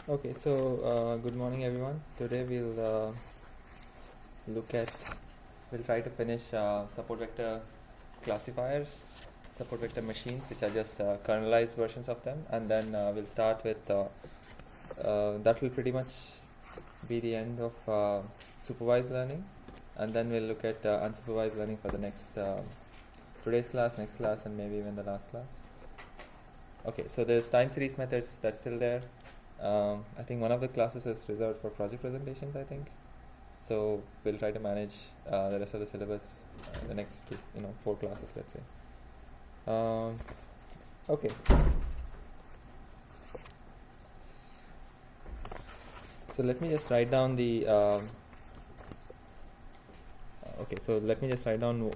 Okay, so good morning everyone. Today we'll try to finish support vector classifiers, support vector machines, which are just kernelized versions of them, and then we'll start with that will pretty much be the end of supervised learning, and then we'll look at unsupervised learning for the next today's class, next class, and maybe even the last class. Okay, so there's time series methods that's still there. I think one of the classes is reserved for project presentations, I think. So we'll try to manage the rest of the syllabus, the next 4 classes, let's say. Okay. So let me just write down the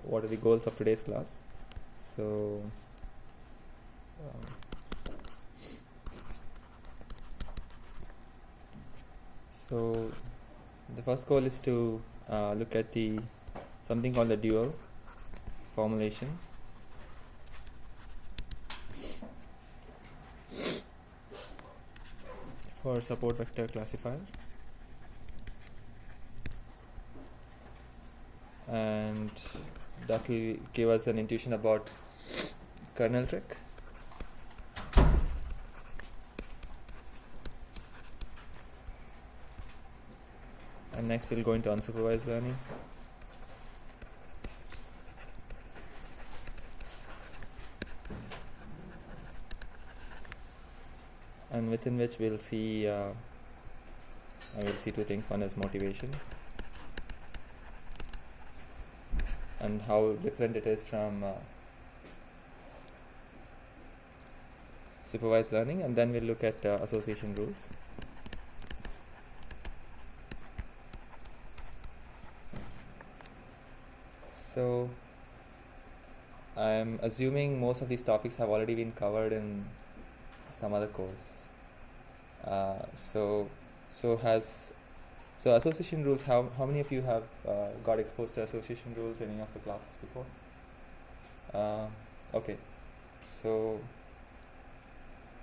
what are the goals of today's class. So So the first goal is to look at something called the dual formulation. For support vector classifier, and that will give us an intuition about kernel trick. And next we'll go into unsupervised learning. And within which we'll see two things. One is motivation, and how different it is from supervised learning, and then we'll look at association rules. So I'm assuming most of these topics have already been covered in some other course. So association rules, how many of you have got exposed to association rules in any of the classes before? Okay, so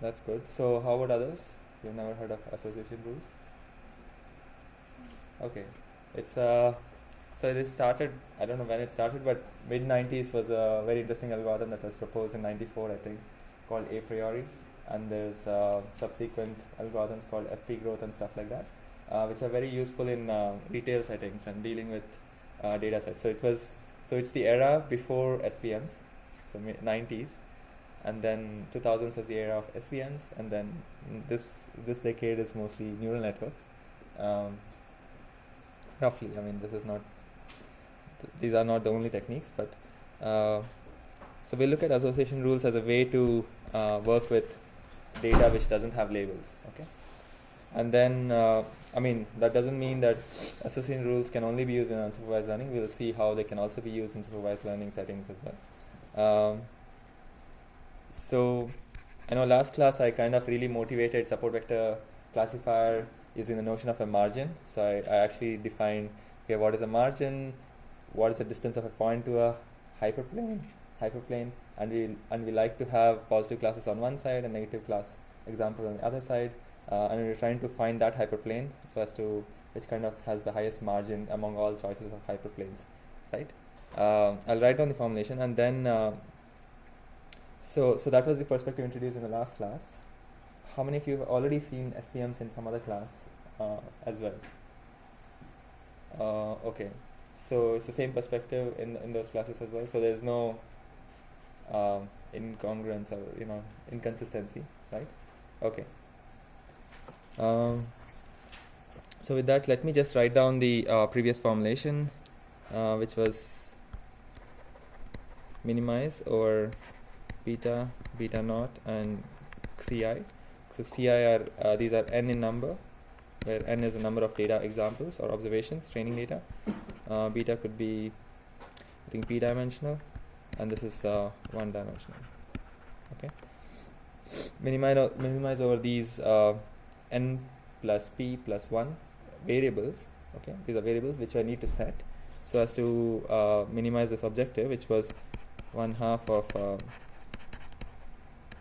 that's good. So how about others? You've never heard of association rules? Okay, it's so this started, I don't know when it started, but mid-90s was a very interesting algorithm that was proposed in 94, I think, called a priori. And there's subsequent algorithms called FP growth and stuff like that, which are very useful in retail settings and dealing with data sets. So it's the era before SVMs, so mid-90s, and then 2000s was the era of SVMs, and then this decade is mostly neural networks. Roughly, I mean, these are not the only techniques, but so we look at association rules as a way to work with data which doesn't have labels, okay? And then, I mean, that doesn't mean that association rules can only be used in unsupervised learning. We'll see how they can also be used in supervised learning settings as well. So I know last class I kind of really motivated support vector classifier using the notion of a margin. So I actually defined, okay, what is a margin? What is the distance of a point to a hyperplane, and we like to have positive classes on one side and negative class examples on the other side, and we're trying to find that hyperplane so as to which kind of has the highest margin among all choices of hyperplanes, right? I'll write down the formulation, and then so that was the perspective introduced in the last class. How many of you have already seen SVMs in some other class as well? Okay. So it's the same perspective in those classes as well. So there's no incongruence or inconsistency, right? Okay. So with that, let me just write down the previous formulation, which was minimize over beta naught, and Ci. So Ci are these are n in number, where n is a number of data examples or observations, training data. Beta could be, I think, p-dimensional, and this is one-dimensional. Okay. Minimize over these n plus p plus 1 variables. Okay, these are variables which I need to set so as to minimize this objective, which was 1/2 of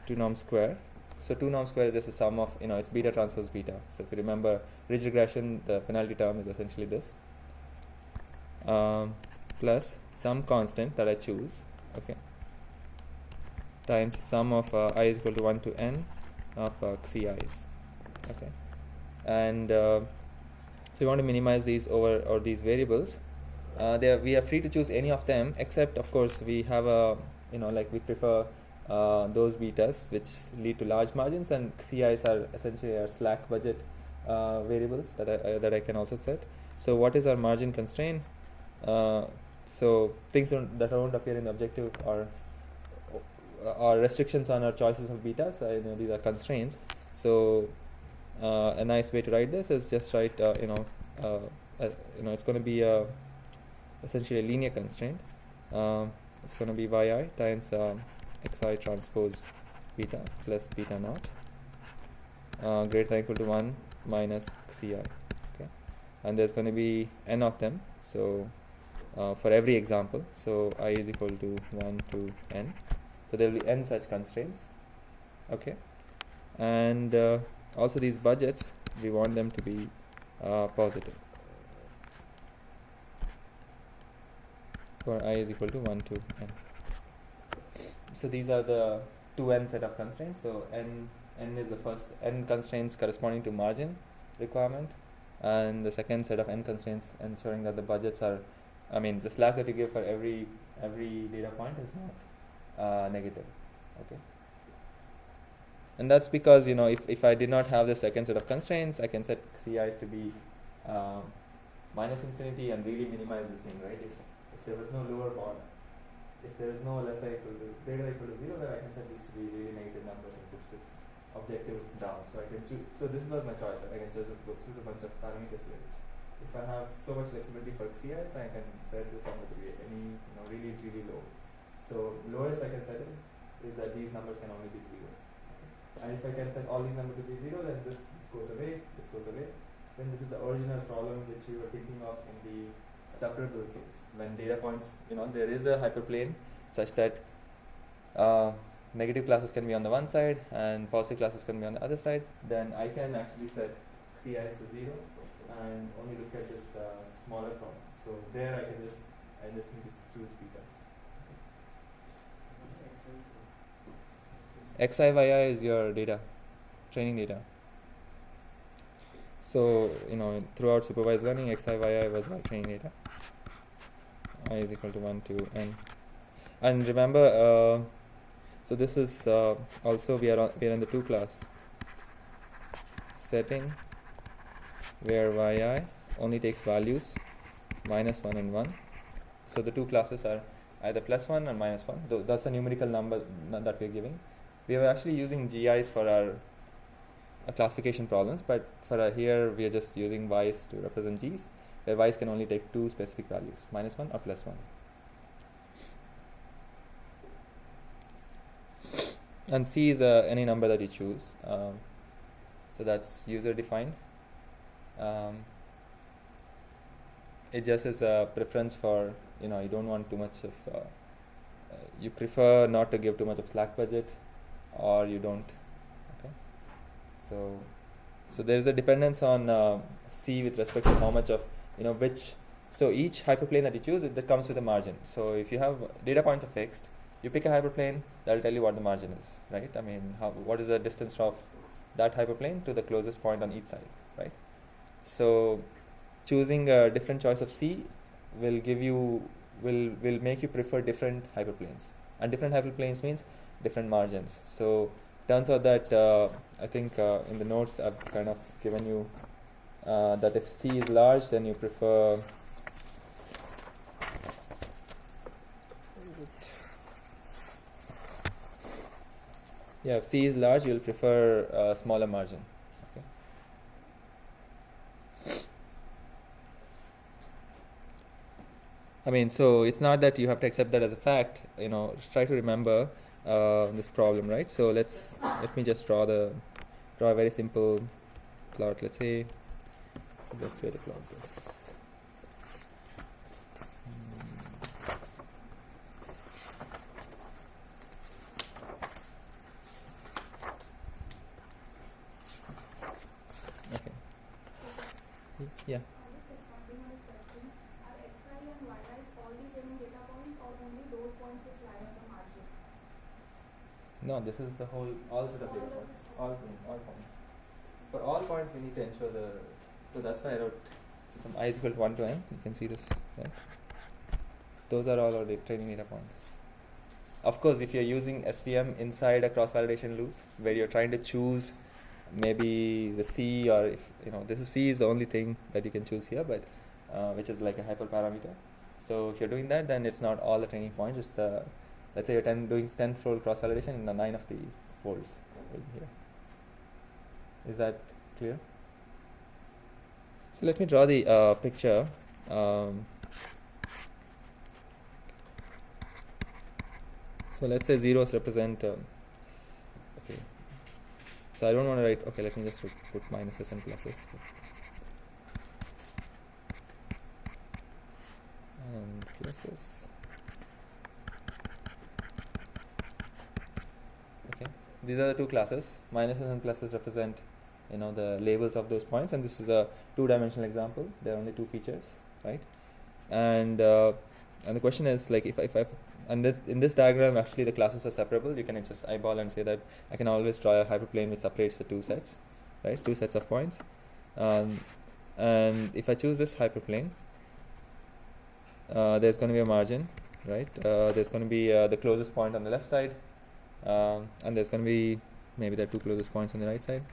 2 norm square. So 2 norm square is just a sum of, it's beta transpose beta. So if you remember ridge regression, the penalty term is essentially this, plus some constant that I choose, okay, times sum of I is equal to 1 to n of xi's, okay. And so we want to minimize these over these variables. We are free to choose any of them, except of course we have a, we prefer those betas which lead to large margins, and xi's are essentially our slack budget variables that I can also set. So what is our margin constraint? So things that don't appear in the objective are restrictions on our choices of betas. These are constraints. So a nice way to write this is just write it's going to be essentially a linear constraint. It's going to be yi times xi transpose beta plus beta naught greater than or equal to 1 minus xi, okay. And there's going to be n of them, so for every example, so I is equal to 1 to n, so there will be n such constraints, okay. And also these budgets, we want them to be positive for I is equal to 1 to n. So these are the 2n set of constraints. So n is the first n constraints corresponding to margin requirement, and the second set of n constraints ensuring that the budgets are, the slack that you give for every data point is not negative, okay. And that's because if I did not have the second set of constraints, I can set xi's to be minus infinity and really minimize this thing, right? If there was no lower bound, if there is no less than equal to greater than equal to 0, then I can set these to be really negative numbers and push this objective down. So I can choose. So this was my choice. I can choose a bunch of parameters here. If I have so much flexibility for xi's, I can set this number to be any really low. So lowest I can set it is that these numbers can only be 0. And if I can set all these numbers to be 0, then this goes away, this goes away. Then this is the original problem which we were thinking of in the separable case. When data points, there is a hyperplane such that negative classes can be on the one side and positive classes can be on the other side, then I can actually set xi's to 0 and only look at this smaller problem. So there I just need to choose betas. XI is your data, training data. So, throughout supervised learning, XI was our training data. I is equal to 1 to n. And remember, so this is also we are in the 2 class setting where yi only takes values minus 1 and 1. So the 2 classes are either plus 1 or minus 1. That's a numerical number that we're giving. We are actually using GIs for our classification problems, but for here we are just using y's to represent g's, where y's can only take 2 specific values, minus 1 or plus 1. And c is any number that you choose. So that's user defined. It just is a preference for, you don't want too much of, you prefer not to give too much of slack budget, or you don't. Okay. So there is a dependence on C with respect to how much of, which. So each hyperplane that you choose, that comes with a margin. So if you have data points are fixed, you pick a hyperplane, that will tell you what the margin is, right? What is the distance of that hyperplane to the closest point on each side, right? So choosing a different choice of C will give you, will make you prefer different hyperplanes. And different hyperplanes means different margins. So turns out that I think in the notes I've kind of given you that if C is large, then you prefer if C is large, you'll prefer a smaller margin. Okay. So it's not that you have to accept that as a fact. Try to remember this problem, right? So let me just draw a very simple plot. Let's say the best way to plot this. Yeah. Just expanding on this question, are xi and yi all the training data points or only those points which lie on the margin? No, this is the whole, all set of data points. All points. For all points, we need to ensure the, so that's why I wrote from I is equal to 1 to n. You can see this, right? Those are all our training data points. Of course, if you're using SVM inside a cross-validation loop where you're trying to choose maybe the C, or if this is C is the only thing that you can choose here, but which is like a hyperparameter. So if you're doing that, then it's not all the training points. It's let's say you're doing 10-fold cross-validation in the 9 of the folds right here. Is that clear? So let me draw the picture. So let's say zeros represent, okay. So I don't want to write, okay, let me just put minuses and pluses. And pluses. Okay, these are the two classes. Minuses and pluses represent, the labels of those points, and this is a two-dimensional example. There are only two features, right? And the question is, like, if and in this diagram, actually the classes are separable. You can just eyeball and say that I can always draw a hyperplane which separates the two sets, right? Two sets of points. And if I choose this hyperplane, there's going to be a margin, right? There's going to be the closest point on the left side, and there's going to be maybe there are two closest points on the right side.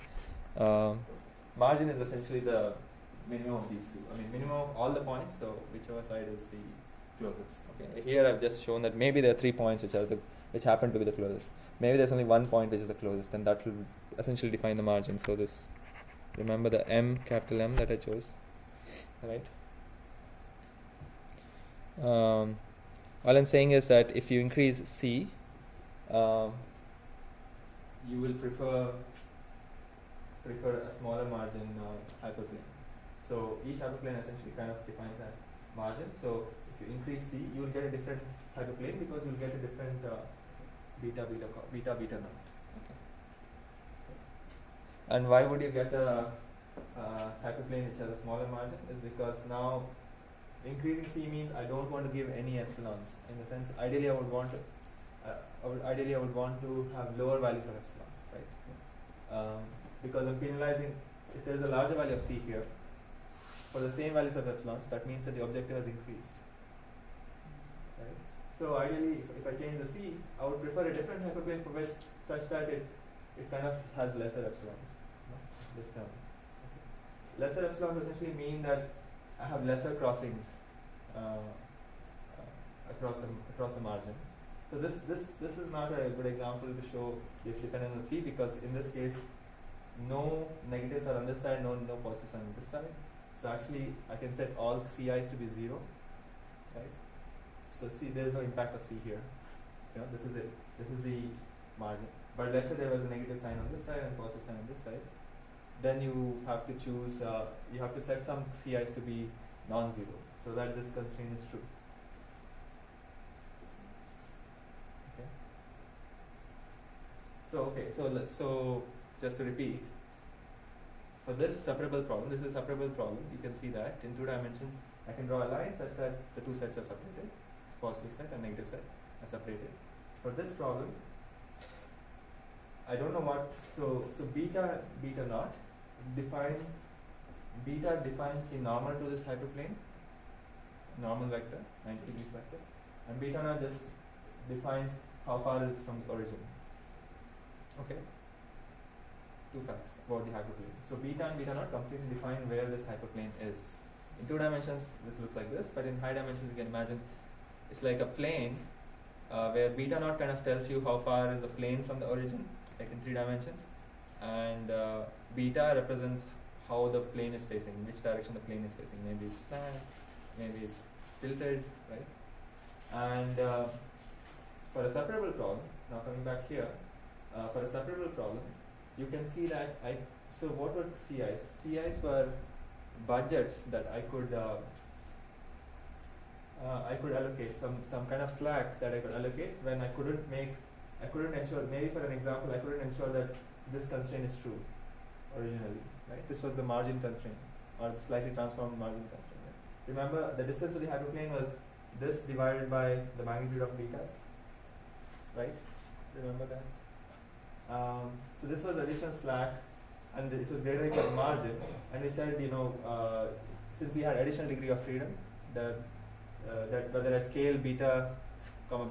Margin is essentially the minimum of these two. I mean, minimum of all the points. So whichever side is the closest. Okay. Here I've just shown that maybe there are 3 points which happen to be the closest. Maybe there's only 1 point which is the closest, and that will essentially define the margin. So this, remember the M, capital M that I chose, right? All I'm saying is that if you increase C, you will prefer a smaller margin hyperplane. So each hyperplane essentially kind of defines that margin. So if you increase C, you will get a different hyperplane because you will get a different beta naught. Okay. And why would you get a hyperplane which has a smaller margin? Is because now increasing C means I don't want to give any epsilons. In the sense, ideally I would want to have lower values of epsilons, right? Because I'm penalizing. If there is a larger value of C here, for the same values of epsilons, that means that the objective has increased. Right? So ideally, if I change the C, I would prefer a different hyperplane for which such that it kind of has lesser epsilons. This term. Okay. Lesser epsilons essentially mean that I have lesser crossings across the margin. So this is not a good example to show if dependent on C, because in this case, no negatives are on this side, no positives are on this side. So actually, I can set all Ci's to be 0, right? So see, there is no impact of C here. This is it. This is the margin. But let's say there was a negative sign on this side and positive sign on this side. Then you have to choose. You have to set some Ci's to be non-zero, so that this constraint is true. Okay. So just to repeat. For this separable problem, this is a separable problem. You can see that in 2 dimensions, I can draw a line such that the two sets are separated, positive set and negative set are separated. For this problem, I don't know what. So beta naught defines the normal to this hyperplane, normal vector, 90 degrees vector, and beta naught just defines how far it is from the origin. Okay. 2 facts about the hyperplane. So beta and beta naught completely define where this hyperplane is. In 2 dimensions, this looks like this, but in high dimensions, you can imagine it's like a plane where beta naught kind of tells you how far is the plane from the origin, like in 3 dimensions, and beta represents how the plane is facing, which direction the plane is facing. Maybe it's flat, maybe it's tilted, right? And for a separable problem, now coming back here, for a separable problem, you can see that so what were CIs? CIs were budgets that I could allocate, some kind of slack that I could allocate when I couldn't ensure, maybe for an example, I couldn't ensure that this constraint is true originally, right? This was the margin constraint. or slightly transformed margin constraint. Right? Remember, the distance to the hyperplane was this divided by the magnitude of betas, right? Remember that? So this was additional slack, and it was greater than the margin. And we said, since we had additional degree of freedom, that whether I scale beta,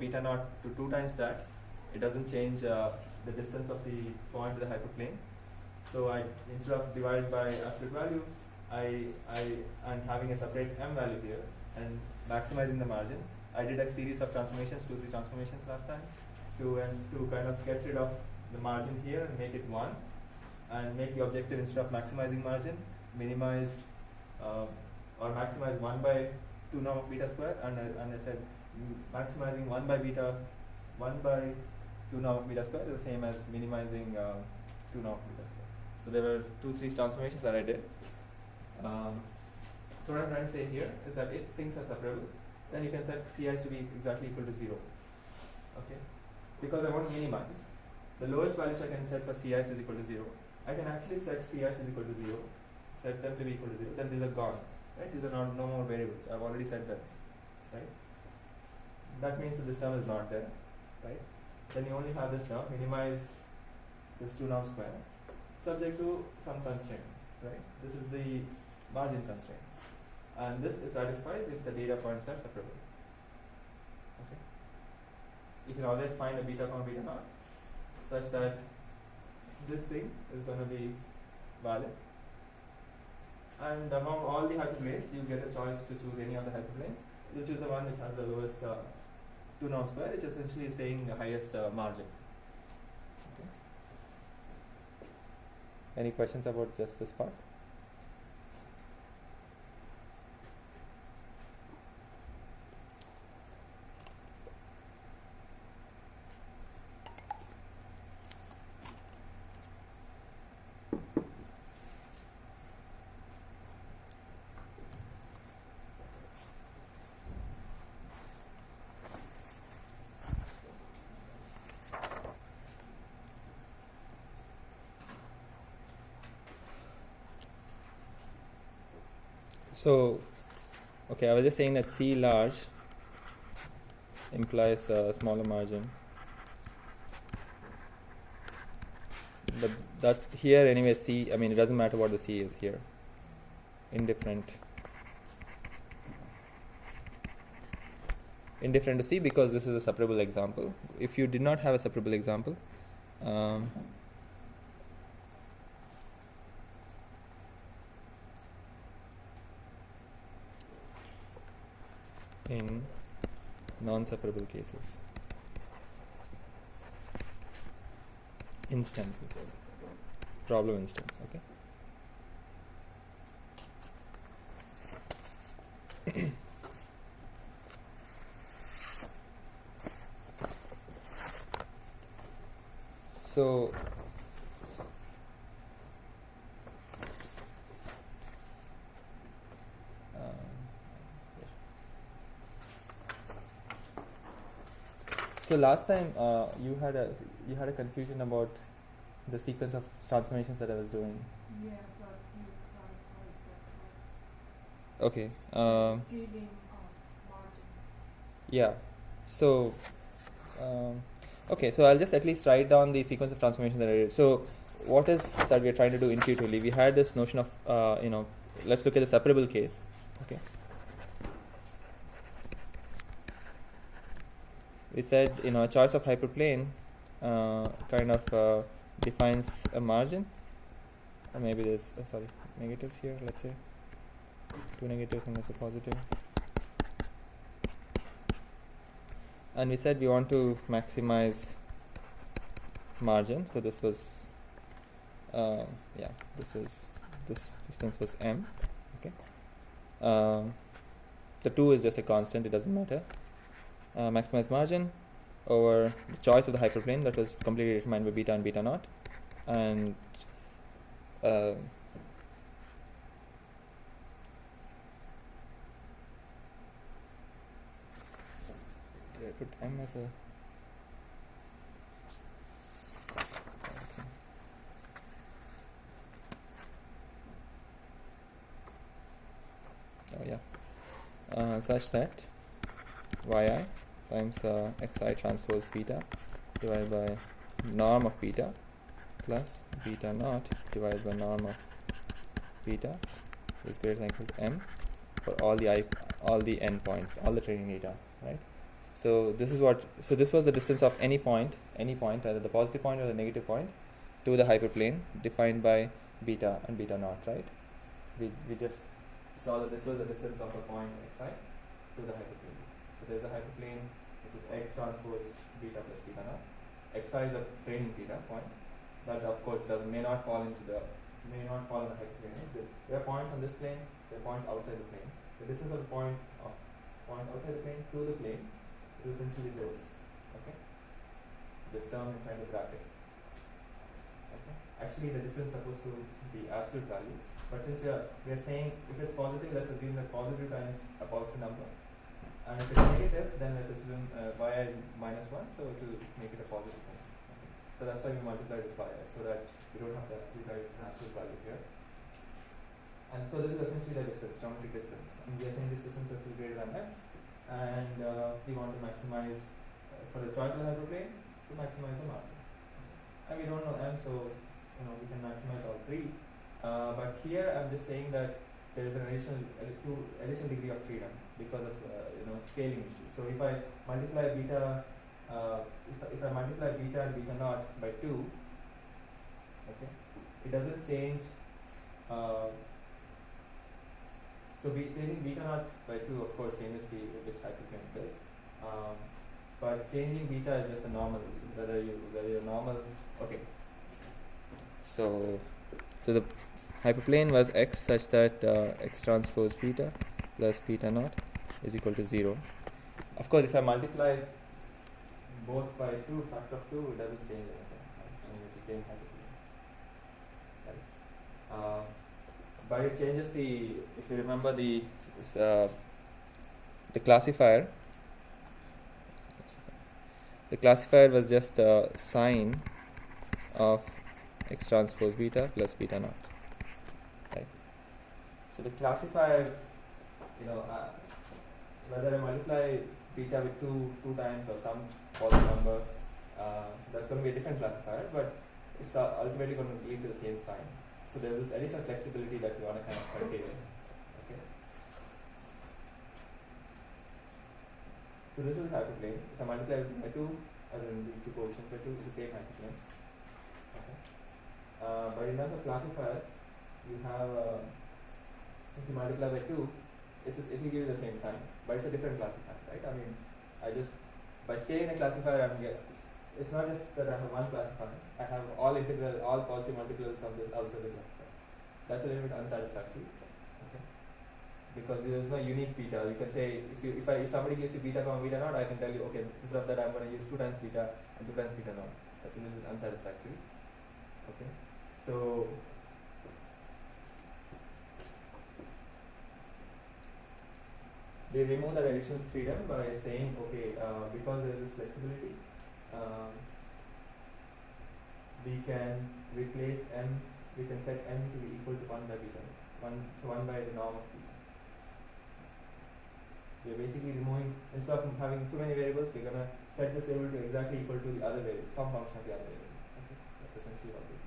beta naught to 2 times that, it doesn't change the distance of the point to the hyperplane. So instead of divided by absolute value, I'm having a separate m value here and maximizing the margin. I did a series of transformations, 2-3 transformations last time, to kind of get rid of the margin here and make it 1, and make the objective, instead of maximizing margin, minimize or maximize 1 by 2 norm of beta square, and I said maximizing 1 by 2 norm of beta square is the same as minimizing 2 norm of beta square. So there were 2-3 transformations that I did. So what I'm trying to say here is that if things are separable, then you can set Ci's to be exactly equal to 0. Okay? Because I want to minimize, the lowest values I can set for Ci's is equal to 0. I can actually set Ci's is equal to 0, set them to be equal to 0, then these are gone. Right? These are no more variables. I've already set them. Right? That means that this term is not there. Right? Then you only have this term, minimize this 2 norm square, subject to some constraint. Right? This is the margin constraint. And this is satisfied if the data points are separable. Okay? You can always find a beta comma beta naught such that this thing is going to be valid. And among all the hyperplanes, you get a choice to choose any of the hyperplanes. You choose the one which has the lowest 2 norm square, which essentially is saying the highest margin. Okay. Any questions about just this part? So, okay, I was just saying that C large implies a smaller margin. But that here anyway, C, I mean, it doesn't matter what the C is here. Indifferent to C, because this is a separable example. If you did not have a separable example, in non-separable cases, instances, problem instance, okay. So so last time you had a confusion about the sequence of transformations that I was doing. Yeah, but you clarified that. Okay. Scaling of margin. Yeah. So okay, so I'll just at least write down the sequence of transformations that I did. So what is that we're trying to do intuitively? We had this notion of let's look at the separable case. Okay. We said a choice of hyperplane kind of defines a margin, or maybe there's negatives here. Let's say 2 negatives and there's a positive. And we said we want to maximize margin. So this was this distance was m. Okay. The 2 is just a constant. It doesn't matter. Maximize margin over the choice of the hyperplane that was completely determined by beta and beta naught, and did I put m as a such that yi times xi transpose beta divided by norm of beta plus beta naught divided by norm of beta is greater than or equal to m for all the n points, all the training data, right? So this was the distance of any point, either the positive point or the negative point, to the hyperplane defined by beta and beta naught, right? We just saw that this was the distance of a point xi to the hyperplane. So there is a hyperplane which is x transpose beta plus beta naught. Xi is a training beta point that of course may not fall in the hyperplane. There are points on this plane, there are points outside the plane. The distance of the point outside the plane to the plane is essentially this. Okay, this term inside the bracket. Okay, actually the distance is supposed to be absolute value, but since we are saying if it's positive, let's assume that positive times a positive number, and if it's negative, then let's assume y is -1, so it will make it a positive thing. Okay. So that's why we multiply with y, so that we don't have the absolute value here. And so this is essentially the distance, geometric distance. And we are saying this distance is greater than f, and we want to maximize for the choice of hyperplane to maximize the margin. And we don't know m, so we can maximize all three. But here I'm just saying that there is an additional degree of freedom because of scaling issue. So if I multiply beta, if I multiply beta and beta naught by 2, okay, it doesn't change. So changing beta naught by 2 of course changes which hyperplane it is. But changing beta is just a normal, whether you're normal. Okay. So the hyperplane was x such that x transpose beta plus beta naught is equal to 0. Of course, if I multiply both by 2, factor of 2, it doesn't change anything. I mean, it's the same hyperplane. Right? But it changes if you remember the classifier. The classifier was just a sign of x transpose beta plus beta naught. Right. So the classifier, whether I multiply beta with two times or some positive number, that's going to be a different classifier, but it's ultimately going to lead to the same sign. So there's this additional flexibility that we want to kind of curtail. Okay. So this is hyperplane. If I multiply by 2, as in these two coefficients by 2, it's the same hyperplane. Okay. But in terms of classifier, you have if you multiply by 2, it will give you the same sign, but it's a different classifier, right? I mean, by scaling a classifier, it's not just that I have one classifier. I have all positive multiples of this outside the classifier. That's a little bit unsatisfactory. Okay. Because there is no unique beta. You can say if somebody gives you beta comma beta naught, I can tell you, okay, instead of that I'm going to use 2 times beta and 2 times beta naught. That's a little bit unsatisfactory. Okay. So they remove that additional freedom by saying, okay, because there is this flexibility, we can replace m, we can set m to be equal to 1 by beta, 1 by the norm of beta. We are basically removing, instead of having too many variables, we're going to set this variable to exactly equal to the other variable, some function of the other variable. Okay? That's essentially what we do.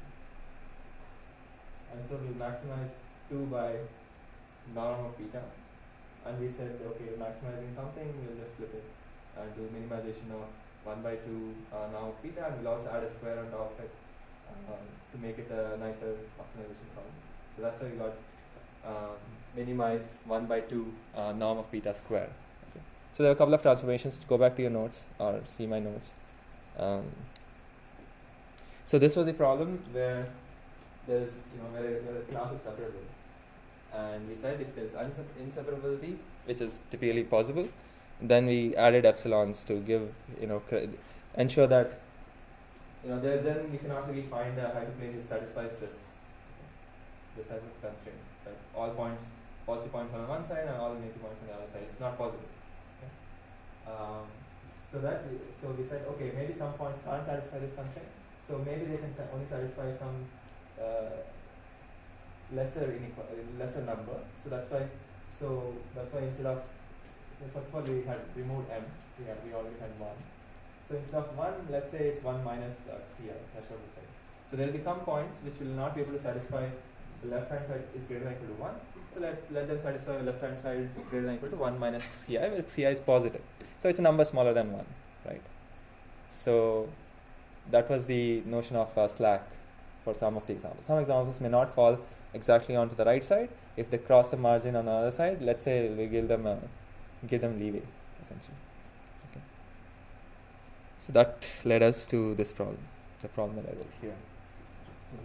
And so we'll maximize 2 by norm of beta. And we said, okay, maximizing something, we'll just flip it and do minimization of 1 by 2 norm of beta, and we'll also add a square on top of it to make it a nicer optimization problem. So that's why we got minimize 1 by 2 norm of beta square. Okay. So there are a couple of transformations. To go back to your notes or see my notes. So this was the problem where there's where the class is separable. And we said if there's inseparability, which is typically possible, then we added epsilons to give, ensure that, then we can actually find a hyperplane that satisfies this type of constraint. Right? All positive points on one side and all negative points on the other side. It's not possible. Okay? So we said, okay, maybe some points can't satisfy this constraint. So maybe they can only satisfy some lesser number. So that's why. So that's why instead of, so first of all we had removed m, we already had 1. So instead of 1, let's say it's 1 minus ci, that's what we said. So there will be some points which will not be able to satisfy the left hand side is greater than or equal to 1. So let them satisfy the left hand side greater than or equal to 1 minus ci, where ci is positive. So it's a number smaller than 1, right? So that was the notion of slack for some of the examples. Some examples may not fall exactly onto the right side. If they cross the margin on the other side, let's say we give them leeway, essentially. Okay. So that led us to this problem, the problem that I wrote here.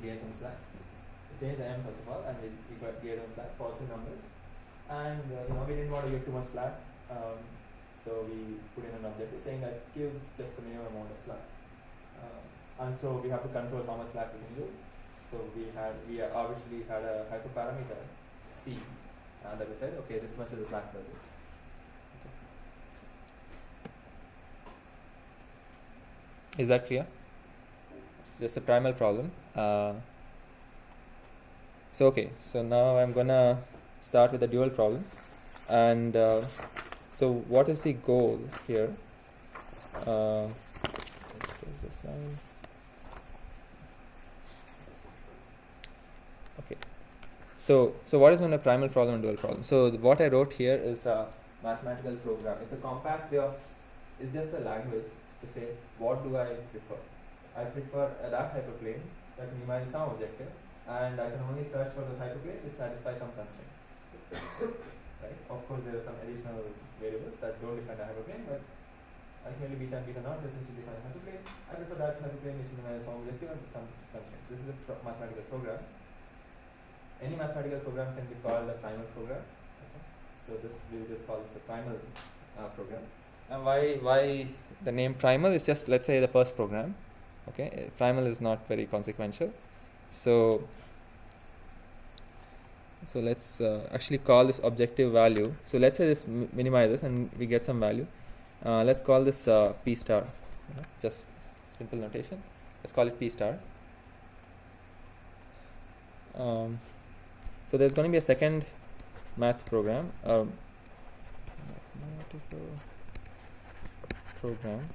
We gave some slack. We changed the m first of all, and we gave them slack, positive numbers. And we didn't want to give too much slack, so we put in an objective saying that give just the minimum amount of slack. And so we have to control how much slack we can do. So we obviously had a hyperparameter c that we said, okay, this much is the slack budget. Okay. Is that clear? It's just a primal problem. So now I'm gonna start with the dual problem. And so what is the goal here? Let's close this down. Okay. So what is on a primal problem and dual problem? So what I wrote here is a mathematical program. It's a compact way of, it's just a language to say what do I prefer. I prefer a lab hyperplane that minimizes some objective, and I can only search for the hyperplanes which satisfy some constraints. Right? Of course, there are some additional variables that don't define the hyperplane, but ultimately beta and beta naught essentially define the hyperplane. I prefer that hyperplane which minimizes some objective and some constraints. This is a mathematical program. Any mathematical program can be called a primal program. Okay. So we'll just call this a primal program. And why the name primal is just, let's say, the first program. Okay, primal is not very consequential. So let's actually call this objective value. So let's say this minimizes and we get some value. Let's call this p star. Just simple notation. Let's call it p star. So there's going to be a second math program. Mathematical program.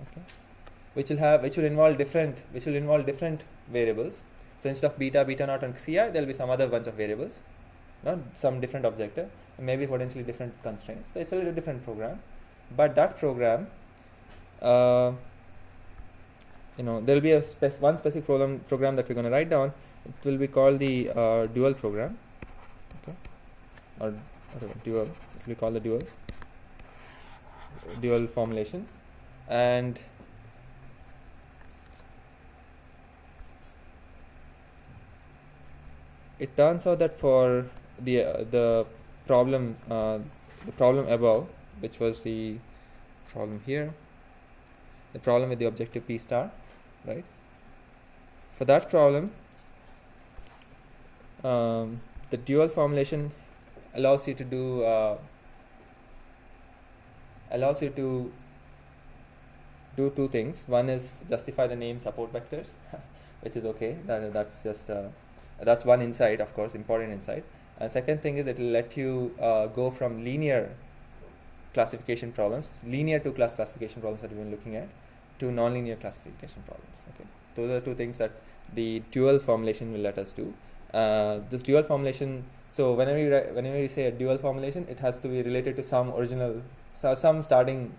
Okay. Which will involve different variables. So instead of beta naught and ci, there will be some other bunch of variables, some different objective, and maybe potentially different constraints. So it's a little different program, but that program, there will be one specific program that we're going to write down. It will be called the dual program, okay, or dual. It will be called the dual formulation, and it turns out that for the problem above, which was the problem here, the problem with the objective p star, right? For that problem, the dual formulation allows you to do two things. One is justify the name support vectors, which is okay. That's just that's one insight, of course, important insight. And second thing is it will let you go from linear classification problems, linear two-class classification problems that we've been looking at, to non-linear classification problems. Okay, those are two things that the dual formulation will let us do. This dual formulation. So whenever you say a dual formulation, it has to be related to some some starting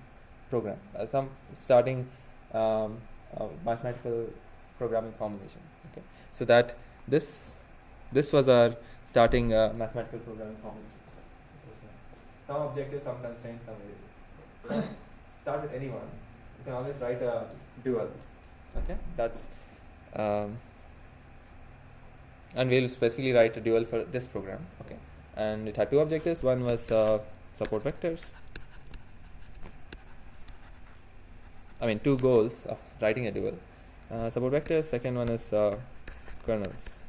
program, some starting mathematical programming formulation. Okay, so that this was our starting mathematical programming formulation. Some objectives, some constraints, some variables. Start with anyone. You can always write a dual. Okay, that's and we'll specifically write a dual for this program. Okay, and it had two objectives. One was support vectors. Two goals of writing a dual. Support vectors. Second one is kernels.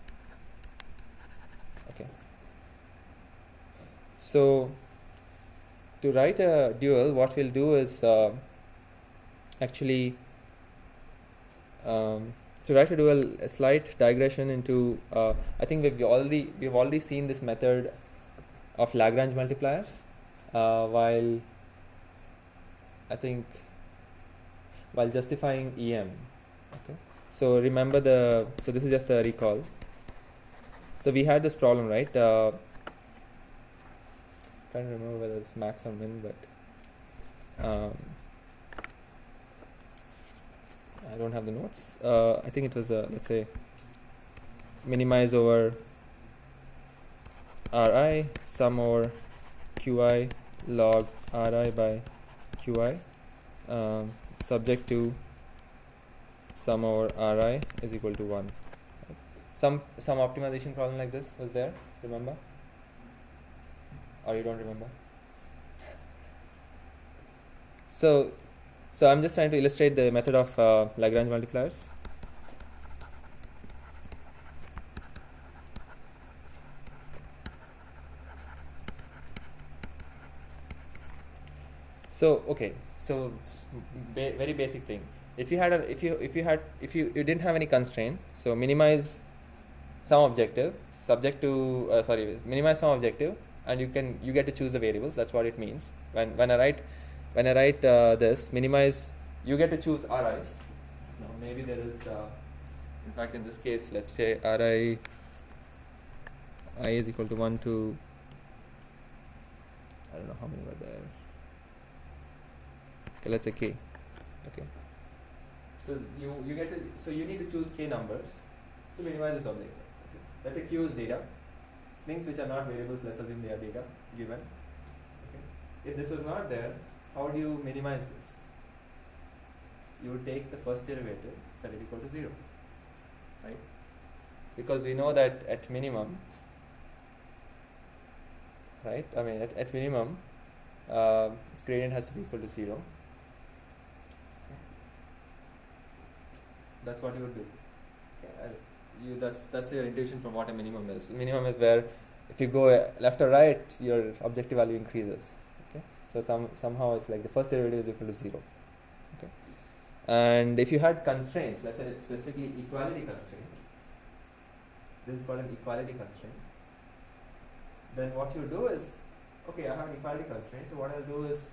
Okay. So to write a dual, what we'll do is actually. So So try to do a slight digression into. I think we've already seen this method of Lagrange multipliers, while justifying EM. Okay. So remember so this is just a recall. So we had this problem, right? Trying to remember whether it's max or min, but I don't have the notes. I think it was let's say minimize over Ri, sum over Qi log Ri by Qi, subject to sum over Ri is equal to 1. Some optimization problem like this was there, remember? Or you don't remember? So I'm just trying to illustrate the method of Lagrange multipliers. So okay, so very basic thing. If you didn't have any constraint, so minimize some objective subject to minimize some objective, and you get to choose the variables. That's what it means. When I write this minimize, you get to choose Ri. Now maybe there is in fact in this case, let's say Ri I is equal to 1 to, I don't know how many were there. Okay, let's say k. Okay. So you need to choose k numbers to minimize this objective. Okay. Let's say q is data. Things which are not variables, let's assume they are data given. Okay. If this is not there, how do you minimize this? You would take the first derivative, set it equal to 0, right? Because we know that at minimum, right? I mean, at minimum, its gradient has to be equal to 0. That's what you would do. Okay. That's your intuition from what a minimum is. Minimum is where if you go left or right, your objective value increases. Okay. So somehow it's like the first derivative is equal to 0. Okay. And if you had constraints, let's say specifically equality constraint, this is called an equality constraint. Then what you do is, okay, I have an equality constraint. So what I'll do is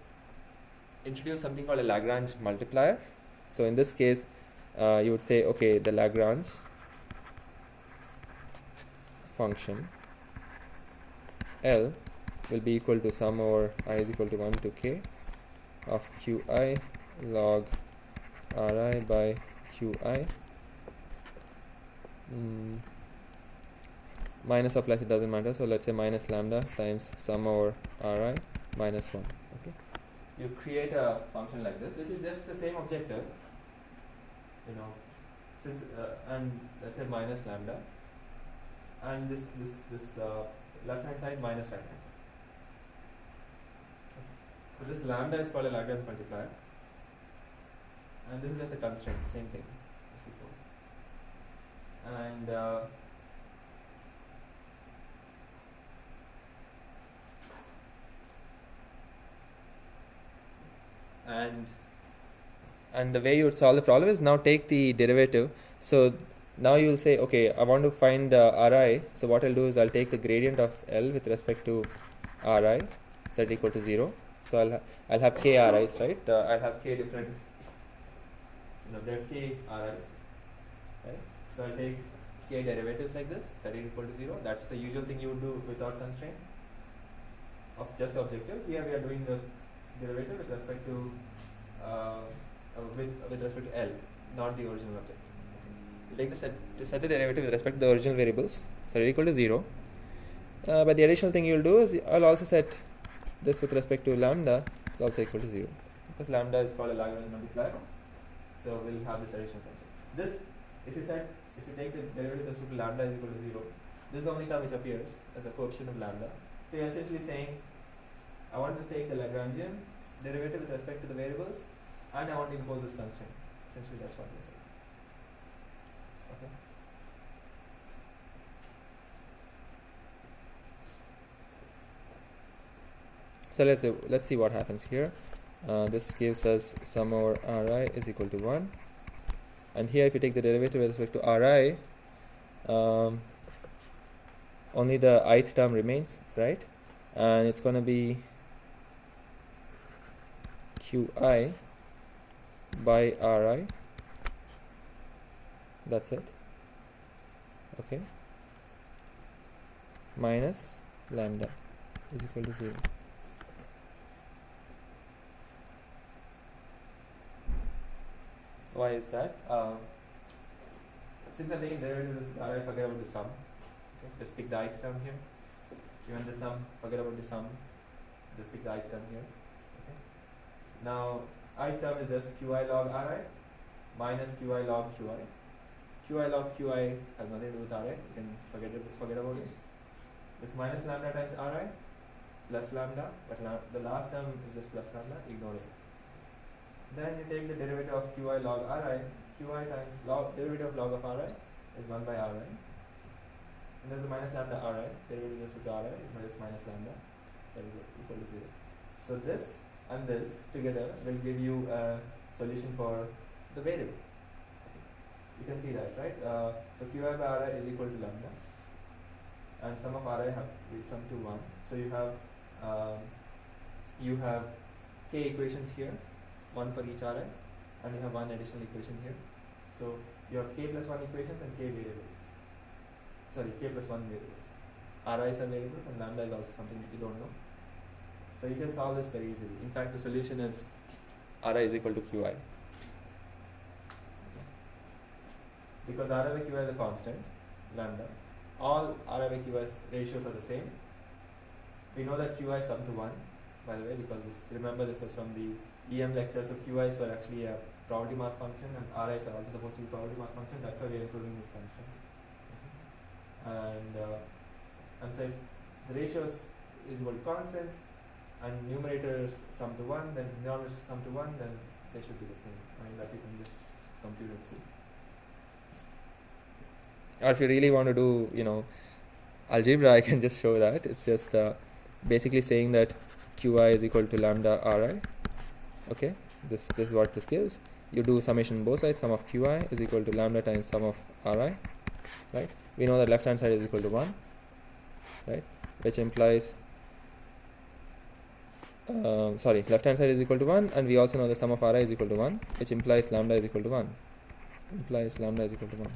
introduce something called a Lagrange multiplier. So in this case, you would say, okay, the Lagrange function L will be equal to sum over I is equal to 1 to k of Qi log Ri by Qi minus or plus, it doesn't matter. So let's say minus lambda times sum over Ri minus 1. Okay. You create a function like this. This is just the same objective, since and let's say minus lambda, and this left hand side minus right hand side. So this lambda is called a Lagrange multiplier, and this is just a constraint, same thing as before. And the way you would solve the problem is now take the derivative. So now you will say, okay, I want to find Ri. So what I'll do is I'll take the gradient of L with respect to Ri, set equal to 0. So I'll have k Ri's, right? I'll have k different, there are k Ri's, right? So I'll take k derivatives like this, set it equal to 0. That's the usual thing you would do without constraint of just the objective. Here we are doing the derivative with respect to with respect to L, not the original object. You take the set the derivative with respect to the original variables, set it equal to 0. But the additional thing you will do is I'll also set this with respect to lambda is also equal to 0, because lambda is called a Lagrange multiplier. So we'll have this additional concept. If you take the derivative with respect to lambda is equal to 0, this is the only term which appears as a coefficient of lambda. So you're essentially saying, I want to take the Lagrangian derivative with respect to the variables, and I want to impose this constraint. Essentially, that's what we say. Okay. So let's see what happens here. This gives us sum over Ri is equal to 1. And here if you take the derivative with respect to Ri, only the ith term remains, right? And it's going to be Qi by Ri. That's it. Okay. Minus lambda is equal to 0. Why is that? Since I'm taking derivative of Ri, forget about the sum. Okay. Just pick the ith term here. Even the sum, forget about the sum. Just pick the ith term here. Okay. Now, ith term is just Qi log Ri minus Qi log Qi. Qi log Qi has nothing to do with Ri. You can forget about it. It's minus lambda times Ri plus lambda, but the last term is just plus lambda. Ignore it. Then you take the derivative of Qi log Ri. Qi times derivative of log of Ri is 1 by Ri. And there's a minus lambda Ri. Derivative with Ri is minus lambda. That is equal to 0. So this and this together will give you a solution for the variable. You can see that, right? So Qi by Ri is equal to lambda. And sum of Ri will sum to 1. So you have k equations here, one for each Ri, and you have one additional equation here. So you have k plus 1 equations and k variables. Sorry, k plus 1 variables. Ri's are variables and lambda is also something that you don't know. So you can solve this very easily. In fact, the solution is Ri is equal to Qi. Because Ri by Qi is a constant, lambda. All Ri by Qi ratios are the same. We know that Qi sum to 1, by the way, because remember this was from the EM lecture. So Qi's were actually a probability mass function, and Ri's are also supposed to be probability mass function. That's why we are including this constraint. And so if the ratios is equal to constant, and numerators sum to 1, then denominators sum to 1, then they should be the same. I mean, that you can just compute and see. Or if you really want to do, algebra, I can just show that. It's just basically saying that Qi is equal to lambda Ri. Okay, this is what this gives. You do summation on both sides. Sum of Qi is equal to lambda times sum of Ri, right? We know that left hand side is equal to 1, right? Which implies left hand side is equal to 1, and we also know the sum of Ri is equal to 1, which implies lambda is equal to 1. Implies lambda is equal to 1.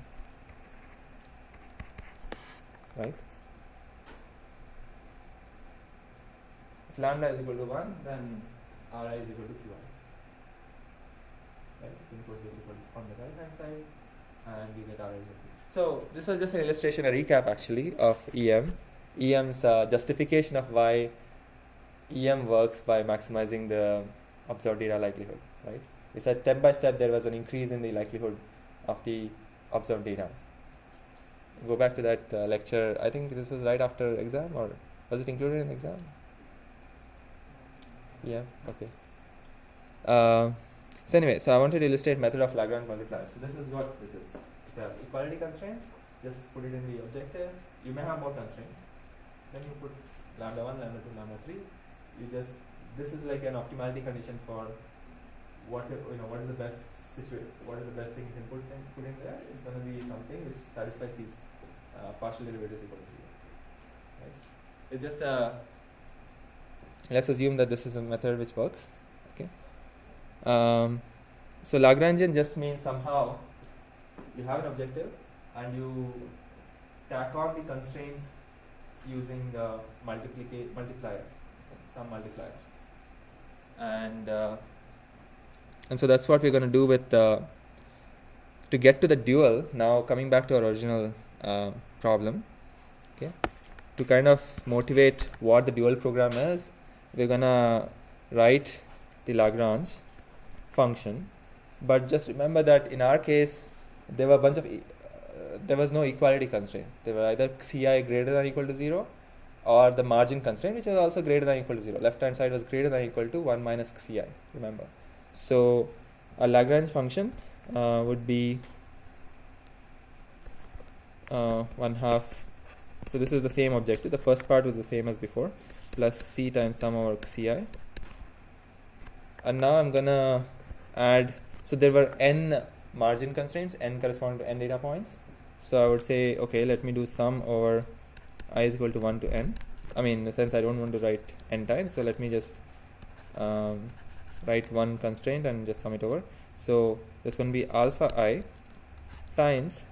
Right? If lambda is equal to 1, then Ri is equal to Qi. Right? You can put this equal on the right hand side, and you get Ri is equal to. So this was just an illustration, a recap actually of EM. EM's justification of why EM works by maximizing the observed data likelihood. Right? We said step by step there was an increase in the likelihood of the observed data. Go back to that lecture. I think this was right after exam, or was it included in exam? Yeah, okay. So anyway, so I wanted to illustrate method of Lagrange multiplier. So this is what this is. If you have equality constraints, just put it in the objective. You may have more constraints. Then you put lambda 1, lambda 2, lambda 3. This is like an optimality condition for what is the best what is the best thing you can put in there. It's going to be something which satisfies these partial derivatives equal to 0. Right? It's just let's assume that this is a method which works. Okay. So Lagrangian just means somehow you have an objective and you tack on the constraints using the multiplier, some multiplier, and so that's what we're going to do with to get to the dual. Now coming back to our original problem, okay, to kind of motivate what the dual program is, we're going to write the Lagrange function, but just remember that in our case there were a bunch of there was no equality constraint. They were either Ci greater than or equal to 0, or the margin constraint, which was also greater than or equal to 0. Left hand side was greater than or equal to 1 minus Ci, remember. So a Lagrange function would be 1/2. So this is the same objective. The first part was the same as before, plus C times sum over Ci. And now I'm gonna add. So there were n margin constraints, n correspond to n data points. So I would say, okay, let me do sum over I is equal to 1 to n. I mean, in the sense I don't want to write n times, so let me just write one constraint and just sum it over. So there's going to be alpha I times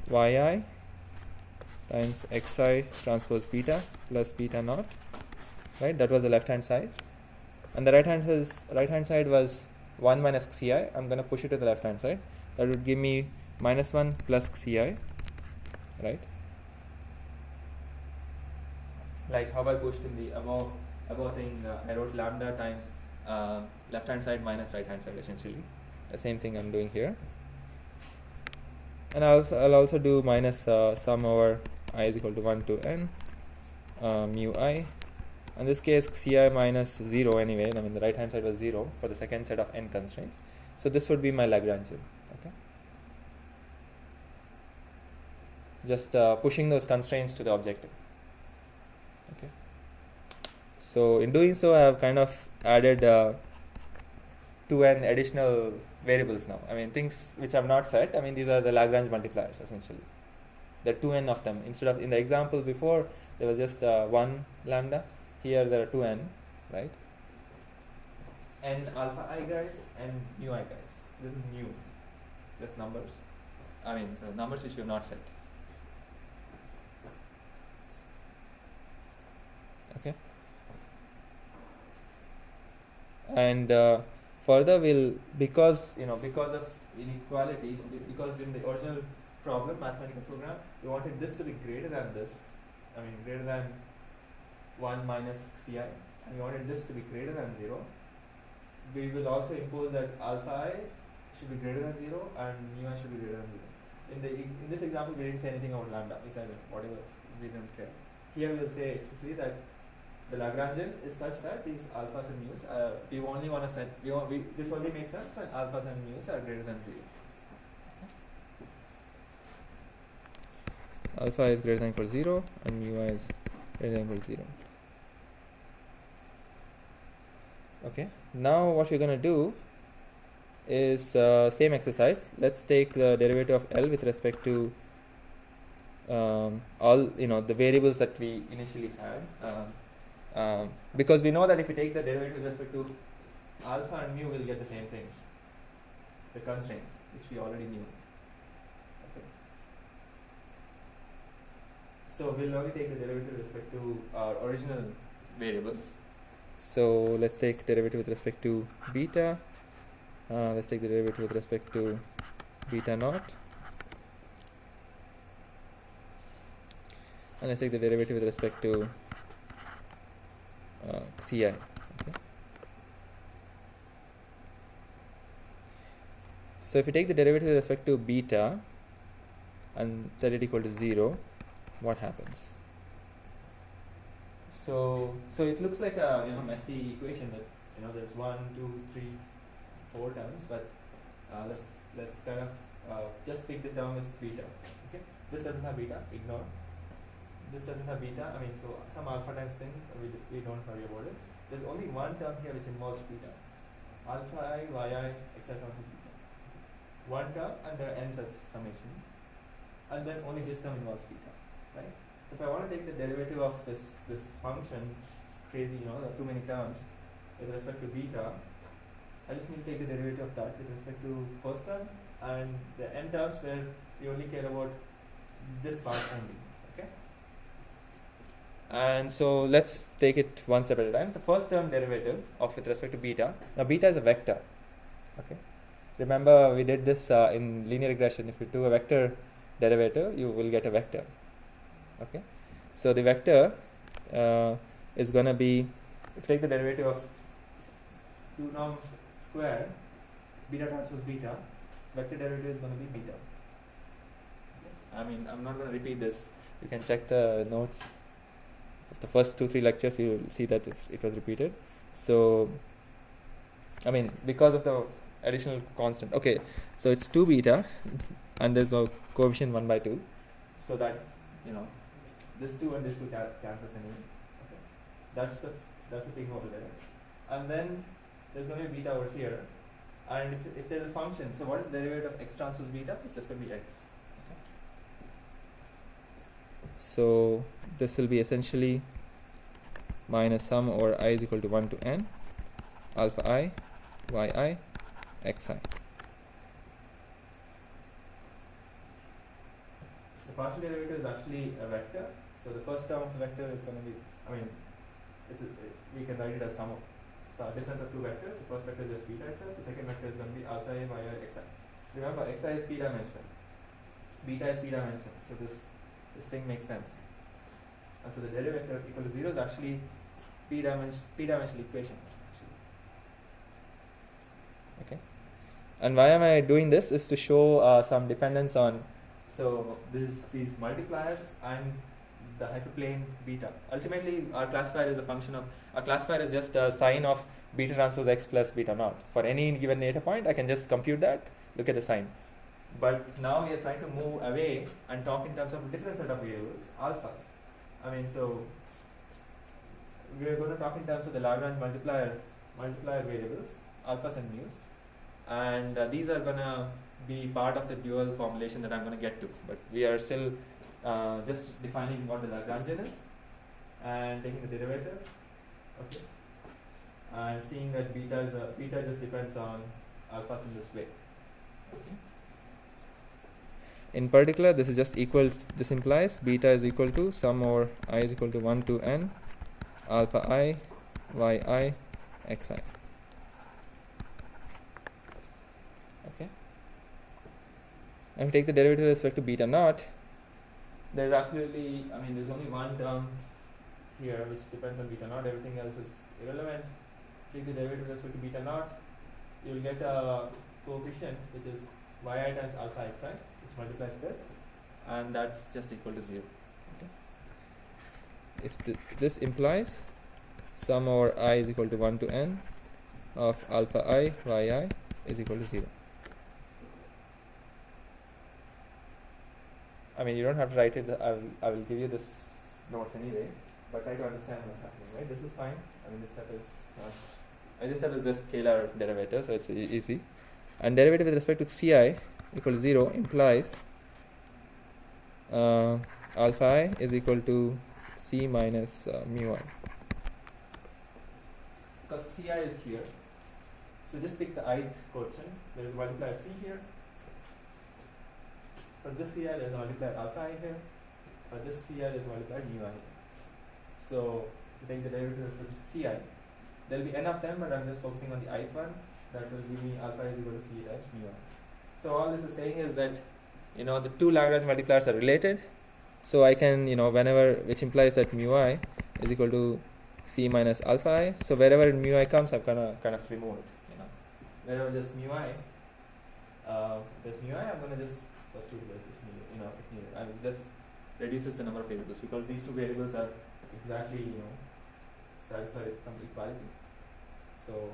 yi times xi transpose beta plus beta naught, right? That was the left hand side, and the right hand side was 1 minus xi. I'm going to push it to the left hand side. That would give me minus 1 plus xi, right? Like how I pushed in the above thing, I wrote lambda times left hand side minus right hand side, essentially. The same thing I'm doing here. And I'll also do minus sum over I is equal to 1 to n mu I. In this case, xi minus 0 anyway. I mean, the right hand side was 0 for the second set of n constraints. So this would be my Lagrangian. Okay. Just pushing those constraints to the objective. Okay. So in doing so, I have kind of added 2n additional variables now. I mean, things which I've not set. I mean, these are the Lagrange multipliers essentially. There are 2n of them. Instead of, in the example before, there was just 1 lambda. Here there are 2n, right? N alpha I guys and mu I guys. This is new. Just numbers. I mean, so numbers which we have not set. Okay. And further, we'll because of inequalities, because in the original problem, mathematical program, we wanted this to be greater than this. I mean, greater than 1 minus xi, and we wanted this to be greater than 0. We will also impose that alpha I should be greater than 0 and mu I should be greater than 0. In this example, we didn't say anything about lambda. We said whatever, we didn't care. Here we will say explicitly that the Lagrangian is such that these alphas and mu's, we only want to set, this only makes sense when alphas and mu's are greater than 0. Alpha is greater than or equal to 0 and mu I is greater than or equal to 0. Okay, now what we're going to do is same exercise. Let's take the derivative of L with respect to all the variables that we initially had, because we know that if we take the derivative with respect to alpha and mu, we'll get the same thing, the constraints which we already knew. Okay. So we'll only take the derivative with respect to our original variables. So let's take derivative with respect to beta. Let's take the derivative with respect to beta naught. And let's take the derivative with respect to xi. Okay. So if we take the derivative with respect to beta and set it equal to 0, what happens? So it looks like a messy equation that there's 1, 2, 3, 4 terms, but let's kind of just pick the term as beta. Okay, this doesn't have beta, ignore. This doesn't have beta. I mean, so some alpha times thing we don't worry about it. There's only one term here which involves beta, alpha I, yi, etc. beta. One term and there are n such summations, and then only this term involves beta, right? If I want to take the derivative of this function, crazy, there are too many terms with respect to beta, I just need to take the derivative of that with respect to first term and the n terms where we only care about this part only. Okay. And so let's take it one step at a time. The first term derivative of with respect to beta. Now beta is a vector. Okay. Remember we did this in linear regression. If you do a vector derivative, you will get a vector. Okay, so the vector is going to be, if you take the derivative of 2 norm square, beta transpose beta, vector derivative is going to be beta. I mean, I'm not going to repeat this. You can check the notes of the first 2-3 lectures. You will see that it was repeated. So, I mean, because of the additional constant. Okay, so it's 2 beta, and there's a coefficient 1 by 2, so that this 2 and this 2 cancels anyway. Okay, that's the thing over there. And then there's going to be beta over here, And if there's a function, so what is the derivative of x transpose beta? It's just going to be x. Okay. So this will be essentially minus sum over I is equal to 1 to n alpha I yi xi. The partial derivative is actually a vector. So the first term of the vector is going to be, we can write it as sum of difference of two vectors. The first vector is just beta itself. The second vector is going to be alpha I yi xi. Remember, xi is p-dimensional. Beta is p-dimensional. So this thing makes sense. And so the derivative equal to 0 is actually p-dimensional equation. Actually. Okay. And why am I doing this is to show some dependence on these multipliers and the hyperplane beta. Ultimately, our classifier is a function of, our classifier is just a sign of beta transpose x plus beta naught. For any given data point, I can just compute that, look at the sign. But now we are trying to move away and talk in terms of a different set of variables, alphas. So we are going to talk in terms of the Lagrange multiplier variables, alphas and mu's. And these are going to be part of the dual formulation that I'm going to get to. But we are still just defining what the Lagrangian is and taking the derivative, okay, and seeing that beta just depends on alphas in this way. Okay. In particular, this is just equal. This implies beta is equal to sum over I is equal to 1 to n alpha I yi xi. Okay. And if we take the derivative with respect to beta naught, there's absolutely, there's only one term here which depends on beta naught, everything else is irrelevant. Take the derivative with respect to beta naught, you will get a coefficient which is yi times alpha xi, which multiplies this, and that's just equal to 0. Okay. If this implies sum over I is equal to 1 to n of alpha I yi is equal to 0. You don't have to write it. I will give you this notes anyway, but try to understand what's happening. Right? This is fine. This step is not. This step is just scalar derivative, so it's easy. And derivative with respect to ci equal to 0 implies alpha I is equal to c minus mu I. Because ci is here, so just pick the ith quotient. There is multiplier c here. For this ci, there is a multiplier alpha I here. For this ci, there is a multiplier mu I here. So, to take the derivative of ci, there will be n of them, but I'm just focusing on the ith one. That will give me alpha is equal to c times mu I. So, all this is saying is that, the two Lagrange multipliers are related. So, I can, which implies that mu I is equal to c minus alpha I. So, wherever mu I comes, I'm gonna kind of remove it. Wherever there's mu I, I'm gonna just substitute this if needed. And it just reduces the number of variables because these two variables are exactly, satisfy some equality. So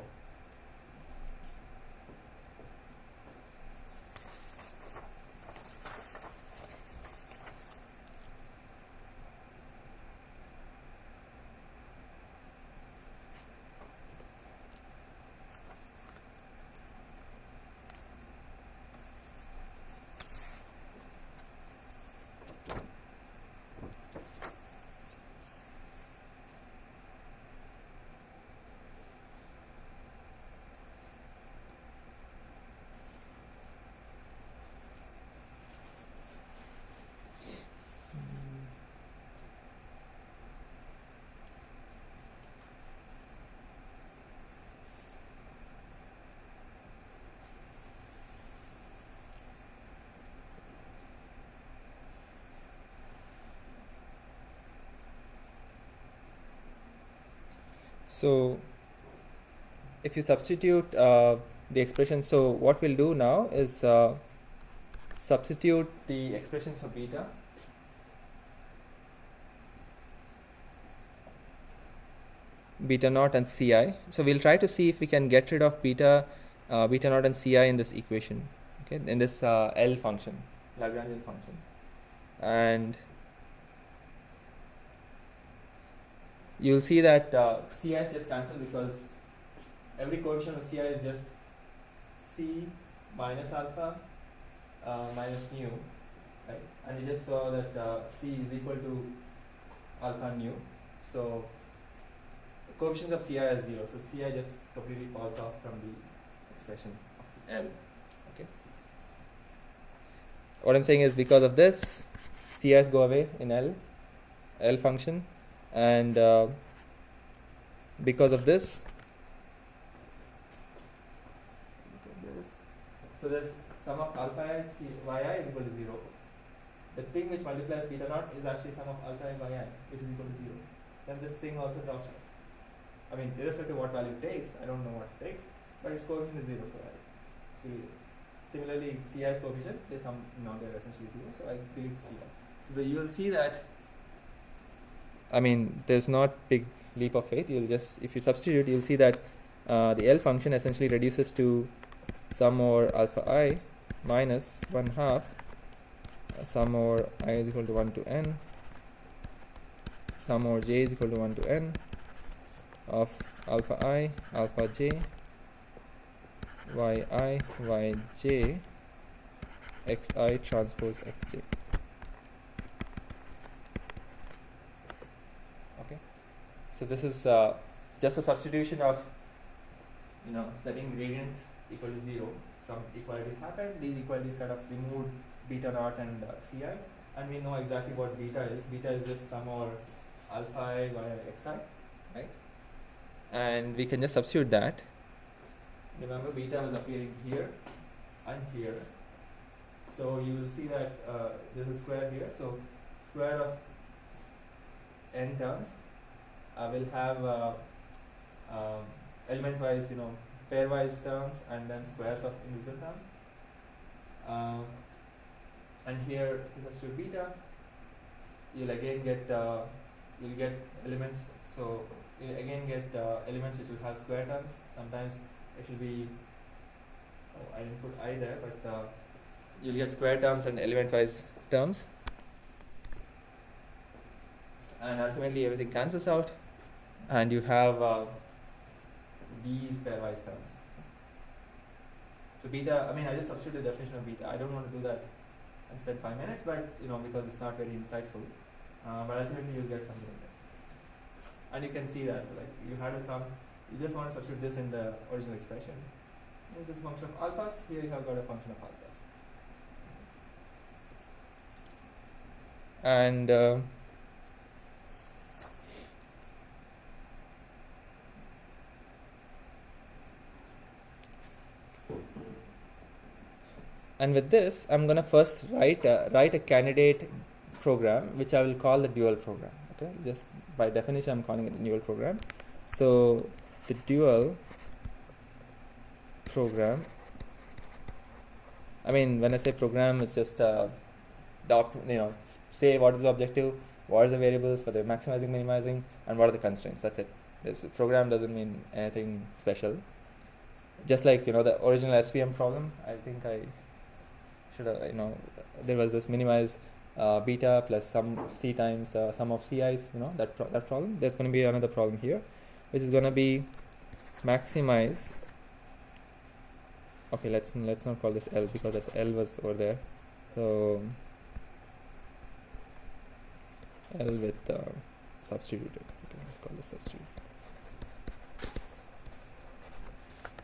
So if you substitute the expression, so what we'll do now is substitute the expressions for beta naught and ci. So we'll try to see if we can get rid of beta naught and ci in this equation, okay, in this L function, Lagrangian function. And you'll see that ci is just cancelled because every coefficient of ci is just C minus alpha minus nu, right? And we just saw that C is equal to alpha nu. So coefficients of Ci are 0. So Ci just completely falls off from the expression of L. Okay. What I'm saying is because of this, Ci's go away in L function, and because of this, so this sum of alpha I yi is equal to 0. The thing which multiplies beta naught is actually sum of alpha I yi, which is equal to 0. Then this thing also drops out. I mean, irrespective of what value it takes, I don't know what it takes, but its coefficient is 0, so I delete it. Similarly, Ci's coefficients, they're essentially 0, so I delete Ci. So you will see that, I mean, there's not big leap of faith. You'll just, if you substitute, you'll see that the L function essentially reduces to sum over alpha I minus 1/2 sum over I is equal to 1 to n, sum over j is equal to 1 to n of alpha I, alpha j, yi, yj, xi transpose xj. Okay, so this is just a substitution of, setting gradients equal to 0. Some equalities happen. These equalities kind of removed beta naught and Ci, and we know exactly what beta is. Beta is just sum over alpha I via xi, right? And we can just substitute that. Remember, beta was appearing here and here. So you will see that there's a square here. So square of n terms will have element-wise, pairwise terms, and then squares of individual terms. And here, if you substitute beta, you'll again get elements. So you'll again get elements which will have square terms. Sometimes it will be, I didn't put I there, but you'll get square terms and element-wise terms. And ultimately everything cancels out, and you have these pairwise terms. So beta, I just substitute the definition of beta. I don't want to do that and spend 5 minutes, but because it's not very insightful. But ultimately you'll get something like this. And you can see that, like, you had a sum, you just want to substitute this in the original expression. This is a function of alphas, here you have got a function of alphas. And and with this, I'm going to first write a candidate program, which I will call the dual program. Okay, just by definition, I'm calling it a dual program. So the dual program, when I say program, it's just say what is the objective, what are the variables for the maximizing, minimizing, and what are the constraints. That's it. This program doesn't mean anything special. Just like the original SVM problem, I think I should have, there was this minimize beta plus some C times sum of CIs, that problem. There's going to be another problem here, which is going to be maximize. Okay, let's not call this L because that L was over there. So L with substituted. Okay, let's call this substitute.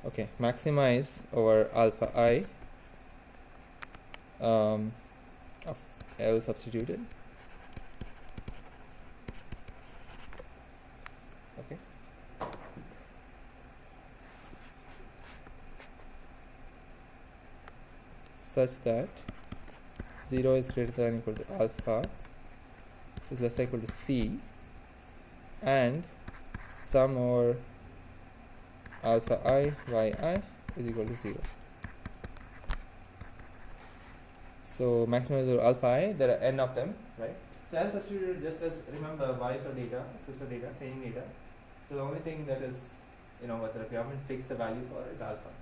Okay, maximize over alpha I of L substituted. Okay. Such that 0 is greater than or equal to alpha is less than or equal to C, and sum over alpha I yi is equal to 0. So maximum is alpha I, there are n of them, right? So I'll substitute just as, remember, y is for data, x is for data, training data. So the only thing that is, what the requirement fixed the value for is alphas.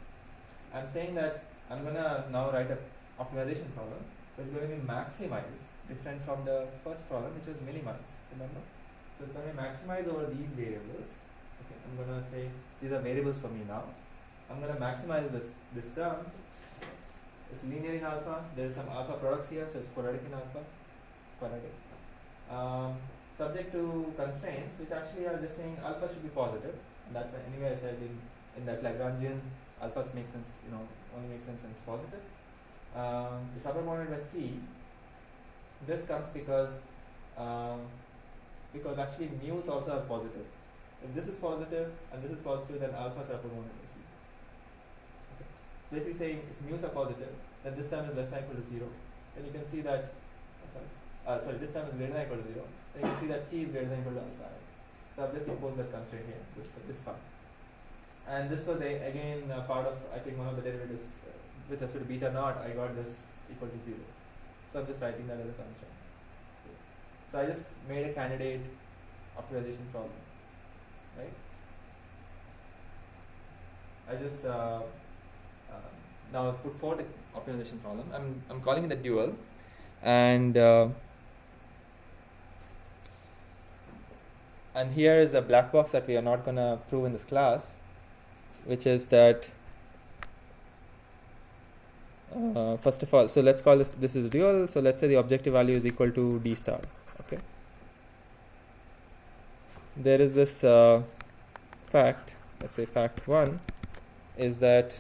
I'm saying that I'm going to now write an optimization problem, which is going to be maximize, different from the first problem, which was minimize, remember? So it's going to be maximize over these variables. Okay, I'm going to say these are variables for me now. I'm going to maximize this term. It's linear in alpha. There is some alpha products here, so it's quadratic in alpha. Quadratic. Subject to constraints, which actually are just saying alpha should be positive. And that's anyway I said in that Lagrangian, alphas make sense, only makes sense when it's positive. It's upper bounded by C. This comes because actually mu's also are positive. If this is positive and this is positive, then alphas are upper bounded by C. Okay. So basically saying if mu's are positive, then this term is less than or equal to 0. Then you can see that, this term is greater than or equal to 0. Then you can see that C is greater than or equal to alpha I. So I've just imposed that constraint here, this part. And this was again part of, I think, one of the derivatives with respect to beta naught. I got this equal to 0. So I'm just writing that as a constraint. Okay. So I just made a candidate optimization problem, right? I just now put forth the optimization problem. I'm calling it the dual, and here is a black box that we are not gonna prove in this class, which is that first of all, so let's call this is dual. So let's say the objective value is equal to d star. Okay. There is this fact. Let's say fact 1 is that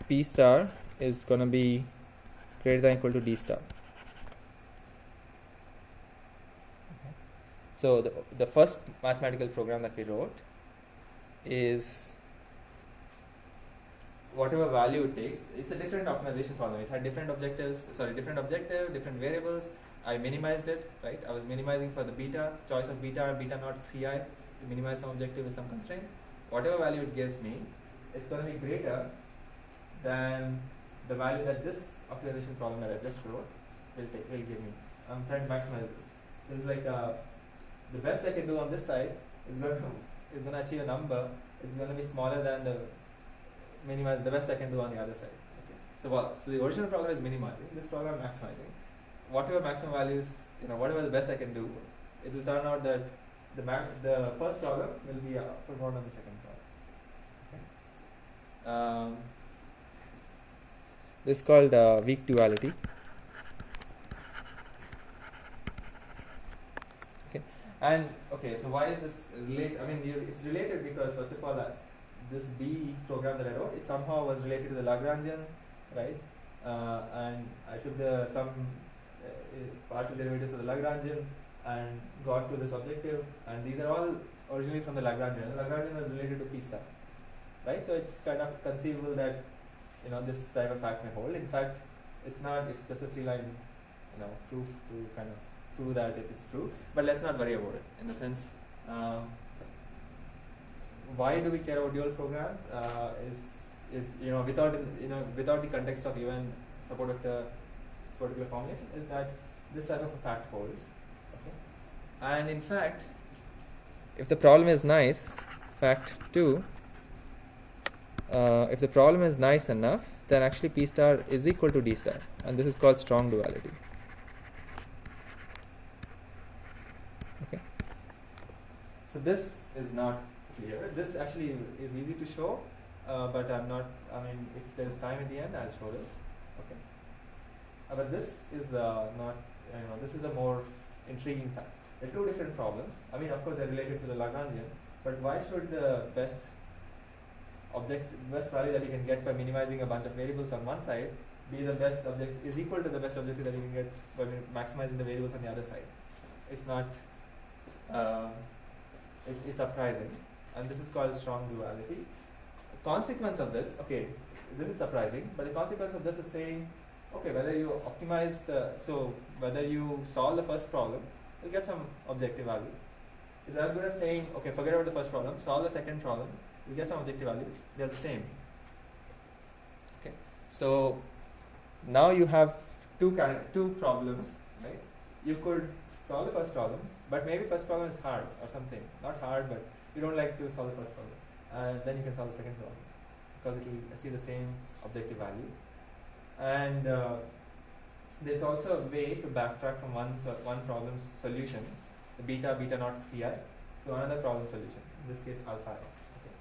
p star is going to be greater than or equal to d star. Okay. So the first mathematical program that we wrote is whatever value it takes. It's a different optimization problem. It had different objective, different variables. I minimized it, right? I was minimizing for the beta, choice of beta naught Ci to minimize some objective with some constraints. Whatever value it gives me, it's going to be greater than the value that this optimization problem that I just wrote will give me. I'm trying to maximize this. It's like the best I can do on this side is going to achieve a number. It's going to be smaller than the best I can do on the other side. Okay. So the original problem is minimizing. This problem I'm maximizing. Whatever maximum values, whatever the best I can do, it will turn out that the first problem will be upper bound on the second problem. Okay. This is called weak duality. Okay. And okay, so why is this related? I mean, it's related because first of all, this B program that I wrote, it somehow was related to the Lagrangian, right? And I took some partial derivatives of the Lagrangian and got to this objective, and these are all originally from the Lagrangian. The Lagrangian was related to P star, right? So it's kind of conceivable that this type of fact may hold. In fact, it's not. It's just a 3-line proof to kind of prove that it is true. But let's not worry about it. In the sense, why do we care about dual programs? Is without the context of even support vector particular formulation, is that this type of a fact holds. Okay. And in fact, if the problem is nice, fact 2, if the problem is nice enough, then actually P star is equal to D star, and this is called strong duality. Okay. So this is not clear. This actually is easy to show, but I'm not. I mean, if there is time at the end, I'll show this. Okay. But this is not. This is a more intriguing fact. There are two different problems. I mean, of course, they're related to the Lagrangian. But why should the best value that you can get by minimizing a bunch of variables on one side be the best is equal to the best objective that you can get by maximizing the variables on the other side? It's not. It's surprising, and this is called strong duality. The consequence of this, okay, this is surprising, but the consequence of this is saying, okay, whether you optimize whether you solve the first problem, you'll get some objective value. It's as good as saying, okay, forget about the first problem, solve the second problem, you get some objective value. They're the same. Okay, so now you have two problems, right? You could solve the first problem, but maybe first problem is hard or something. Not hard, but you don't like to solve the first problem, and then you can solve the second problem because it will achieve the same objective value. And there's also a way to backtrack from one problem's solution, the beta naught Ci, to another problem solution. In this case, alpha s. Okay.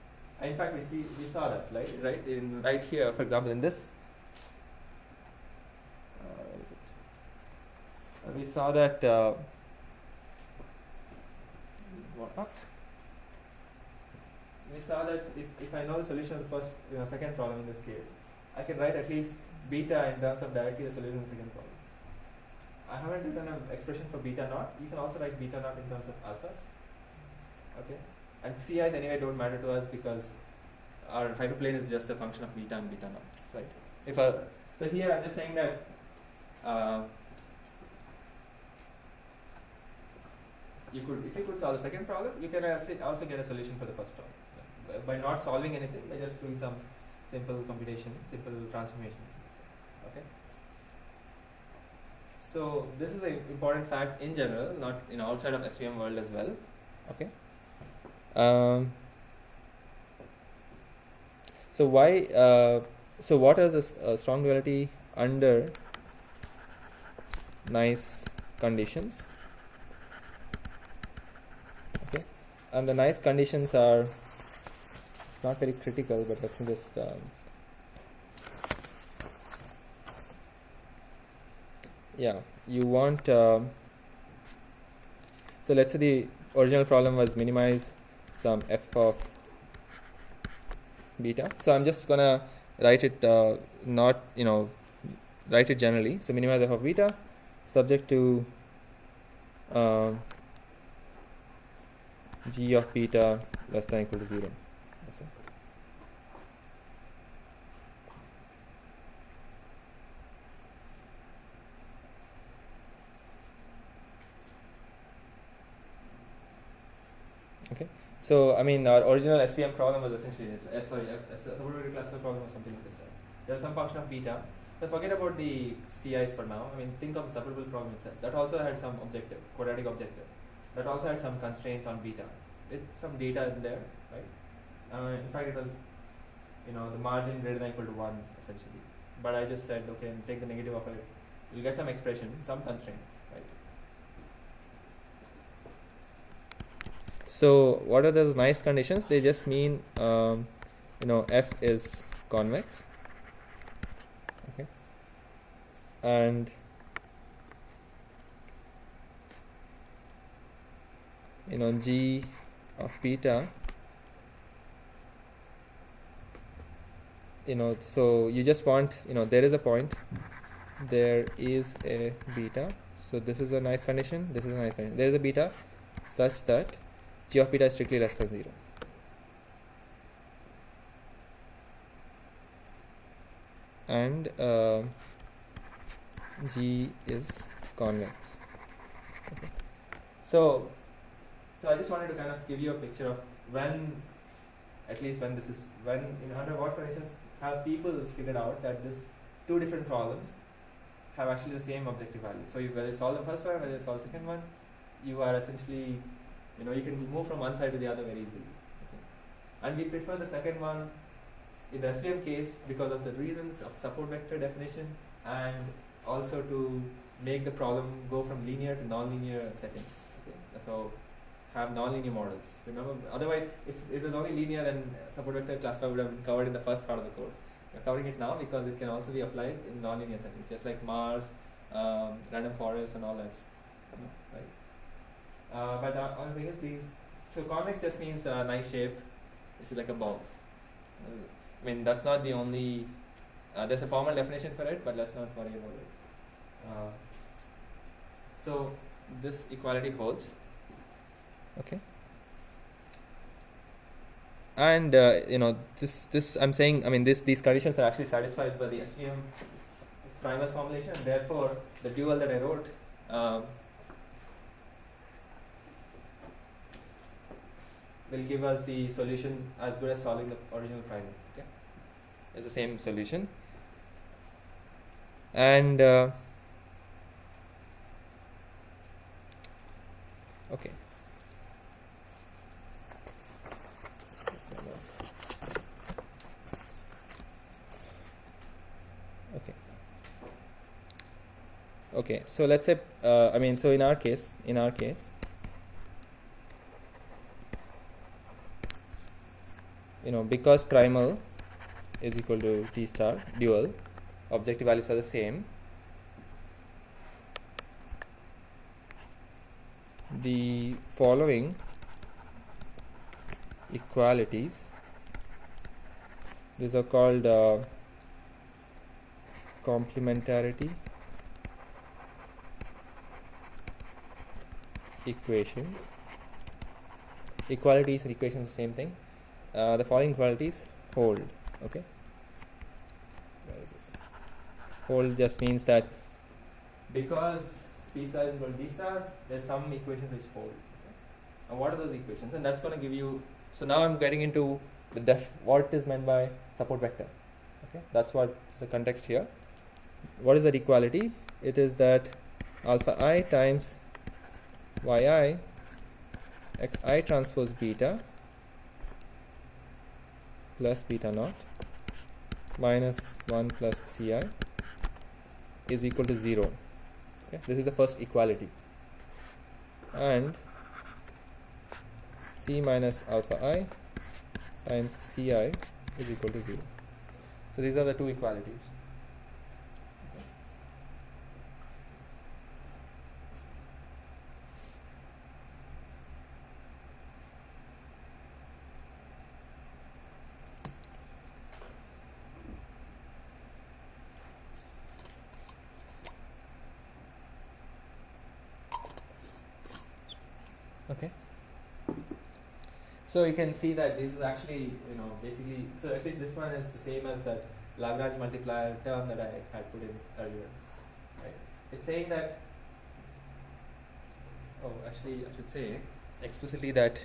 In fact, we saw that, right here, for example, in this. We saw that. What? We saw that if I know the solution of the first, second problem in this case, I can write at least beta in terms of directly the solution of the second problem. I haven't written an expression for beta naught. You can also write beta naught in terms of alphas. Okay, and CIs anyway don't matter to us because our hyperplane is just a function of beta and beta naught, right? So here I'm just saying that if you could solve the second problem, you can also get a solution for the first problem by not solving anything, by just doing some simple computation, simple transformation. Okay. So this is an important fact in general, not outside of SVM world as well. Okay. So why? So what is this strong duality under nice conditions? Okay, and the nice conditions are, it's not very critical, but let me just you want so let's say the original problem was minimize some f of beta. So I'm just gonna write it not write it generally. So minimize f of beta subject to g of beta less than or equal to 0. That's it. Okay. So I mean our original SVM problem was essentially this. The classical problem was something like this. Right? There's some function of beta. So forget about the CIs for now. I mean, think of the separable problem itself. That also had some objective, quadratic objective. That also had some constraints on beta, with some data in there, right? In fact, it was, the margin greater than or equal to 1 essentially. But I just said, okay, take the negative of it. You'll get some expression, some constraint, right? So what are those nice conditions? They just mean, f is convex. Okay, and g of beta, so you just want, there is a point, there is a beta, so this is a nice condition, this is a nice condition, there is a beta such that g of beta is strictly less than 0. And G is convex. Okay. So I just wanted to kind of give you a picture of when under what conditions have people figured out that this two different problems have actually the same objective value. So whether you solve the first one, whether you solve the second one, you are essentially, you can move from one side to the other very easily. Okay. And we prefer the second one in the SVM case because of the reasons of support vector definition, and also to make the problem go from linear to non-linear settings. Okay. So have non-linear models. Remember, otherwise, if it was only linear, then support vector classifier would have been covered in the first part of the course. We're covering it now because it can also be applied in non-linear settings, just like Mars, random forests, and all that. Right. But all the thing is these. So convex just means a nice shape. This is like a ball. I mean, that's not the only. There's a formal definition for it, but let's not worry about it. So this equality holds. Okay. And this I'm saying. I mean, these conditions are actually satisfied by the SVM Primal formulation. Therefore, the dual that I wrote. Will give us the solution as good as solving the original Primal. Okay, it's the same solution, and okay. Okay. So let's say, so in our case. because primal is equal to t star dual, objective values are the same, the following equalities, these are called complementarity equations. Equalities and equations are the same thing. The following equalities hold. Okay, where is this? Hold just means that because p star is equal to d star, there's some equations which hold. Okay? And what are those equations? And that's going to give you. So now I'm getting into the what is meant by support vector. Okay, that's what is the context here. What is that equality? It is that alpha I times yi xi transpose beta plus beta naught minus 1 plus ci is equal to 0. Okay, this is the first equality. And c minus alpha I times ci is equal to 0. So these are the two equalities. Okay, so you can see that this is actually, basically, so at least this one is the same as that Lagrange multiplier term that I had put in earlier, right? It's saying that, actually I should say explicitly that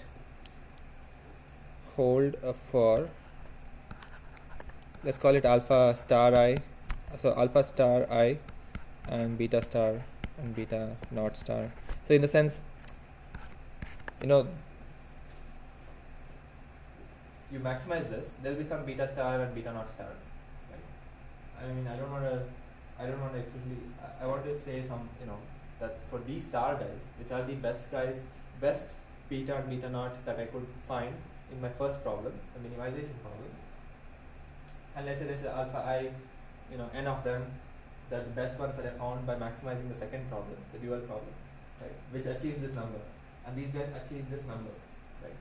hold for, let's call it alpha star I, so alpha star I and beta star and beta naught star. So in the sense, you maximize this, there will be some beta star and beta naught star, right? I mean, I don't want to actually, I want to say some, that for these star guys, which are the best beta and beta naught that I could find in my first problem, the minimization problem, and let's say there's alpha I, n of them, the best ones that I found by maximizing the second problem, the dual problem, right, which achieves this number. And these guys achieve this number, right?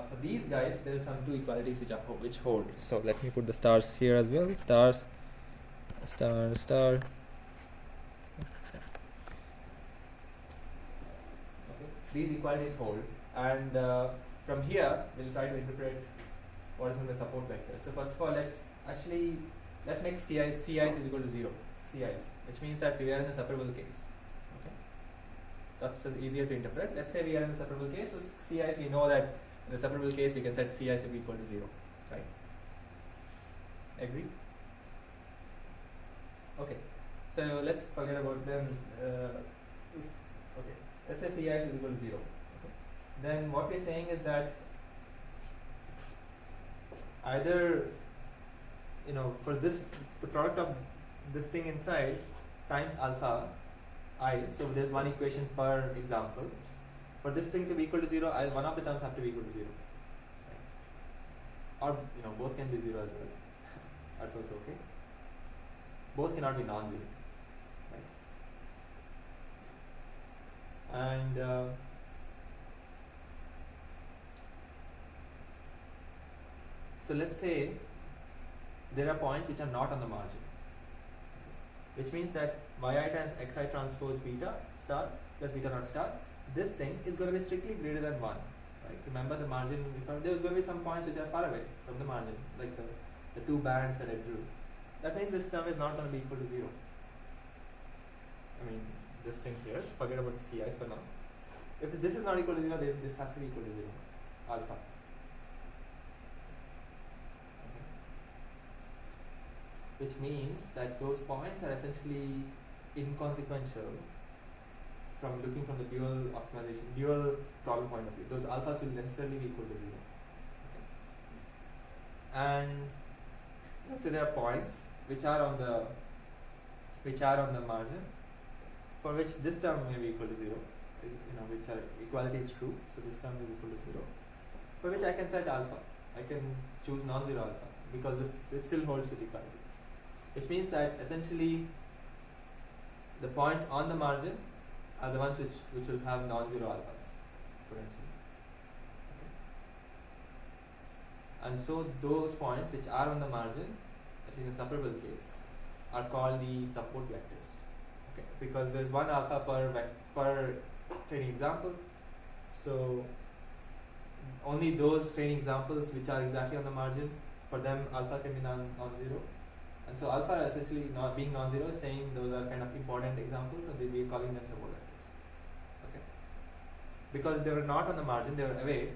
For these guys, there are some two equalities which hold. So let me put the stars here as well. Stars, star, star. Okay. These equalities hold, and from here we'll try to interpret what is in the support vector. So first of all, let's make CIs is equal to 0. CIs, which means that we are in the separable case. That's easier to interpret. Let's say we are in the separable case. So CIs, we know that in the separable case we can set CIs to be equal to 0, right? Agree? Okay. So let's forget about them. Okay. Let's say CIs is equal to 0. Okay. Then what we're saying is that either, for this, the product of this thing inside times alpha I, so there's one equation per example. For this thing to be equal to 0, one of the terms have to be equal to 0. Right? Or, both can be 0 as well. That's also okay. Both cannot be non-zero. Right? And so let's say there are points which are not on the margin, which means that yi times xi transpose beta star plus beta naught star, this thing is going to be strictly greater than 1. Right? Remember the margin, there's going to be some points which are far away from the margin, like the two bands that I drew. That means this term is not going to be equal to 0. I mean, this thing here, forget about CIs for now. If this is not equal to 0, then this has to be equal to 0, alpha. Which means that those points are essentially inconsequential from looking from the dual optimization, dual problem point of view. Those alphas will necessarily be equal to 0. Okay. And let's say there are points which are on the margin, for which this term may be equal to 0, which are equality is true, so this term is equal to 0, for which I can set alpha I can choose non-zero alpha because this still holds with equality, which means that essentially the points on the margin are the ones which will have non-zero alphas potentially. Okay. And so those points which are on the margin, at least in the separable case, are called the support vectors. Okay, because there's one alpha per training example, so only those training examples which are exactly on the margin, for them alpha can be non-zero. And so alpha essentially not being non-zero is saying those are kind of important examples and we're calling them support vectors. Okay. Because they were not on the margin, they were away,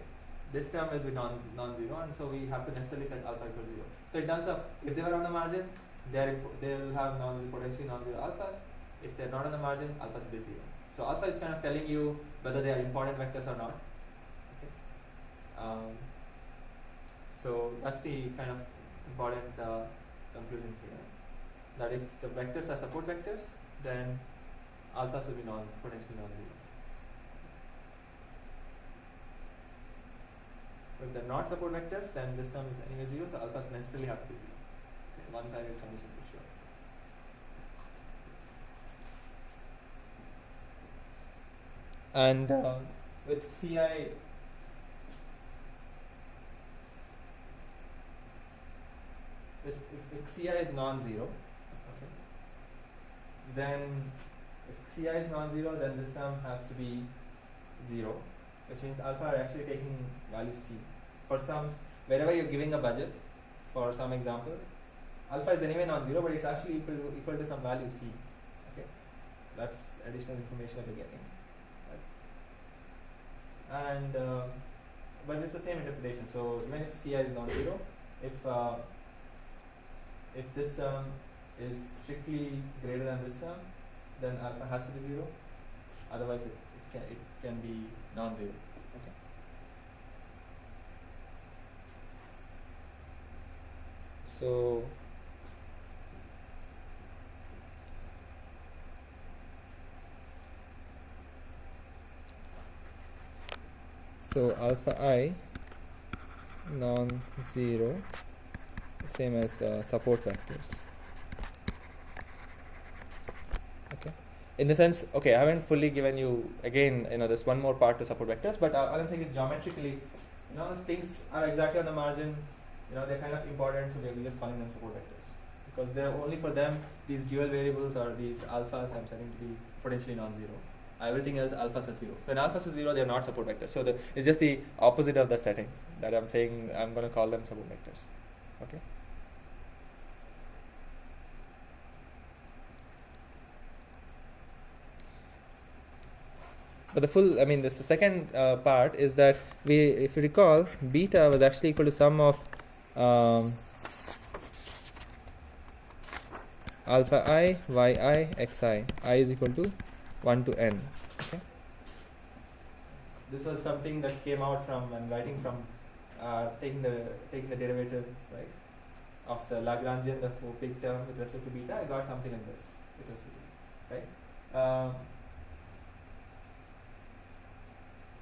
this term will be non-zero, and so we have to necessarily set alpha equal to 0. So in terms of if they were on the margin, they'll have potentially non-zero alphas. If they're not on the margin, alphas will be 0. So alpha is kind of telling you whether they are important vectors or not. Okay. So that's the kind of important conclusion here, that if the vectors are support vectors, then alphas will be potentially non-zero. If they're not support vectors, then this term is anyway 0, so alphas necessarily have to be 0. Okay, one-sided summation for sure. And with CI, if CI is non-zero, okay, then if CI is non-zero, then this term has to be 0, which means alpha are actually taking value C. For some, wherever you're giving a budget, for some example, alpha is anyway non-zero, but it's actually equal to some value C. Okay, that's additional information that we're getting. Right? And but it's the same interpretation. So even if CI is non-zero, if this term is strictly greater than this term, then alpha has to be 0. Otherwise, it can be non-zero. Okay. So alpha I non-zero, same as support vectors. Okay. In the sense, okay, I haven't fully given you, again, there's one more part to support vectors, but all I'm saying is geometrically, things are exactly on the margin, they're kind of important, so we're just calling them support vectors. Because they're only for them, these dual variables or these alphas I'm setting to be potentially non-zero. Everything else, alphas are 0. When alphas are 0, they're not support vectors. So it's just the opposite of the setting that I'm saying I'm going to call them support vectors. Okay. But the second part is that if you recall, beta was actually equal to sum of alpha I, yi, xi. I is equal to 1 to n. Okay. This was something that came out from, I'm writing from taking the derivative, right, of the Lagrangian, the big term with respect to beta. I got something like this with respect to beta, right?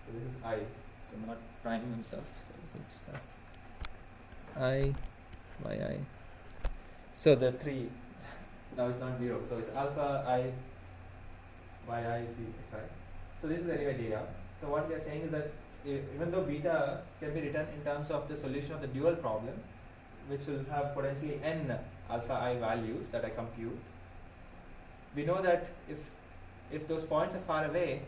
So this is I, so not prime himself. So it's I, yi. So the 3 now is not 0. So it's alpha I, yi, z, xi. So this is anyway data. So what we are saying is that even though beta can be written in terms of the solution of the dual problem, which will have potentially n alpha I values that I compute, we know that if those points are far away,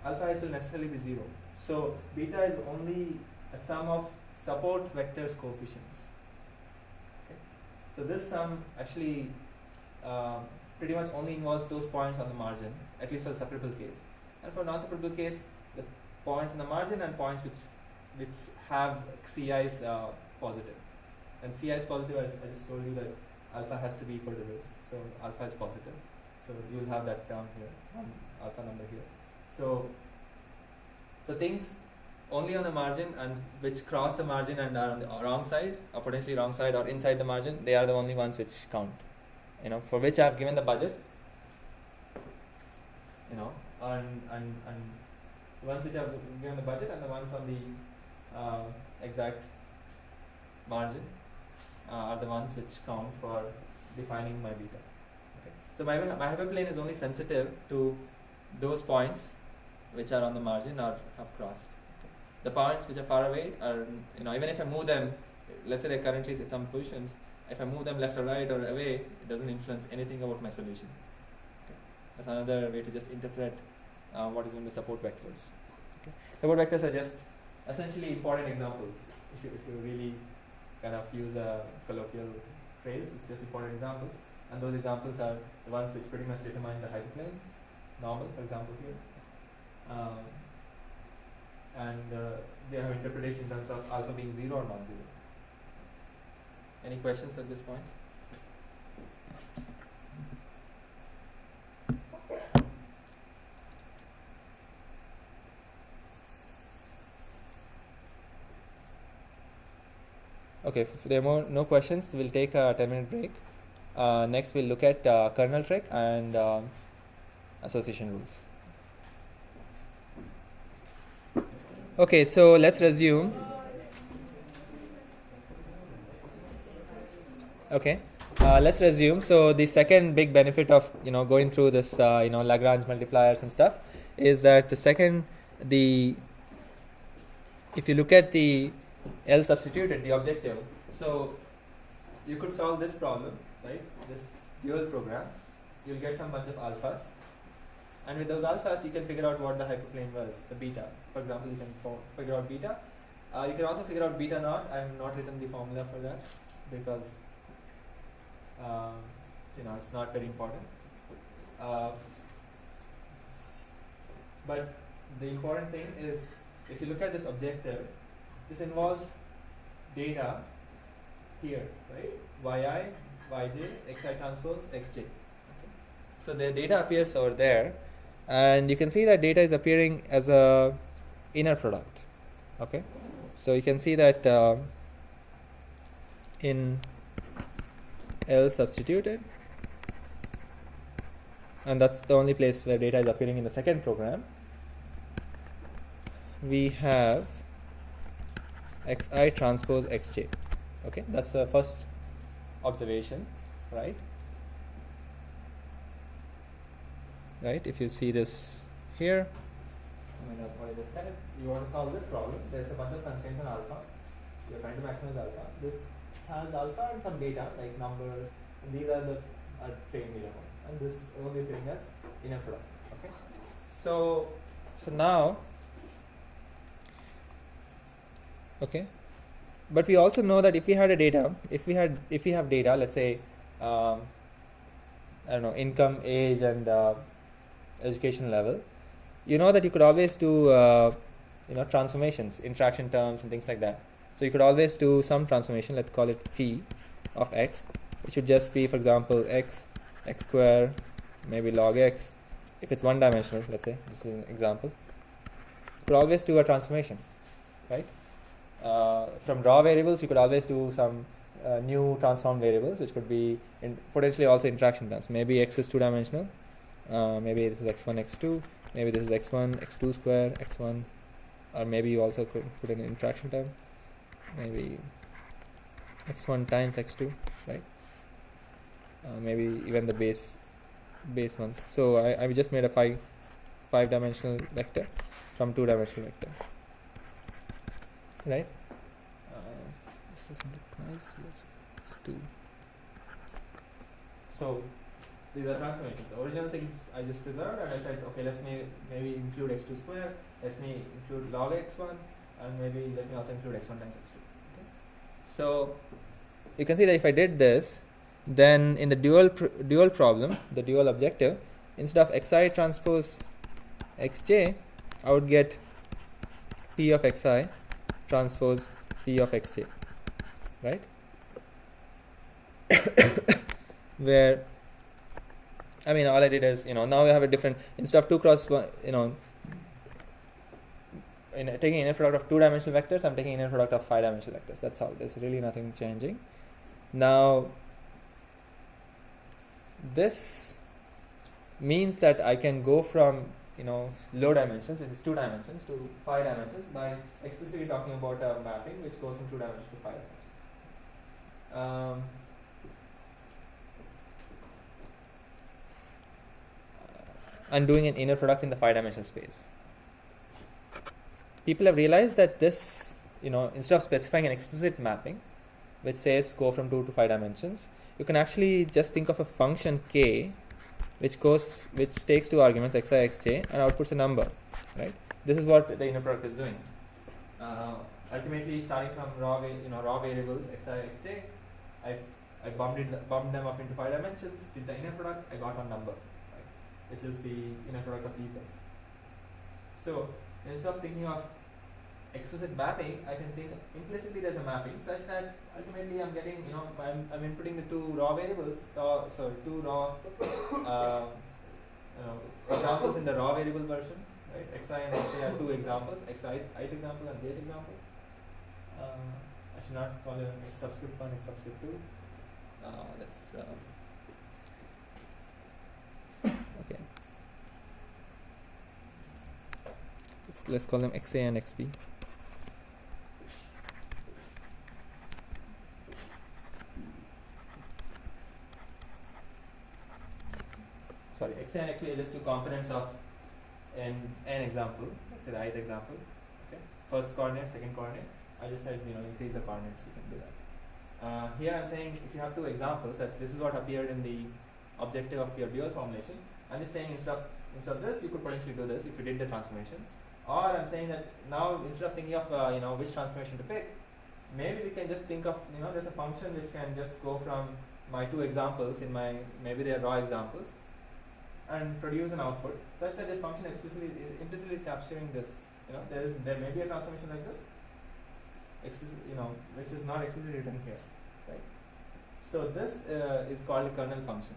alpha I will necessarily be 0. So beta is only a sum of support vectors coefficients. Okay. So this sum actually pretty much only involves those points on the margin, at least for the separable case. And for non-separable case, the points on the margin and points which have Ci is positive. And Ci is positive, as I just told you that alpha has to be equal to this. So alpha is positive. So you will have that term here, alpha number here. So things only on the margin and which cross the margin and are on the wrong side, or potentially wrong side, or inside the margin, they are the only ones which count. For which I have given the budget. And the ones which I have given the budget and the ones on the exact margin are the ones which count for defining my beta. Okay. So my hyperplane is only sensitive to those points which are on the margin or have crossed. Okay. The points which are far away are, even if I move them, let's say they're currently at some positions, if I move them left or right or away, it doesn't influence anything about my solution. Okay. That's another way to just interpret what is going to be support vectors. Okay. Support vectors are just essentially important examples. If you really kind of use a colloquial phrase, it's just important examples. And those examples are the ones which pretty much determine the hyperplanes, normal, for example, here. They have interpretation in terms of alpha being 0 or non-zero. Any questions at this point? Okay, if there are no questions, we'll take a 10-minute break. Next, we'll look at kernel trick and association rules. Okay, so let's resume. Okay, let's resume. So the second big benefit of going through this Lagrange multipliers and stuff is that if you look at the L substituted, the objective, so you could solve this problem, right? This dual program, you'll get some bunch of alphas, and with those alphas you can figure out what the hyperplane was, the beta. For example, you can figure out beta. You can also figure out beta naught. I have not written the formula for that because it's not very important. But the important thing is, if you look at this objective, this involves data here, right? Yi, yj, xi transpose, xj. Okay. So the data appears over there, and you can see that data is appearing as a inner product. Okay, so you can see that in L substituted, and that's the only place where data is appearing in the second program, we have xi transpose xj. Okay, that's the first observation, right? Right, if you see this here, what I just said, you want to solve this problem, there's a bunch of constraints on alpha, you're trying to maximize alpha. This has alpha and some data like numbers, and these are the trained data points, and this is only giving us inner product. Okay, so now, okay, but we also know that if we have data, let's say I don't know, income, age, and education level, that you could always do transformations, interaction terms and things like that. So you could always do some transformation, let's call it phi of x, which would just be, for example, x square, maybe log x. If it's one dimensional, let's say, this is an example, you could always do a transformation, right? From raw variables, you could always do some new transformed variables, which could be potentially also interaction terms. Maybe x is two-dimensional, maybe this is x1, x2, maybe this is x1, x2 square, x1, or maybe you also could put an interaction term, maybe x1 times x2, right? Maybe even the base ones. So I just made a five-dimensional vector from two-dimensional vector, right? This isn't nice. Let's do. So these are transformations. The original things I just preserved, and I said, okay, let's maybe include x2 square, let me include log x1, and maybe let me also include x1 times x2. Okay? So you can see that if I did this, then in the dual problem, the dual objective, instead of xi transpose xj, I would get p of xi transpose p of xj, right? Where, I mean, all I did is, now we have a different, instead of 2 cross 1, taking inner product of two-dimensional vectors, I'm taking inner product of five-dimensional vectors. That's all. There's really nothing changing. Now, this means that I can go from, low dimensions, which is 2 dimensions, to 5 dimensions by explicitly talking about a mapping which goes from 2 dimensions to 5 dimensions. And doing an inner product in the 5-dimensional space. People have realized that this, instead of specifying an explicit mapping, which says go from 2 to 5 dimensions, you can actually just think of a function k, which takes 2 arguments xi, xj, and outputs a number, right? This is what the inner product is doing. Ultimately, starting from raw variables xi, xj, I bumped them up into 5 dimensions. Did the inner product, I got one number, which is the inner product of these guys. So instead of thinking of explicit mapping, I can think implicitly there's a mapping such that ultimately I'm getting, I'm inputting the 2 raw variables, 2 raw examples in the raw variable version, right? Xi and xj are 2 examples, xi ith example and jth example. I should not call it x subscript 1, x subscript 2. Let's okay. Let's call them xa and xb. Sorry, xa and xb are just 2 components of an example. Let's say the ith example. Okay, first coordinate, second coordinate. I just said increase the coordinates. You can do that. Here I'm saying if you have 2 examples, this is what appeared in the objective of your dual formulation. I'm just saying instead of this, you could potentially do this if you did the transformation. Or I'm saying that now instead of thinking of which transformation to pick, maybe we can just think of there's a function which can just go from my 2 examples in my, maybe they are raw examples, and produce an output such that this function implicitly is capturing this. There may be a transformation like this, which is not explicitly written here, right? So this is called a kernel function.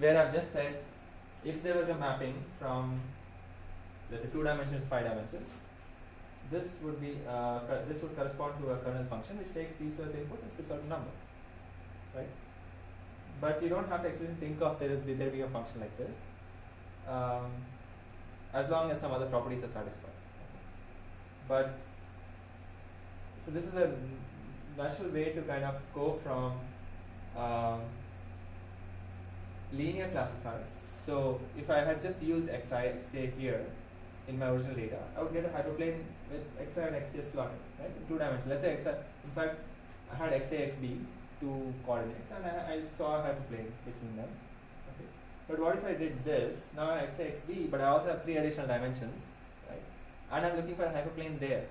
Where I've just said, if there was a mapping from, let's say, 2 dimensions to 5 dimensions, this would correspond to a kernel function which takes these 2 as inputs and spits out a number, right? But you don't have to actually think of there being a function like this, as long as some other properties are satisfied. But so this is a natural way to kind of go from linear classifiers. So if I had just used xi, xj here in my original data, I would get a hyperplane with xi and xj plotted, right? In 2 dimensions. Let's say xi, in fact, I had xa, xb, 2 coordinates, and I saw a hyperplane between them. Okay. But what if I did this? Now I have xa, xb, but I also have 3 additional dimensions, right? And I'm looking for a hyperplane there,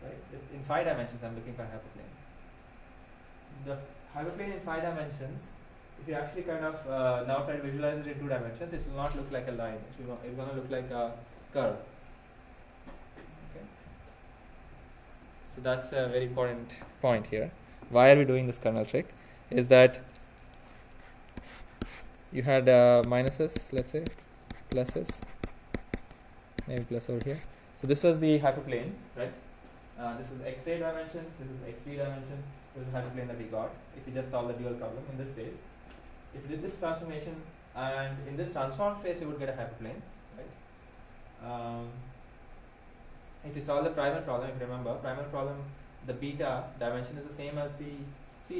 right? In 5 dimensions, I'm looking for a hyperplane. The hyperplane in 5 dimensions, if you actually kind of now try to visualize it in 2 dimensions, it will not look like a line. It's going to look like a curve. Okay. So that's a very important point here. Why are we doing this kernel trick? Is that you had minuses, let's say, pluses, maybe plus over here. So this was the hyperplane, right? This is xa dimension, this is xb dimension, this is the hyperplane that we got if you just solve the dual problem in this phase. If you did this transformation, and in this transformed phase, you would get a hyperplane, right? If you solve the primal problem, if you remember, primal problem, the beta dimension is the same as the phi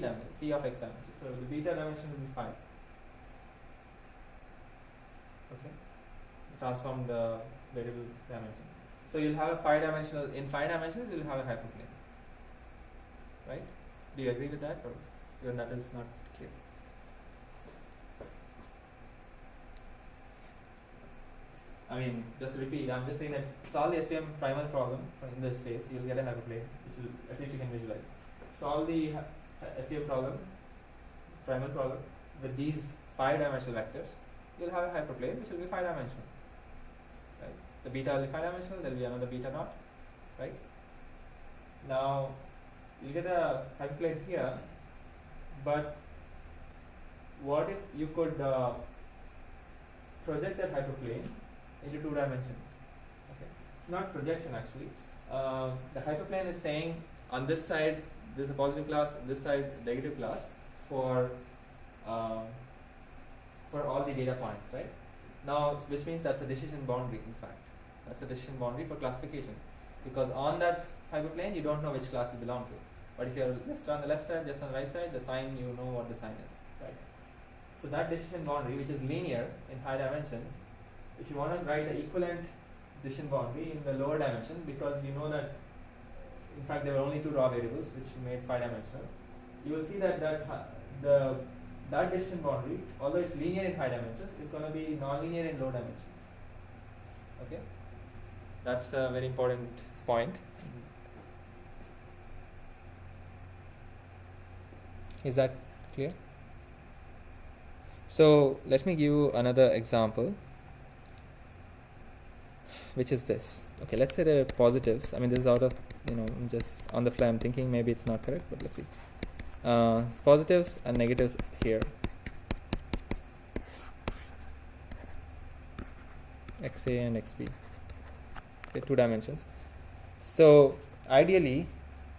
of x dimension. So the beta dimension will be 5. Okay, transformed variable dimension. So you'll have a 5-dimensional. In 5 dimensions, you'll have a hyperplane, right? Do you agree with that, or even that is not clear? I mean, just to repeat, I'm just saying that solve the SVM primal problem in this space, you'll get a hyperplane, which will, at least you can visualize. Solve the SVM problem, primal problem, with these 5-dimensional vectors, you'll have a hyperplane which will be 5-dimensional. Right? The beta will be 5-dimensional, there will be another beta naught, right? Now, you get a hyperplane here, but what if you could project that hyperplane into 2 dimensions? Okay, not projection actually. the hyperplane is saying on this side there's a positive class, on this side negative class for all the data points, right? Now, which means that's a decision boundary. In fact, that's a decision boundary for classification, because on that hyperplane you don't know which class you belong to. But if you're just on the left side, just on the right side, the sign, you know what the sign is, right? So that decision boundary, which is linear in high dimensions, if you want to write the equivalent decision boundary in the lower dimension, because you know that in fact there were only two raw variables which made 5-dimensional, you will see that that decision boundary, although it's linear in high dimensions, is going to be non-linear in low dimensions. Okay, that's a very important point. Is that clear? So let me give you another example, which is this. Okay, let's say there are positives. I mean, this is out of, I'm just on the fly, I'm thinking maybe it's not correct, but let's see. It's positives and negatives here. XA and XB. Okay, 2 dimensions. So ideally,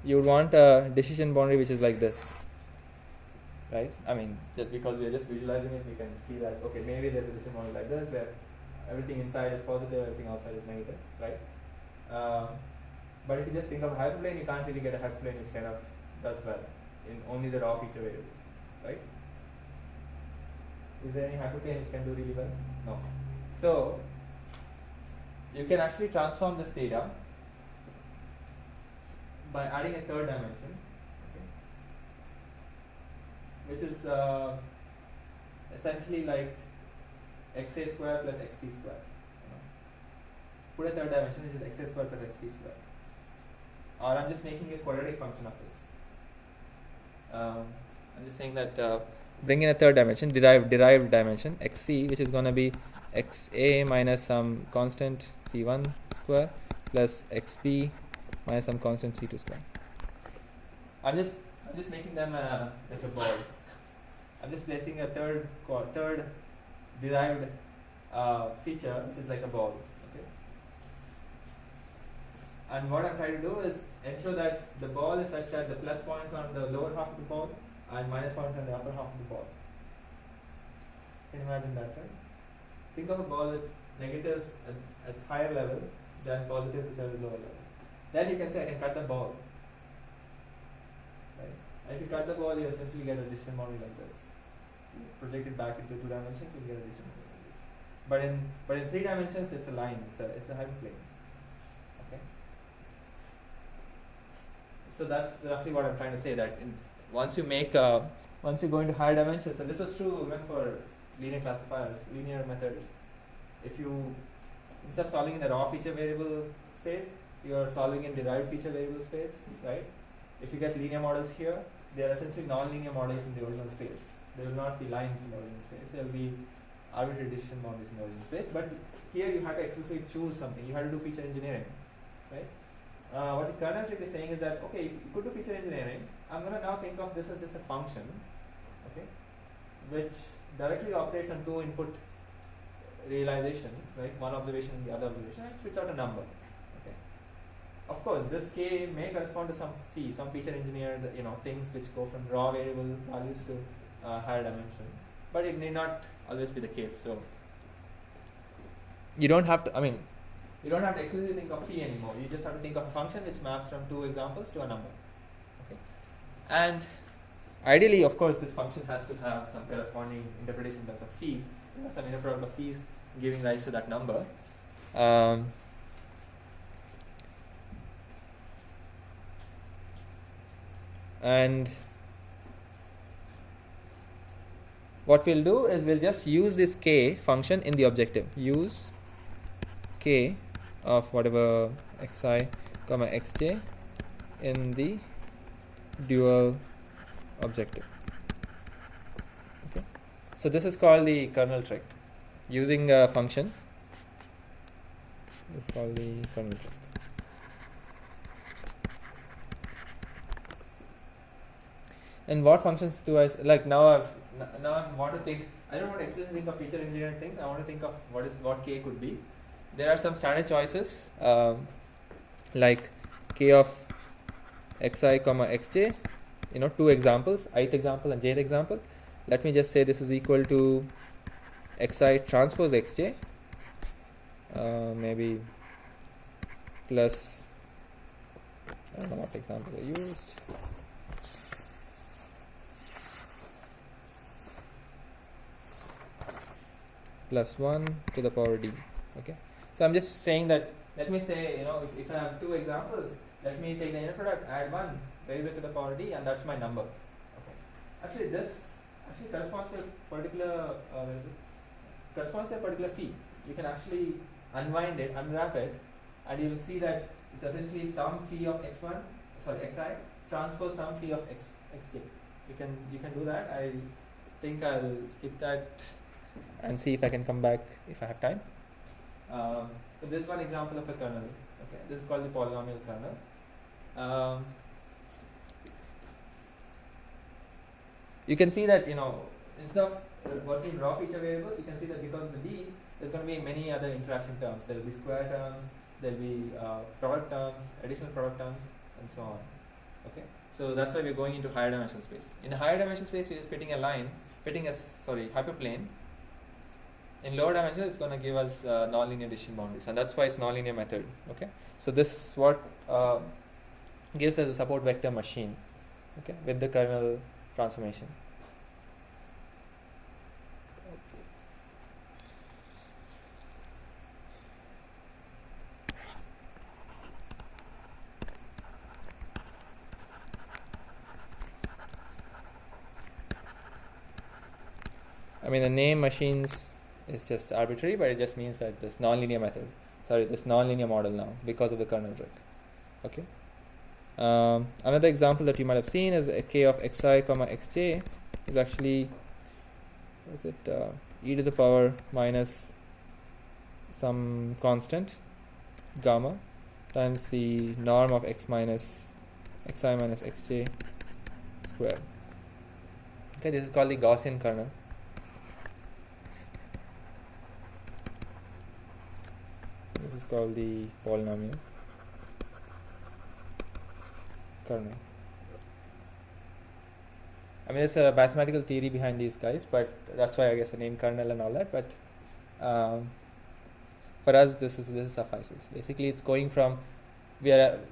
you would want a decision boundary which is like this, right? I mean, just because we are just visualizing it, we can see that, okay, maybe there's a decision boundary like this where everything inside is positive, everything outside is negative, right? But if you just think of a hyperplane, you can't really get a hyperplane which kind of does well in only the raw feature variables, right? Is there any hyperplane which can do really well? No. So you can actually transform this data by adding a third dimension, okay, which is essentially like xa square plus xp square. Put a third dimension, which is xa square plus xp square. Or I'm just making a quadratic function of this. I'm just saying that bring in a third dimension, derived dimension, xc, which is going to be xa minus some constant c1 square plus xp minus some constant c2 square. I'm just making them like a ball. I'm just placing a third derived feature, which is like a ball. Okay. And what I'm trying to do is ensure that the ball is such that the plus points are on the lower half of the ball and minus points on the upper half of the ball. Can you imagine that, right? Think of a ball with negatives at higher level than positives which are at lower level. Then you can say I can cut the ball. Right? And if you cut the ball, you essentially get a decision boundary like this. You project it back into 2 dimensions, you get a decision boundary like this. But in 3 dimensions, it's a line. It's a hyperplane. Okay. So that's roughly what I'm trying to say. That once you go into higher dimensions, and this was true even for linear classifiers, linear methods. If you, instead of solving in the raw feature variable space, you are solving in derived feature variable space, right? If you get linear models here, they are essentially non-linear models in the original space. There will not be lines in the original space. There will be arbitrary decision boundaries in the original space. But here you have to explicitly choose something. You have to do feature engineering, right? What the kernel trick is saying is that, okay, you could do feature engineering. I'm going to now think of this as just a function, okay, which directly operates on 2 input realizations, right? One observation and the other observation, and spits out a number. Okay. Of course, this k may correspond to some feature engineered, things which go from raw variable values to higher dimension, but it may not always be the case. So you don't have to. You don't have to explicitly think of phi anymore. You just have to think of a function which maps from 2 examples to a number. Okay. And ideally, of course, this function has to have some corresponding interpretation in terms of fees. Some inner product of fees giving rise to that number. And what we'll do is we'll just use this k function in the objective. Use k of whatever xi comma xj in the dual objective. Okay. So this is called the kernel trick. Using a function. This is called the kernel trick. And what functions do I like now? I want to think. I don't want to explicitly think of feature engineering things. I want to think of what k could be. There are some standard choices, like k of xi comma xj, two examples, ith example and jth example. Let me just say this is equal to xi transpose xj, maybe plus, I don't know what example I used. Plus 1 to the power d. Okay. So I'm just saying that, let me say, if I have two examples, let me take the inner product, add 1, raise it to the power d, and that's my number. Okay. Actually, this corresponds to a particular phi. You can actually unwind it, unwrap it, and you will see that it's essentially some phi of xi transpose some phi of xj. You can do that. I think I'll skip that and see if I can come back if I have time. So this is one example of a kernel. Okay, this is called the polynomial kernel. You can see that instead of working raw feature variables, you can see that because of the d, there's going to be many other interaction terms. There will be square terms, there will be product terms, additional product terms, and so on. Okay, so that's why we're going into higher dimensional space. In the higher dimensional space, we're fitting a hyperplane. In lower dimension, it's going to give us nonlinear decision boundaries, and that's why it's nonlinear method. Okay, so this is what gives us a support vector machine. Okay, with the kernel transformation. I mean, the name machines is just arbitrary, but it just means that this nonlinear model now because of the kernel trick. Okay. Another example that you might have seen is a k of xi comma xj is actually e to the power minus some constant gamma times the norm of xi minus xj square. Okay, this is called the Gaussian kernel. This is called the polynomial kernel. I mean, there's a mathematical theory behind these guys, but that's why I guess the name kernel and all that. But for us, this suffices. Basically, it's going from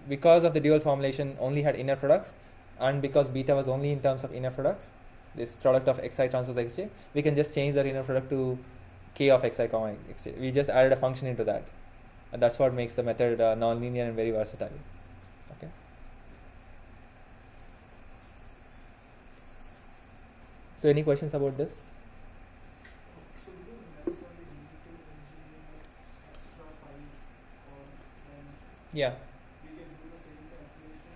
because of the dual formulation only had inner products, and because beta was only in terms of inner products, this product of xi transpose xj, we can just change the inner product to k of xi comma xj. We just added a function into that, and that's what makes the method non-linear and very versatile. Okay. So, any questions about this? So, we don't necessarily need to engineer extra files or Yeah. we can do the same calculation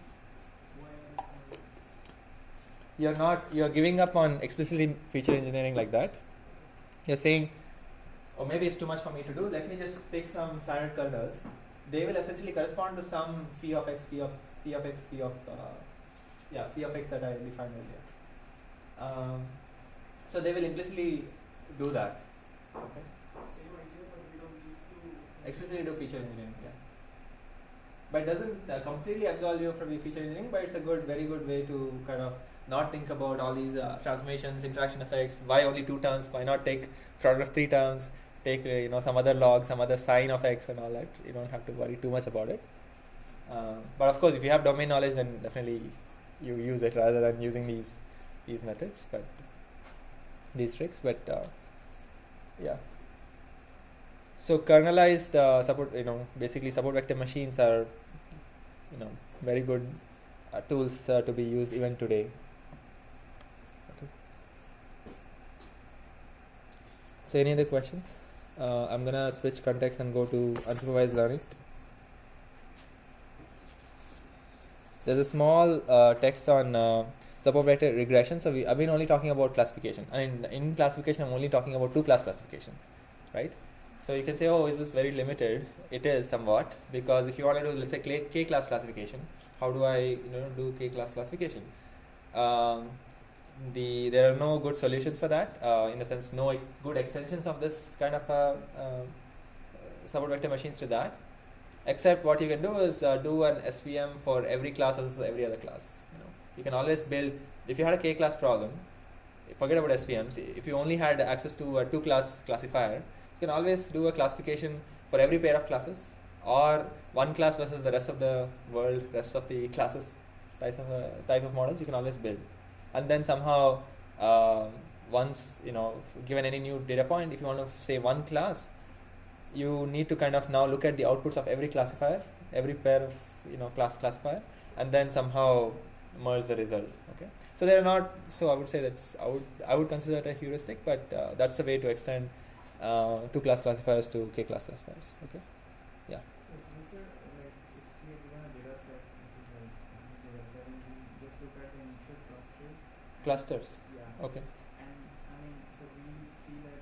via You're giving up on explicitly feature engineering like that. You're saying, or maybe it's too much for me to do, let me just pick some standard kernels. They will essentially correspond to some phi of x that I defined earlier. So they will implicitly do that. Okay. same idea, but we don't need to Explicitly do feature engineering, yeah. But it doesn't completely absolve you from the feature engineering, but it's a very good way to kind of not think about all these transformations, interaction effects. Why only 2 terms? Why not take product of 3 terms? Take some other log, some other sign of x and all that. You don't have to worry too much about it. But of course, if you have domain knowledge, then definitely you use it rather than using these methods, but these tricks. But yeah. So kernelized support, basically support vector machines are, very good tools to be used even today. Okay. So any other questions? I'm gonna switch context and go to unsupervised learning. There's a small text on support vector regression. So I've been only talking about classification. And in classification, I'm only talking about 2-class classification, right? So you can say, oh, is this very limited? It is somewhat, because if you want to do, let's say, k-class classification, how do I, do k-class classification? There are no good solutions for that. In the sense, no good extensions of this kind of support vector machines to that. except what you can do is do an SVM for every class as every other class. You can always build, if you had a K-class problem, forget about SVMs, if you only had access to a 2-class classifier, you can always do a classification for every pair of classes, or one class versus the rest of the world, rest of the classes, type of models you can always build. And then somehow, once, given any new data point, if you want to say one class, you need to kind of now look at the outputs of every classifier, every pair of class classifier, and then somehow merge the result. Okay, so they're not. So I would say I would consider that a heuristic, but that's a way to extend 2-class classifiers to K-class classifiers. Okay, yeah. So, like if we are given a data set, and we just look at the initial Clusters. Yeah. Okay. And I mean, so we see that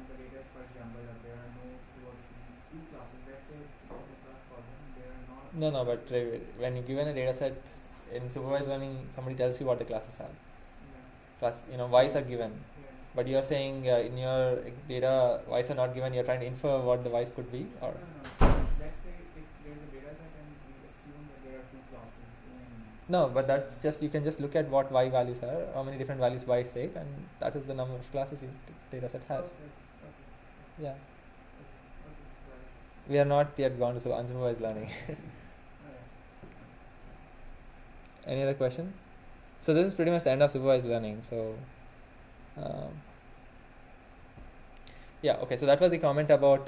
the data is quite jumbled up. There are no 2 or 3 classes. Let's say it's a class problem. There are not. No, but when you're given a data set in supervised learning, somebody tells you what the classes are. Yeah. Y's are given. Yeah. But you're saying in your data, Y's are not given. You're trying to infer what the Y's could be, or No. Let's say if there's a data set and we assume that there are 2 classes. no. But that's just, you can just look at what Y values are, how many different values Y take, and that is the number of classes your data set has. Okay. Yeah. Okay. We are not yet gone to unsupervised learning. Any other question? So this is pretty much the end of supervised learning. So yeah, okay. So that was the comment about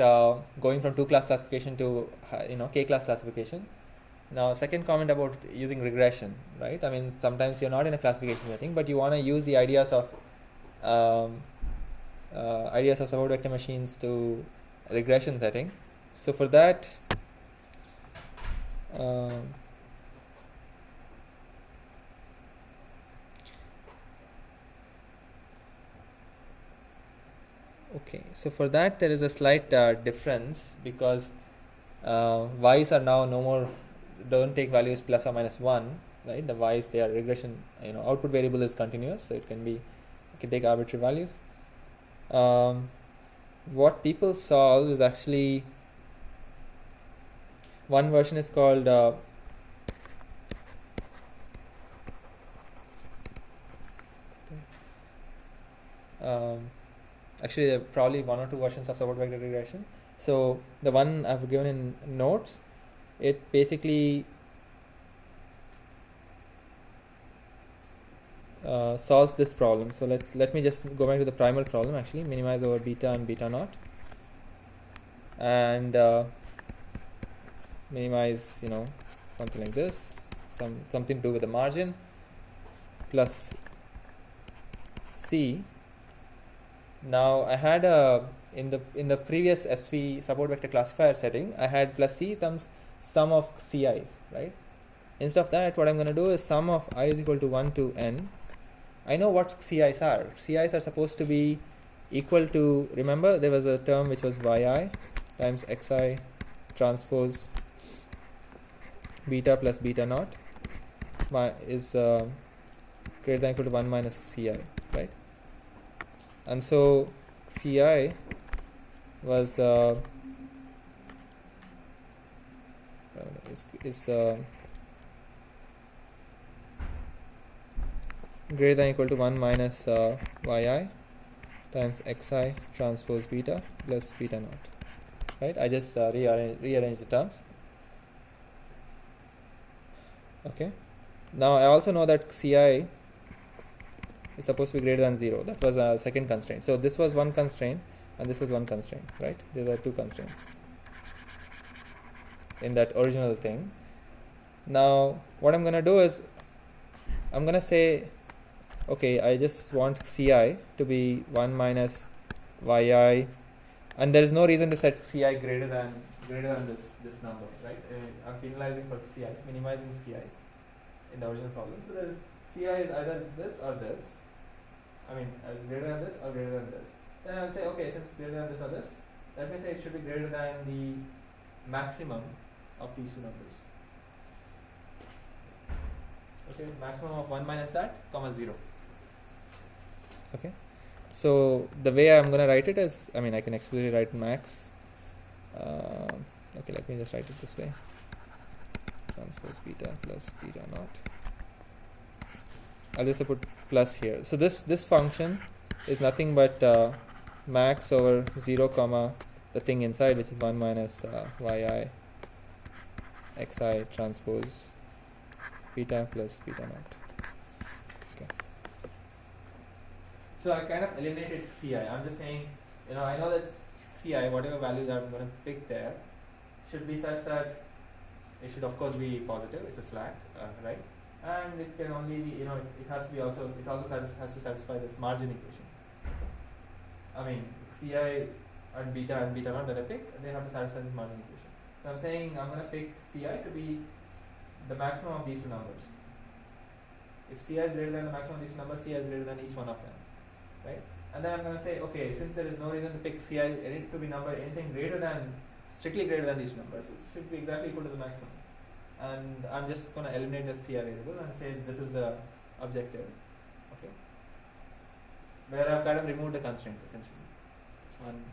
going from 2-class classification to K-class classification. Now, second comment about using regression, right? I mean, sometimes you're not in a classification setting, but you want to use the ideas of support vector machines to regression setting. So for that, okay, so for that there is a slight difference, because Y's are now no more, don't take values plus or minus 1, right? The Y's, they are regression, output variable is continuous, so it can take arbitrary values. What people solve is actually, one version is called actually there are probably 1 or 2 versions of support vector regression. So the one I've given in notes, it basically solves this problem. So let me just go back to the primal problem, actually, minimize over beta and beta naught, and minimize, something like this, something to do with the margin, plus C. Now I had in the previous SV support vector classifier setting, I had plus C times sum of CI's, right? Instead of that, what I'm going to do is sum of I is equal to 1 to n. I know what CI's are. CI's are supposed to be equal to, remember there was a term which was yi times xi transpose beta plus beta naught is greater than or equal to 1 minus ci, right? And so ci was greater than or equal to 1 minus yi times xi transpose beta plus beta naught, right? I just rearrange the terms. Okay. Now I also know that ci is supposed to be greater than 0. That was a second constraint. So this was one constraint and this was one constraint, right? These are 2 constraints in that original thing. Now what I'm going to do is I'm going to say, okay, I just want ci to be 1 minus yi, and there is no reason to set ci greater than this number, right? I'm penalizing for ci's, minimizing ci's in the original problem. So there is ci is either this or this. I mean, greater than this or greater than this. Then I'll say, okay, since it's greater than this or this, let me say it should be greater than the maximum of these 2 numbers. Okay, maximum of 1 minus that, comma 0. Okay, so the way I'm going to write it is, I mean, I can explicitly write max Okay, let me just write it this way. Transpose beta plus beta naught. I'll just put plus here. So this function is nothing but max over 0 comma the thing inside, which is 1 minus yi xi transpose beta plus beta naught. Okay. So I kind of eliminated ci. I'm just saying, I know that ci, whatever values I'm going to pick there, should be such that it should of course be positive. It's a slack, right? And it can only be, it has to be also, it also has to satisfy this margin equation. I mean, ci and beta naught that I pick, they have to satisfy this margin equation. So I'm saying I'm going to pick ci to be the maximum of these two numbers. If ci is greater than the maximum of these two numbers, ci is greater than each one of them, right? And then I'm going to say, okay, since there is no reason to pick ci to be anything greater than, strictly greater than these two numbers, it should be exactly equal to the maximum. And I'm just going to eliminate the ci variable and say this is the objective, okay? Where I've kind of removed the constraints essentially. It's one,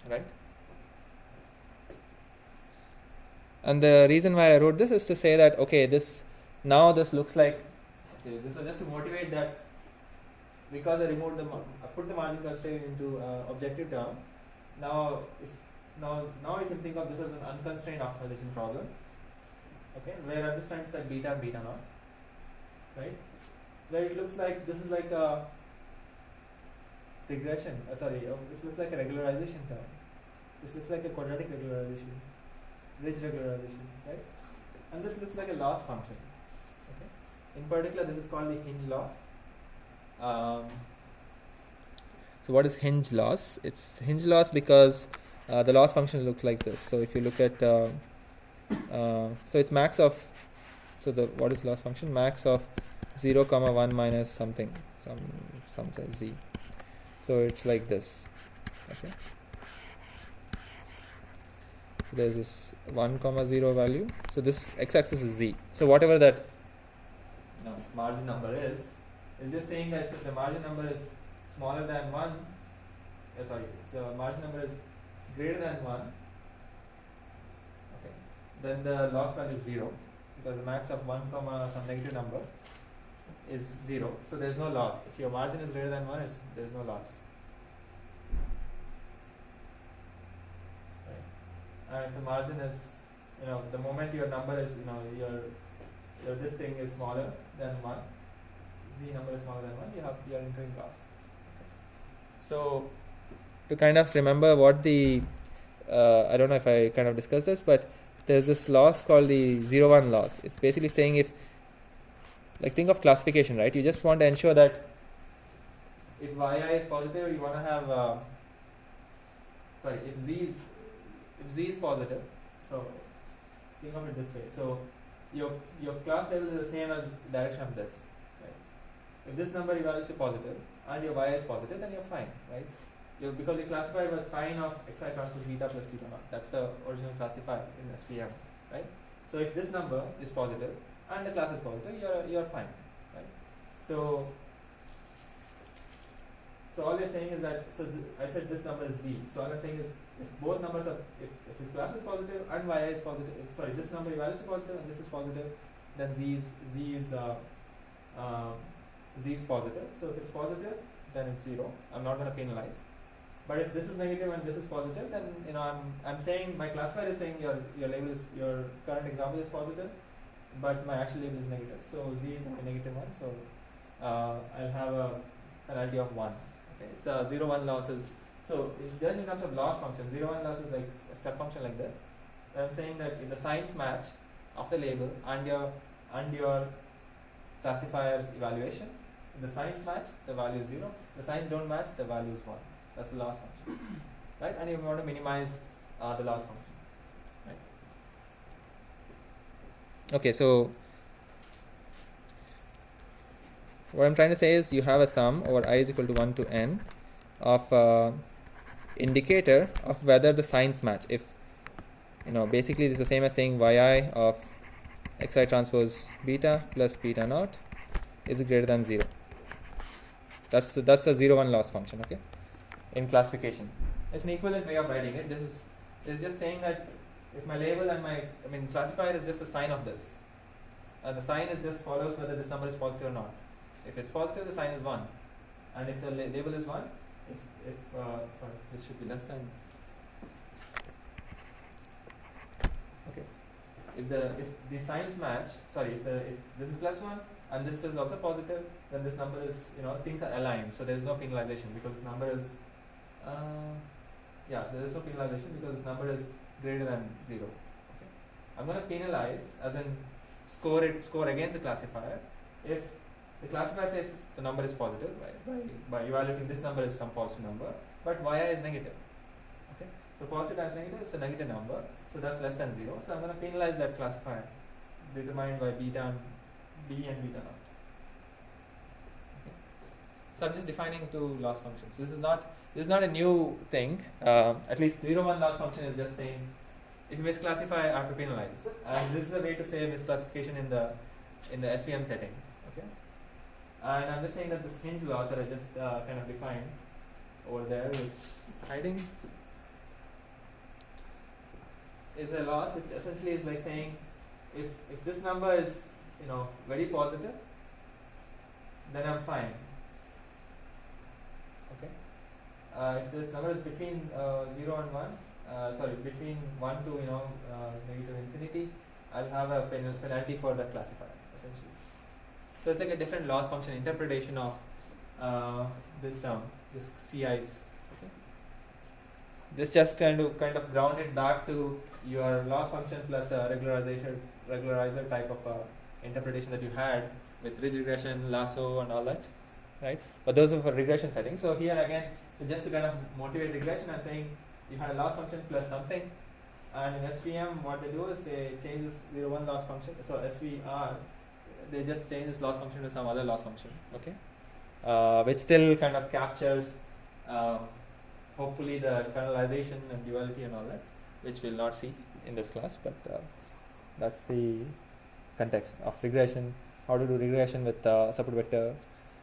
right? And the reason why I wrote this is to say that, okay, this looks like, okay, this was just to motivate that because I removed I put the margin constraint into objective term. Now you can think of this as an unconstrained optimization problem, okay, where I'm just trying to set beta and beta naught, right? Where it looks like this is like a regression, this looks like a regularization term. This looks like a quadratic regularization, ridge regularization, right? And this looks like a loss function, okay? In particular, this is called the hinge loss. So what is hinge loss? It's hinge loss because the loss function looks like this. So if you look at, so it's max of, what is loss function? Max of 0 comma 1 minus something, some z. So it's like this, okay? So there's this 1 comma 0 value. So this x-axis is z. So whatever that margin number is just saying that if the margin number is smaller than 1, so margin number is greater than 1, okay, then the loss value is 0, because the max of 1 comma some negative number is 0, so there is no loss. If your margin is greater than 1, there is no loss. Right. And if the margin is, the moment your number is, your this thing is smaller than 1, z number is smaller than 1, you are incurring loss. Okay. So to kind of remember what the, I don't know if I kind of discussed this, but there's this loss called the 0-1 loss. It's basically saying if, like, think of classification, right? You just want to ensure that if yi is positive, you want to have, if z is positive, so think of it this way. So your class level is the same as the direction of this, right? If this number evaluates to positive and your y is positive, then you're fine, right? Because you classified was sine of xi transpose beta plus beta naught. That's the original classifier in SPM, right? So if this number is positive and the class is positive, you're fine, right? So all we're saying is that, I said this number is z. So all I'm saying is if both numbers are, if this class is positive and y is positive, this number evaluates to positive and this is positive, then z is positive. So if it's positive, then it's 0. I'm not going to penalize. But if this is negative and this is positive, then I'm saying my classifier is saying your label is, your current example is positive, but my actual label is negative. So z is negative 1. So I'll have a penalty of 1. Okay, it's 0-1 losses. So it's just in terms of loss function. 0-1 loss is like a step function like this. I'm saying that if the signs match of the label and your classifier's evaluation, if the signs match, the value is 0. The signs don't match, the value is 1. That's the loss function, right? And you want to minimize the loss function, right? Okay, so what I'm trying to say is you have a sum over I is equal to 1 to n of indicator of whether the signs match. If basically this is the same as saying yi of xi transpose beta plus beta naught is greater than 0. That's the 0-1 loss function, okay, in classification. It's an equivalent way of writing it. This is just saying that if my label and my classifier is just a sign of this, and the sign is just follows whether this number is positive or not. If it's positive, the sign is 1, and if the label is 1, if sorry, this should be less than. Okay. If the signs match, if this is +1 and this is also positive, then this number is, things are aligned. So there is no penalization because this number is, there is no penalization because this number is greater than 0. Okay. I'm going to penalize, as in score against the classifier if the classifier says the number is positive, right? By evaluating this number is some positive number, but yi is negative. Okay. So positive times negative is a negative number, so that's less than 0. So I'm going to penalize that classifier determined by b and beta naught. Okay. So I'm just defining two loss functions. This is not a new thing. At least 0,1 loss function is just saying if you misclassify, I have to penalize, and this is a way to say misclassification in the SVM setting. Okay. And I'm just saying that this hinge loss that I just kind of defined over there, which is hiding, is a loss which essentially is like saying if this number is very positive, then I'm fine. Okay. If this number is between 0 and 1, between 1 to negative infinity, I'll have a penalty for the classifier essentially. So it's like a different loss function interpretation of this term, this CIs. Okay. This just kind of ground it back to your loss function plus a regularizer type of interpretation that you had with ridge regression, lasso, and all that, right? But those are for regression settings. So here again, just to kind of motivate regression, I'm saying you had a loss function plus something, and in SVM what they do is they change this 0,1 loss function. So SVR, they just change this loss function to some other loss function, okay, which still kind of captures hopefully the kernelization and duality and all that, which we'll not see in this class, but that's the context of regression, how to do regression with support vector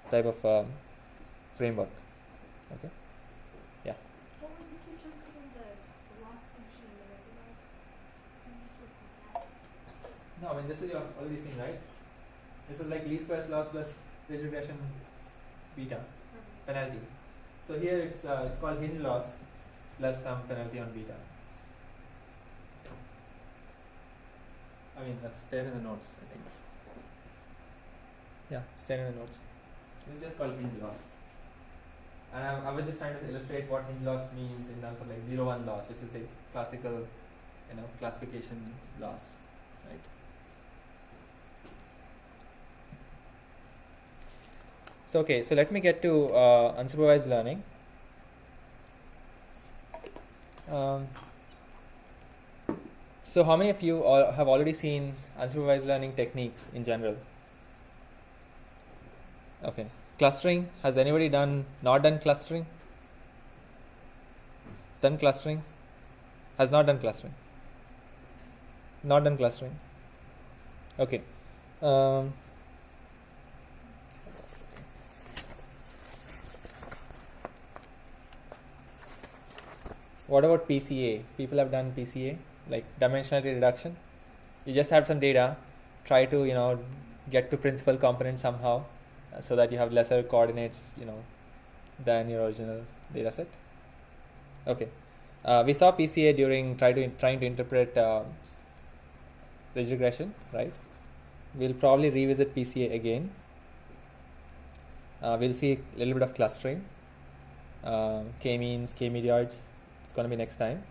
type of framework. Okay. Yeah. What were the two chunks of the loss function and the regular? Can you just repeat that? No, this is you've already seen, right? This is like least squares loss plus ridge regression beta penalty. So here it's called hinge loss plus some penalty on beta. That's there in the notes, I think. Yeah, it's there in the notes. This is just called hinge loss. And I was just trying to illustrate what hinge loss means in terms of like 0,1 loss, which is the classical, classification loss, right? So okay, so let me get to unsupervised learning. So how many of you have already seen unsupervised learning techniques in general? Okay. Clustering, has anybody not done clustering? Has done clustering? Has not done clustering? Not done clustering. Okay. What about PCA? People have done PCA, like dimensionality reduction. You just have some data, try to get to principal component somehow, so that you have lesser coordinates than your original data set. Okay. We saw PCA during trying to interpret ridge regression, right? We'll probably revisit PCA again. We'll see a little bit of clustering, k-means, k-mediards. It's going to be next time.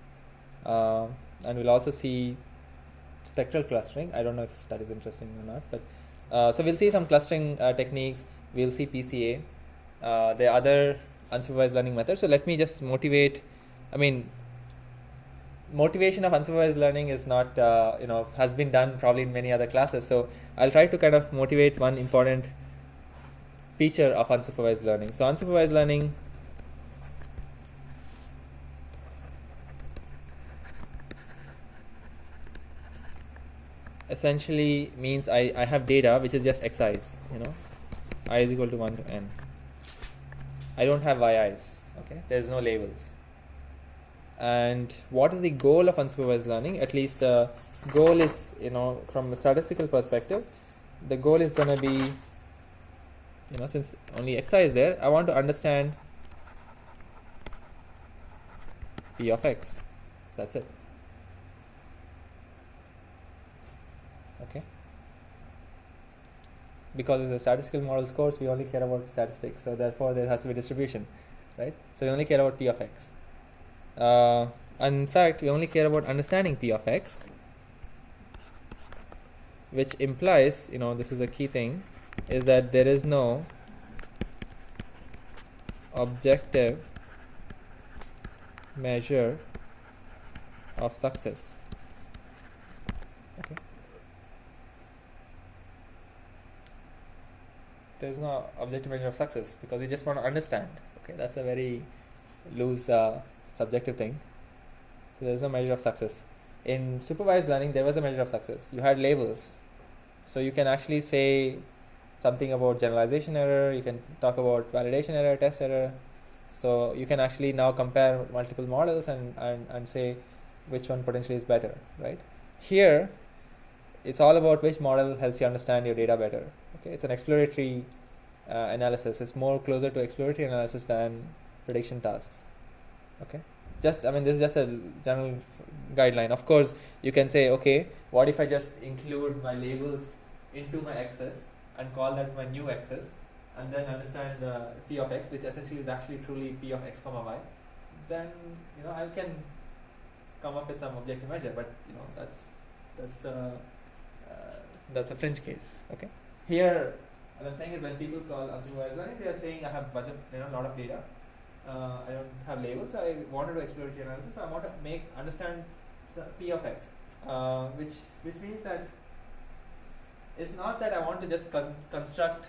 And we'll also see spectral clustering. I don't know if that is interesting or not, but so we'll see some clustering techniques. We'll see PCA. The other unsupervised learning methods. So let me just motivate. Motivation of unsupervised learning is not, has been done probably in many other classes. So I'll try to kind of motivate one important feature of unsupervised learning. So unsupervised learning essentially means I have data which is just xi's, I is equal to 1 to n. I don't have yi's, okay? There's no labels. And what is the goal of unsupervised learning? At least the goal is, from a statistical perspective, the goal is going to be, since only xi is there, I want to understand p of x. That's it. Okay. Because it's a statistical models course, we only care about statistics. So therefore, there has to be distribution, right? So we only care about p of x. And in fact, we only care about understanding p of x, which implies, this is a key thing, is that there is no objective measure of success. Okay. There is no objective measure of success because we just want to understand. Okay, that's a very loose subjective thing. So there is no measure of success. In supervised learning, there was a measure of success. You had labels. So you can actually say something about generalization error, you can talk about validation error, test error. So you can actually now compare multiple models and say which one potentially is better, right? Here, it's all about which model helps you understand your data better. Okay, it's an exploratory analysis. It's more closer to exploratory analysis than prediction tasks. Okay, this is just a general guideline. Of course, you can say, okay, what if I just include my labels into my x's and call that my new x's, and then understand p of x, which essentially is actually truly p of x comma y. Then I can come up with some objective measure, but that's a fringe case. Okay. Here, what I'm saying is when people call unsupervised learning, they are saying I have bunch of lot of data. I don't have labels. So I want to do exploratory analysis. So I want to understand p of x, which means that it's not that I want to just construct.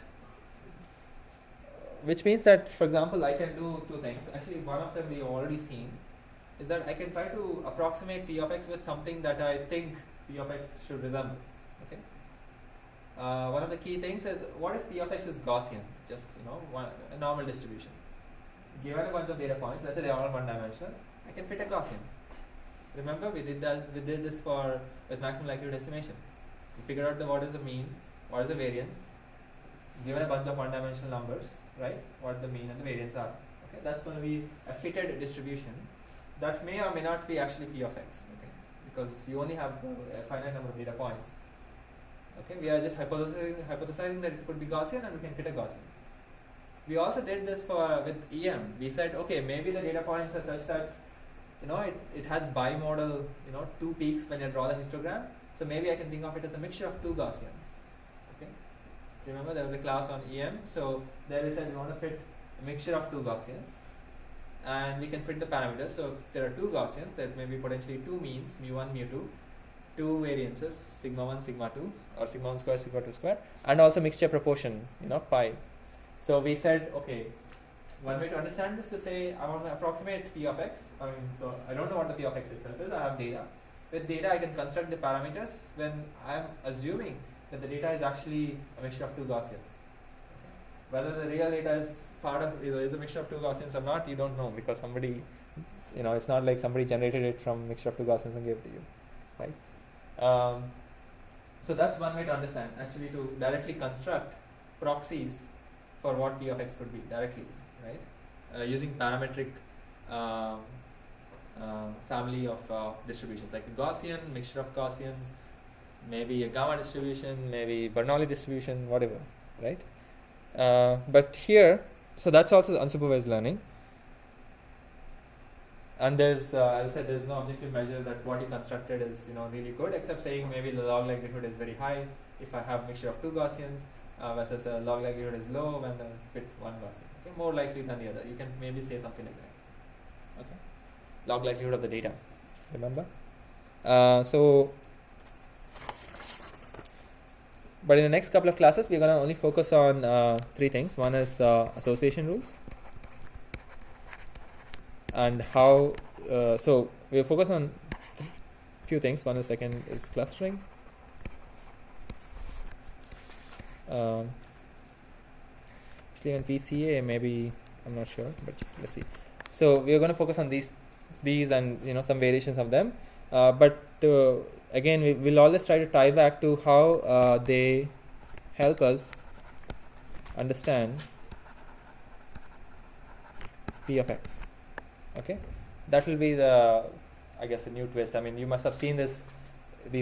Which means that, for example, I can do two things. Actually, one of them we've already seen is that I can try to approximate p of x with something that I think p of x should resemble. Okay. One of the key things is, what if p of x is Gaussian, just a normal distribution? Given a bunch of data points, let's say they are all one-dimensional, I can fit a Gaussian. Remember, we did this with maximum likelihood estimation. We figured out what is the mean, what is the variance, given a bunch of one-dimensional numbers, right? What the mean and the variance are. Okay, that's going to be a fitted distribution that may or may not be actually p of x. Okay, because you only have a finite number of data points. Okay, we are just hypothesizing that it could be Gaussian and we can fit a Gaussian. We also did this with EM. We said, okay, maybe the data points are such that it has bimodal, two peaks when you draw the histogram. So maybe I can think of it as a mixture of two Gaussians. Okay. Remember there was a class on EM. So there we said we want to fit a mixture of two Gaussians, and we can fit the parameters. So if there are two Gaussians, there may be potentially two means, mu1, mu2, two variances, sigma 1, sigma 2, or sigma 1 square, sigma 2 square, and also mixture proportion, pi. So we said, okay, one way to understand this is to say I want to approximate p of x. So I don't know what the p of x itself is. I have data. With data, I can construct the parameters when I am assuming that the data is actually a mixture of two Gaussians. Whether the real data is is a mixture of two Gaussians or not, you don't know, because somebody, it's not like somebody generated it from mixture of two Gaussians and gave it to you, right? So that's one way to understand, actually, to directly construct proxies for what p of x could be directly, right? Using parametric family of distributions, like a Gaussian, mixture of Gaussians, maybe a gamma distribution, maybe Bernoulli distribution, whatever, right? But here, so that's also unsupervised learning. And there's, as I said, there's no objective measure that what you constructed is really good, except saying maybe the log likelihood is very high if I have mixture of two Gaussians, versus a log likelihood is low when I fit one Gaussian. Okay, more likely than the other. You can maybe say something like that. Okay, log likelihood of the data. Remember? But in the next couple of classes, we're going to only focus on three things. One is association rules, and how. So we'll focus on a few things. One is second is clustering. Actually, in PCA, maybe I'm not sure, but let's see. So we are going to focus on these these and some variations of them, but again we'll always try to tie back to how they help us understand p of x. Okay, that will be the, I guess, a new twist. I mean, you must have seen these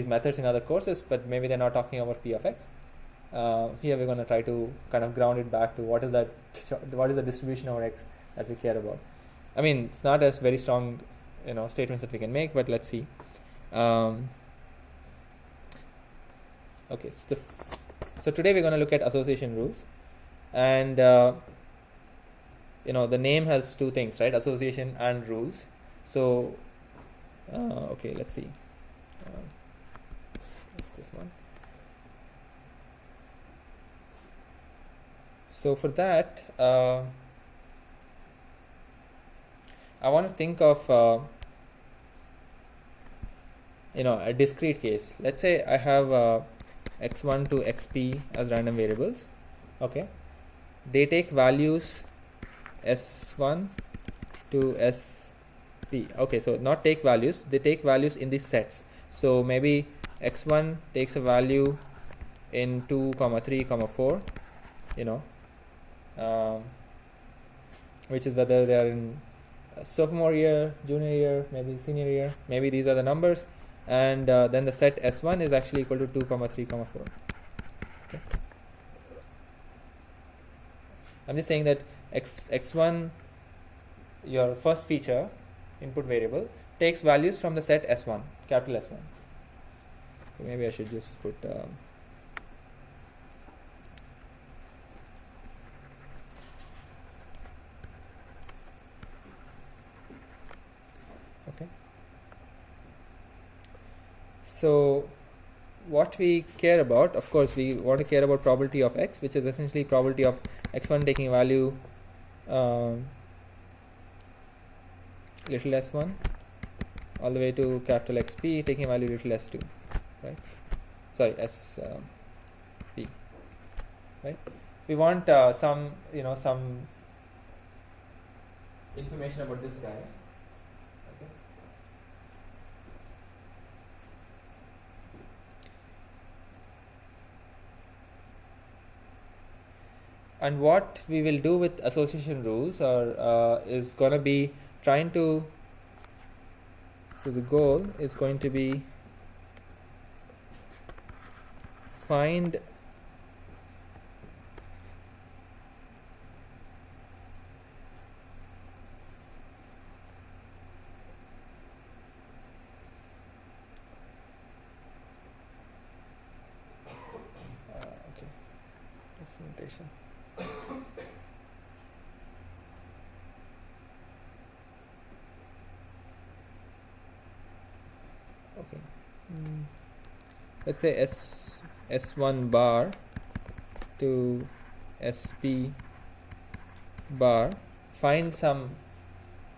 methods in other courses, but maybe they're not talking about p of x. Here we're going to try to kind of ground it back to what is the distribution over x that we care about. I mean, it's not as very strong statements that we can make, but let's see. Okay, so today we're going to look at association rules, and the name has two things, right? Association and rules. So okay, let's see. What's this one? So for that, I want to think of a discrete case. Let's say I have x1 to xp as random variables. Okay, they take values s1 to sp. Okay, so not take values, they take values in these sets. So maybe x1 takes a value in 2, 3, 4, which is whether they are in sophomore year, junior year, maybe senior year, maybe these are the numbers, and then the set s1 is actually equal to 2, 3, 4. Okay. I'm just saying that x1, your first feature input variable, takes values from the set s1, capital S1. Okay, maybe I should just put okay. So what we care about, of course, we want to care about probability of x, which is essentially probability of x1 taking value little s1 all the way to capital XP taking value little s2, right? Sorry, sp, right? We want some information about this guy. Okay. And what we will do with association rules is going to be trying to, so the goal is going to be find okay, that's the notation. Okay, let's say s1 bar to sp bar, find some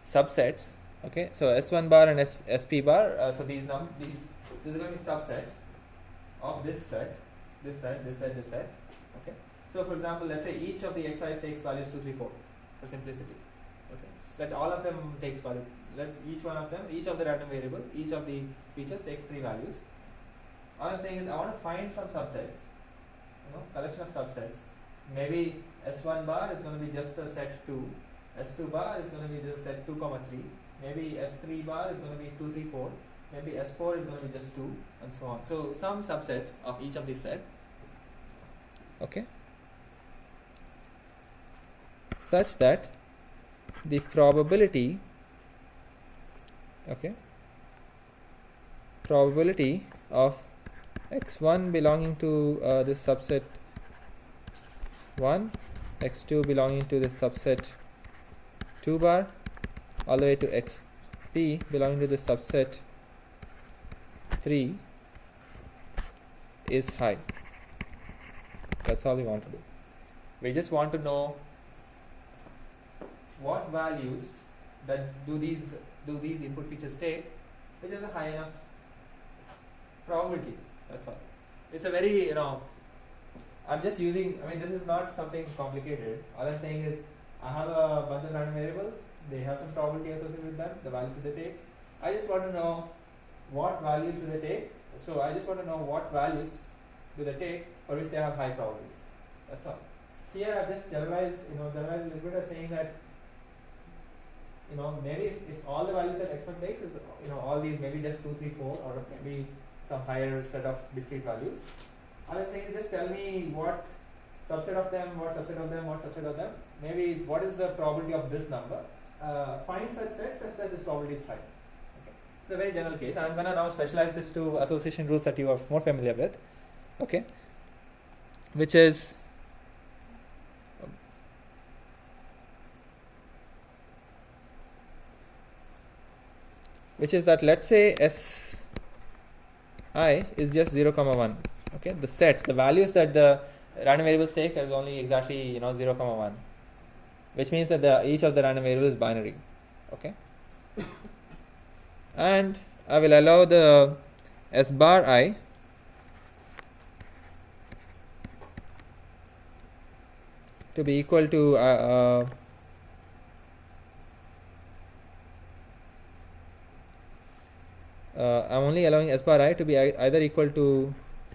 subsets. Okay, so s1 bar and sp bar, so these are going to be subsets of this set, this set, this set, this set. Okay, so for example, let's say each of the xi's takes values 2, 3, 4 for simplicity. Okay, let all of them takes value. Let each one of them, each of the random variable, each of the features takes 3 values. All I'm saying is I want to find some subsets, collection of subsets. Maybe s1 bar is going to be just the set 2, s2 bar is going to be the set 2, 3, maybe s3 bar is going to be 2, 3, 4, maybe s4 is going to be just 2, and so on. So some subsets of each of these sets, okay, such that the probability, okay, probability of x1 belonging to this subset 1, x2 belonging to this subset 2 bar, all the way to xp belonging to this subset 3 is high. That's all we want to do. We just want to know what values that do these input features take, which is a high enough probability. That's all. It's a very, I'm just using, I mean, this is not something complicated. All I'm saying is I have a bunch of random variables, they have some probability associated with them, the values that they take. I just want to know what values do they take. So I just want to know what values do they take for which they have high probability. That's all. Here I've just generalized a little bit of saying that, maybe if all the values that x1 takes is, all these maybe just 2, 3, 4, or maybe some higher set of discrete values. Other thing is just tell me what subset of them, what subset of them, what subset of them. Maybe what is the probability of this number. Find such sets such that this probability is high. Okay. It's a very general case. I'm going to now specialize this to association rules that you are more familiar with. Okay. Which is that let's say Si is just 0, 1. Okay, the sets, the values that the random variables take is only exactly 0, 1, which means that each of the random variables is binary. Okay, and I will allow the S bar I to be equal to I'm only allowing S bar I to be either equal to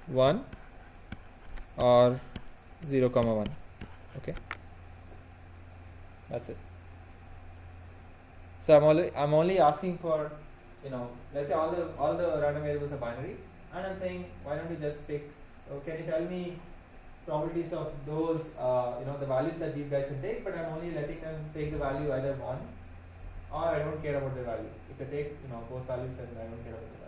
1 or 0, 1. Okay, that's it. So I'm only asking for, let's say all the random variables are binary, and I'm saying why don't you just pick? Can you tell me probabilities of those the values that these guys can take? But I'm only letting them take the value either 1 or I don't care about the value. If they take both values, then I don't care about the value.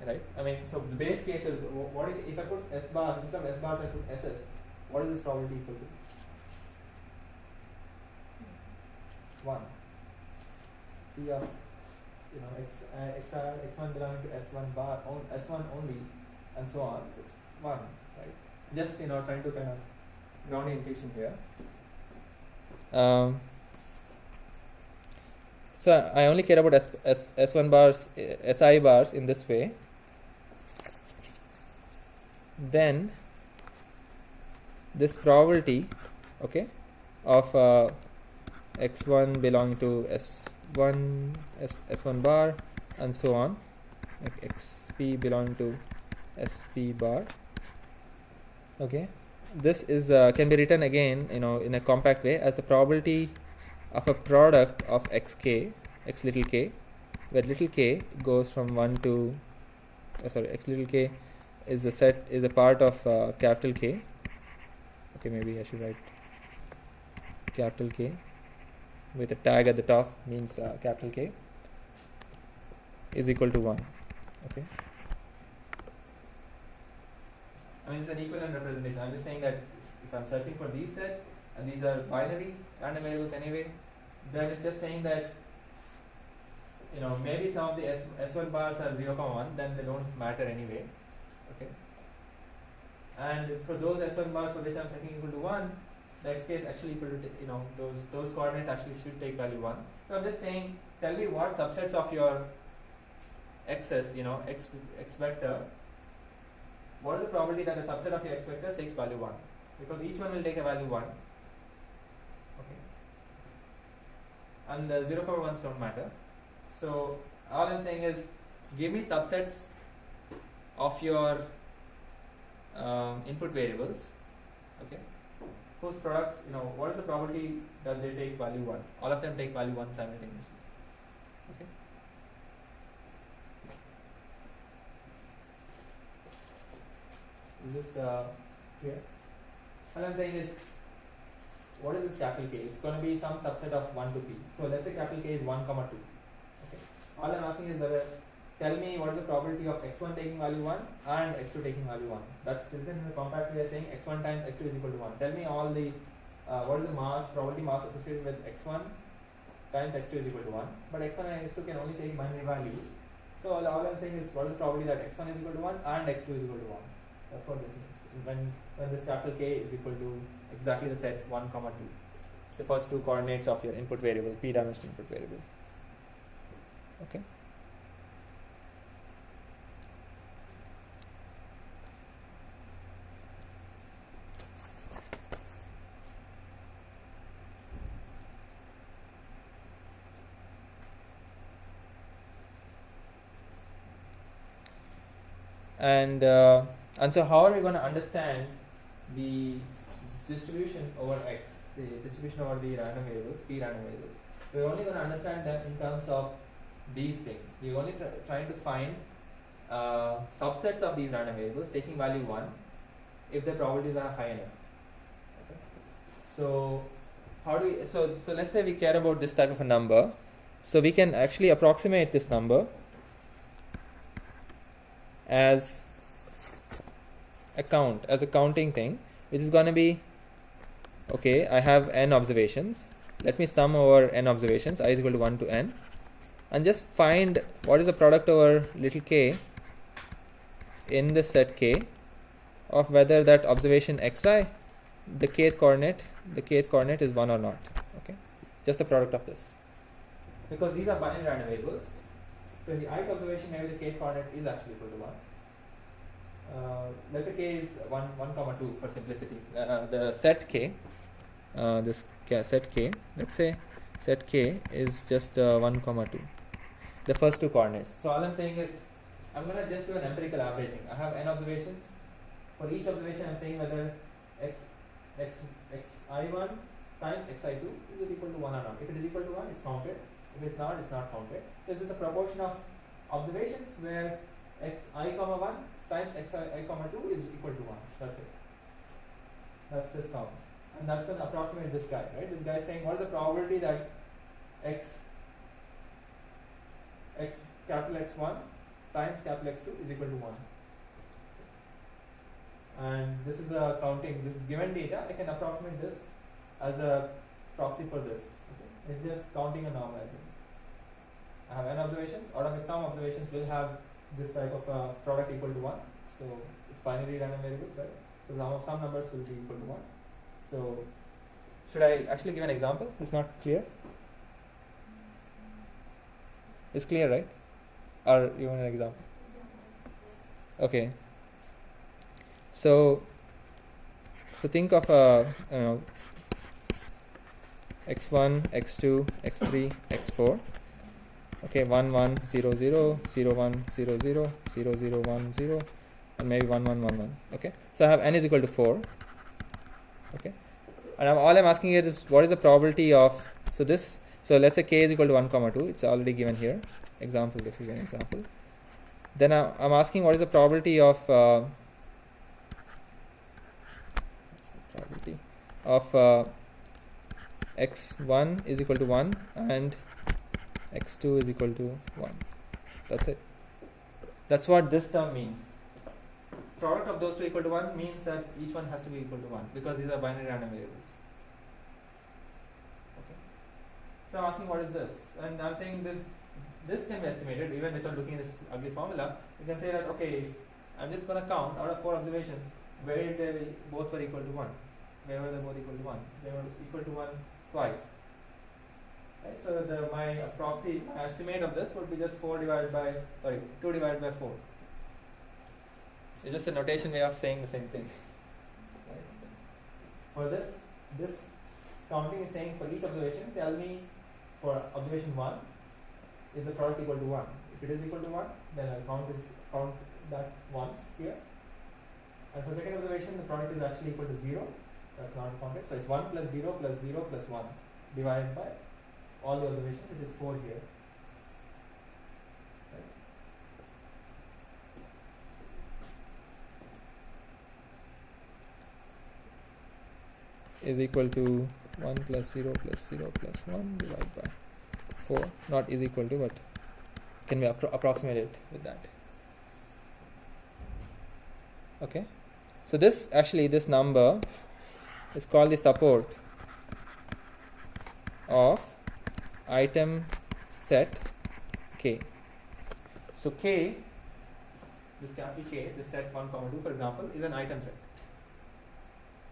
Right? I mean, so the base case is what if I put S bar instead of S bars I put SS? What is this probability equal to? 1. P of x1 belonging to S1 bar S1 only, and so on. It's 1, right? Just trying to kind of ground the intuition here. So I only care about S1 bars, Si bars in this way. Then this probability, okay, of x1 belonging to S1 bar and so on, like xp belonging to sp bar. Okay, this is can be written again in a compact way as the probability of a product of x little k, where little k goes from 1 to x little k is a part of capital K. Okay, maybe I should write capital K with a tag at the top, means capital K is equal to 1. Okay, I mean it's an equivalent representation. I'm just saying that if I'm searching for these sets and these are binary random variables anyway, then it's just saying that maybe some of the S1 bars are 0, 1, then they don't matter anyway. Okay, and for those S1 bars for which I'm taking equal to 1, the xk is actually equal to those coordinates actually should take value 1. So I'm just saying, tell me what subsets of your x's, x vector, what is the probability that a subset of your x vectors takes value 1? Because each one will take a value 1. Okay, and the 0, 1s don't matter. So all I'm saying is, give me subsets of your input variables, okay, whose products, what is the probability that they take value 1? All of them take value 1 simultaneously. Okay. Is this clear? All I'm saying is, what is this capital K? It's going to be some subset of 1 to p. So let's say capital K is 1, 2. Okay. All I'm asking is whether tell me what is the probability of x1 taking value 1 and x2 taking value 1. That's written in the compact way saying x1 times x2 is equal to 1. Tell me all the what is the probability mass associated with x1 times x2 is equal to 1. But x1 and x2 can only take binary values. So all I'm saying is what is the probability that x1 is equal to 1 and x2 is equal to 1. That's what this means. When this capital K is equal to exactly the set 1, 2. The first two coordinates of your input variable, p-dimensional input variable. Okay. And so how are we going to understand the distribution over X, the distribution over the random variables, P random variables? We're only going to understand that in terms of these things. We're only trying to find subsets of these random variables taking value 1 if the probabilities are high enough. Okay. So how do we, so let's say we care about this type of a number. So we can actually approximate this number as a counting thing, which is going to be, okay, I have n observations. Let me sum over n observations, I is equal to 1 to n, and just find what is the product over little k in the set k of whether that observation xi, the kth coordinate is 1 or not. Okay, just the product of this, because these are binary random variables. So in the ith observation, maybe the kth coordinate is actually equal to 1. Let's say k is 1, 2 for simplicity. The set k, set k, let's say set k is just 1, 2, the first two coordinates. So all I'm saying is, I'm going to just do an empirical averaging. I have n observations. For each observation, I'm saying whether xi1 times xi2 is equal to 1 or not. If it is equal to 1, it's counted. If it's not, it's not counted. This is the proportion of observations where xi1 times xi2 is equal to 1. That's it. That's this count. And that's going to approximate this guy, right? This guy is saying what is the probability that capital X1 times capital X2 is equal to 1. And this is a counting, this given data, I can approximate this as a proxy for this. Okay? It's just counting and normalizing. I have n observations, out of which some observations will have this type of product equal to 1. So it's binary random variables, right? So some numbers will be equal to 1. So should I actually give an example? It's not clear? It's clear, right? Or you want an example? Okay. So think of x1, x2, x3, x4. Okay, 1, 1, 0, 0, 0, 1, 0, 0, 0, 0, 1, 0, and maybe 1, 1, 1, 1. Okay, so I have n is equal to 4. Okay, and all I'm asking here is what is the probability of, so let's say k is equal to 1, 2. It's already given here. Example, this is an example. Then I'm asking what is the probability of x1 is equal to 1 and x2 is equal to 1. That's it. That's what this term means. Product of those two equal to 1 means that each one has to be equal to 1 because these are binary random variables. Okay. So I'm asking what is this? And I'm saying that this can be estimated even without looking at this ugly formula. You can say that, okay, I'm just going to count out of 4 observations where they both were equal to 1. Where were they both equal to 1? They were equal to 1 twice. Right? So my estimate of this would be just 2 divided by 4. It's just a notation way of saying the same thing. Right? For this counting is saying for each observation, tell me for observation 1, is the product equal to 1? If it is equal to 1, then I'll count that once here. And for second observation, the product is actually equal to 0. That's not counted. So it's 1 plus 0 plus 0 plus 1 divided by all the observations, which is 4 here. Right? Is equal to 1 plus 0 plus 0 plus 1 divided by 4. Not is equal to, but can we approximate it with that? Okay. So this number is called the support of item set K. So K, this capital K, this set 1, 2 for example, is an item set.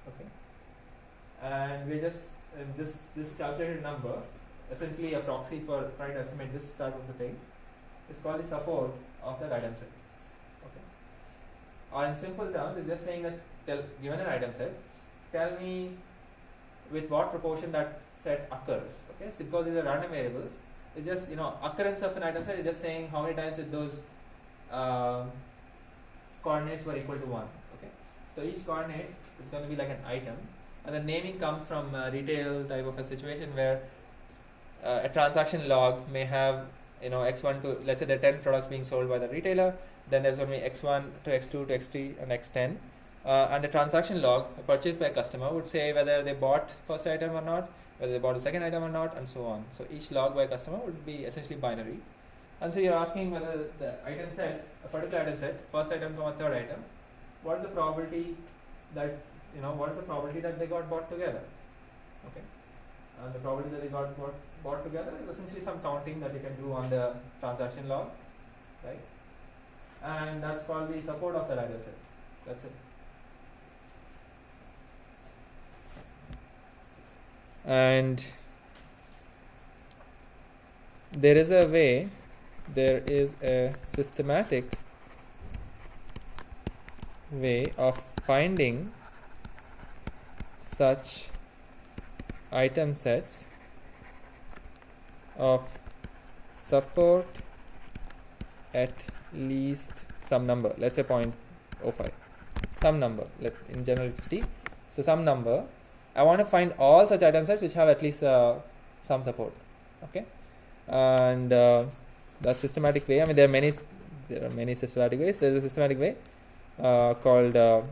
Okay. And we just this calculated number, essentially a proxy for trying to estimate this type of the thing, is called the support of that item set. Okay. Or in simple terms, it's just saying that given an item set, tell me with what proportion that set occurs. Okay, so because these are random variables, it's just occurrence of an item set is just saying how many times did those coordinates were equal to 1. Okay, so each coordinate is going to be like an item, and the naming comes from retail type of a situation where a transaction log may have x1 to, let's say there are 10 products being sold by the retailer, then there's going to be x1 to x2 to x3 and x10, and the transaction log purchased by a customer would say whether they bought first item or not, whether they bought the second item or not, and so on. So each log by a customer would be essentially binary. And so you're asking whether the item set, a particular item set, first item comma third item, what is the probability that they got bought together? Okay, and the probability that they got bought together is essentially some counting that you can do on the transaction log, right? And that's called the support of that item set. That's it. And there is a systematic way of finding such item sets of support at least some number, let's say 0.05, some number, in general it's t, so some number. I want to find all such item sets which have at least some support. Okay, and that systematic way, I mean there are many systematic ways. There is a systematic way called a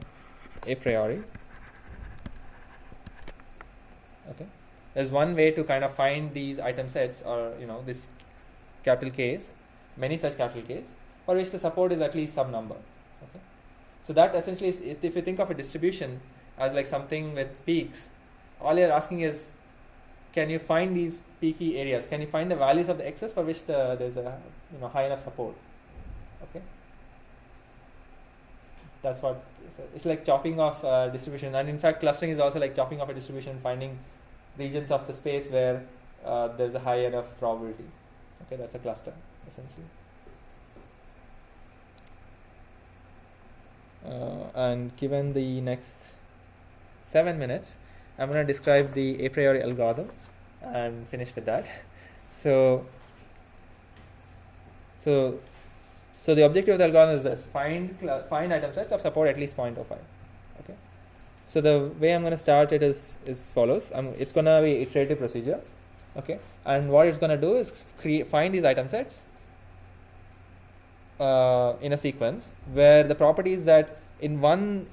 priori. Okay, there's one way to kind of find these item sets, or this capital K's, many such capital K's, for which the support is at least some number. Okay, so that essentially is, if you think of a distribution as like something with peaks, all you're asking is, can you find these peaky areas? Can you find the values of the x's for which there's a high enough support? Okay, that's what it's like, chopping off distribution. And in fact, clustering is also like chopping off a distribution, finding regions of the space where there's a high enough probability. Okay, that's a cluster essentially. And given the next 7 minutes, I'm going to describe the a priori algorithm and finish with that. So the objective of the algorithm is this: find item sets of support at least 0.05. Okay. So the way I'm going to start it is follows. It's going to be iterative procedure. Okay. And what it's going to do is find these item sets in a sequence where the property is that in one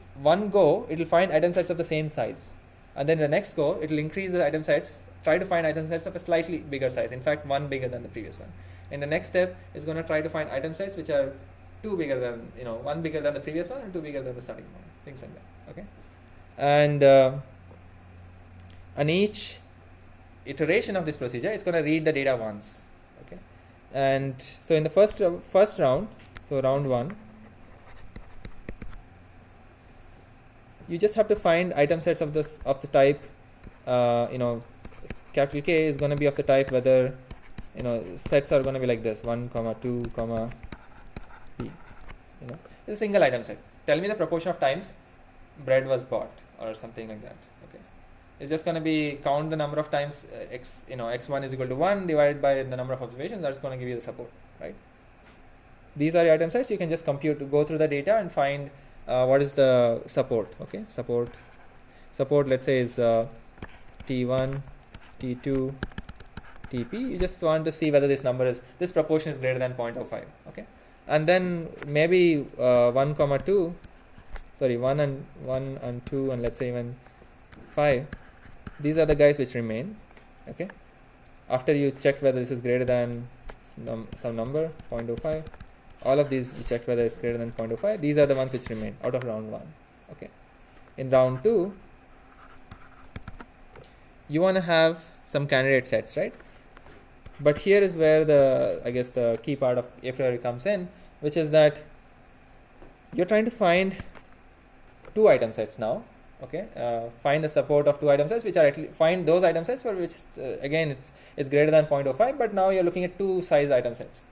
go it will find item sets of the same size, and then the next go it will increase the item sets, try to find item sets of a slightly bigger size, in fact one bigger than the previous one. In the next step is going to try to find item sets which are two bigger than, one bigger than the previous one and two bigger than the starting one, things like that. Okay, and each iteration of this procedure is going to read the data once. Okay, and so in the first round, so round 1, you just have to find item sets of the type, capital K is going to be of the type whether sets are going to be like this: 1, 2, p. It's a single item set. Tell me the proportion of times bread was bought or something like that. Okay, it's just going to be count the number of times x1 is equal to 1 divided by the number of observations. That's going to give you the support, right? These are your item sets. You can just go through the data and find what is the support. Okay, support let's say is t1, t2, tp. You just want to see whether this proportion is greater than 0.05. Okay, and then maybe 1 and 2, and let's say even 5. These are the guys which remain. Okay, after you checked whether this is greater than some number 0.05, all of these you checked whether it's greater than 0.05. These are the ones which remain out of round 1. Okay, in round 2 you want to have some candidate sets, right? But here is where the key part of a priori comes in, which is that you're trying to find 2 item sets now. Okay, find the support of 2 item sets, which are find those item sets for which again it's greater than 0.05, but now you're looking at 2 size item sets.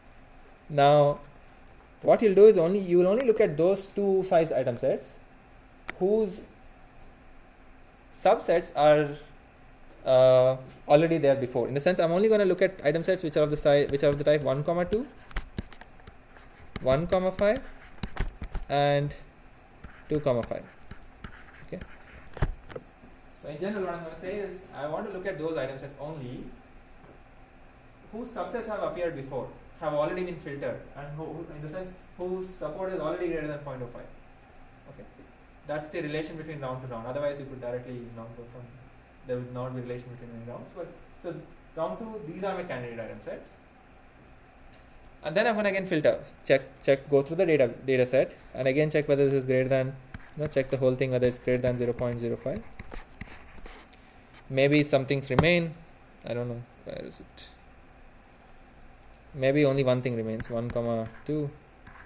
Now what you'll do is you will only look at those 2 size item sets whose subsets are already there before. In the sense, I'm only going to look at item sets which are of the type 1, 2, 1, 5, and 2 comma 5. Okay. So in general, what I'm going to say is I want to look at those item sets only whose subsets have appeared before, have already been filtered, and who in the sense whose support is already greater than 0.05. Okay, that's the relation between round to round. Otherwise, you could directly go from there would not be relation between any rounds. But so round 2, these are my candidate item sets, and then I'm going to again filter, check, go through the data set, and again check whether this is greater than, check the whole thing whether it's greater than 0.05. Maybe some things remain. I don't know, where is it? Maybe only one thing remains, 1 comma 2.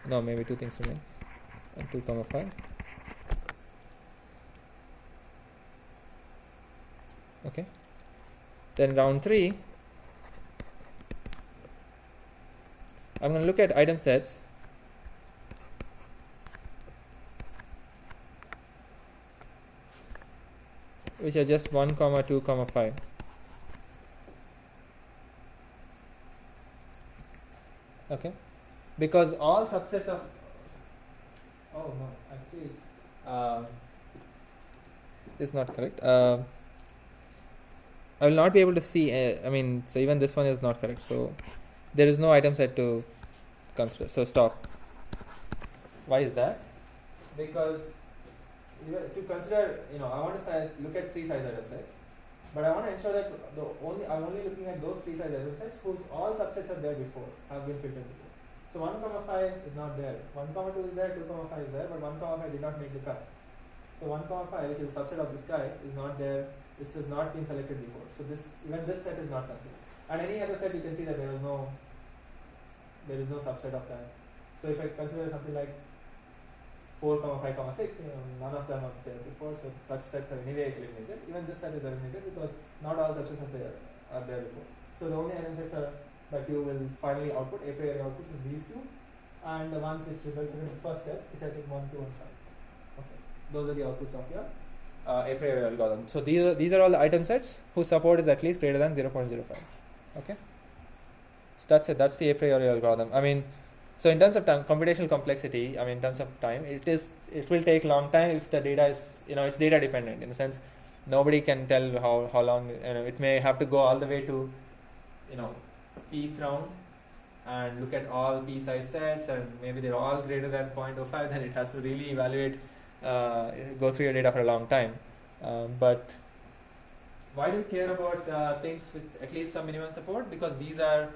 No, maybe 2 things remain, and 2 comma 5. Okay. Then round 3, I'm going to look at item sets which are just 1 comma 2 comma 5. Okay, because all subsets of actually this is not correct. I will not be able to see, so even this one is not correct, so there is no item set to consider, so stop. Why is that? Because to consider, I want to look at 3 size item sets, but I want to ensure that I'm only looking at those 3 size item sets whose all subsets are there before, have been filtered before. So 1 comma 5 is not there, 1 comma 2 is there, 2 comma 5 is there, but 1 comma 5 did not make the cut. So 1 comma 5, which is a subset of this guy, is not there. This has not been selected before. So even this set is not considered. And any other set, you can see that there is no subset of that. So if I consider something like 4 comma 5 comma 6, none of them are there before. So such sets are anyway eliminated. Even this set is eliminated because not all subsets are there before. So the only item sets that you will finally output, a priori outputs, is these 2, and the ones which resulted in the first step, which I think 1, 2, and 5. Okay, those are the outputs of your a priori algorithm. So these are all the item sets whose support is at least greater than 0.05. Okay, so that's it. That's the a priori algorithm. So in terms of time, computational complexity, in terms of time, it will take long time if the data is, it's data dependent, in the sense nobody can tell how long, it may have to go all the way to, pth round and look at all p size sets, and maybe they're all greater than 0.05, then it has to really evaluate, go through your data for a long time. But why do you care about things with at least some minimum support? Because these are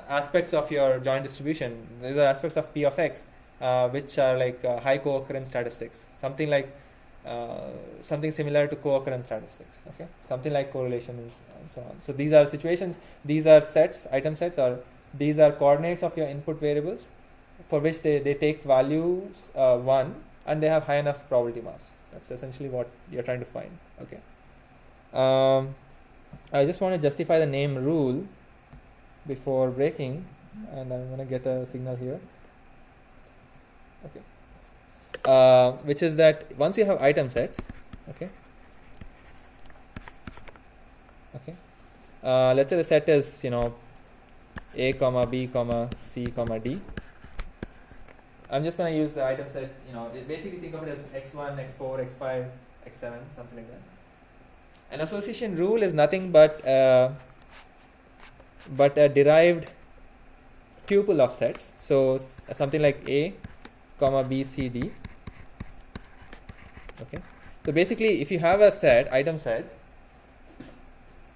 aspects of your joint distribution. These are aspects of p of x, which are like high co-occurrence statistics, something like something similar to co-occurrence statistics. Okay, something like correlation and so on. So these are situations, these are sets, item sets, or these are coordinates of your input variables for which they take values 1 and they have high enough probability mass. That's essentially what you're trying to find. Okay. I just want to justify the name rule before breaking, and I'm going to get a signal here. Okay. Which is that once you have item sets, okay. Let's say the set is a comma b comma c comma d. I'm just going to use the item set. Basically think of it as x1, x4, x5, x7, something like that. An association rule is nothing but a derived tuple of sets. So something like a comma b c d. Okay. So basically, if you have a set, item set,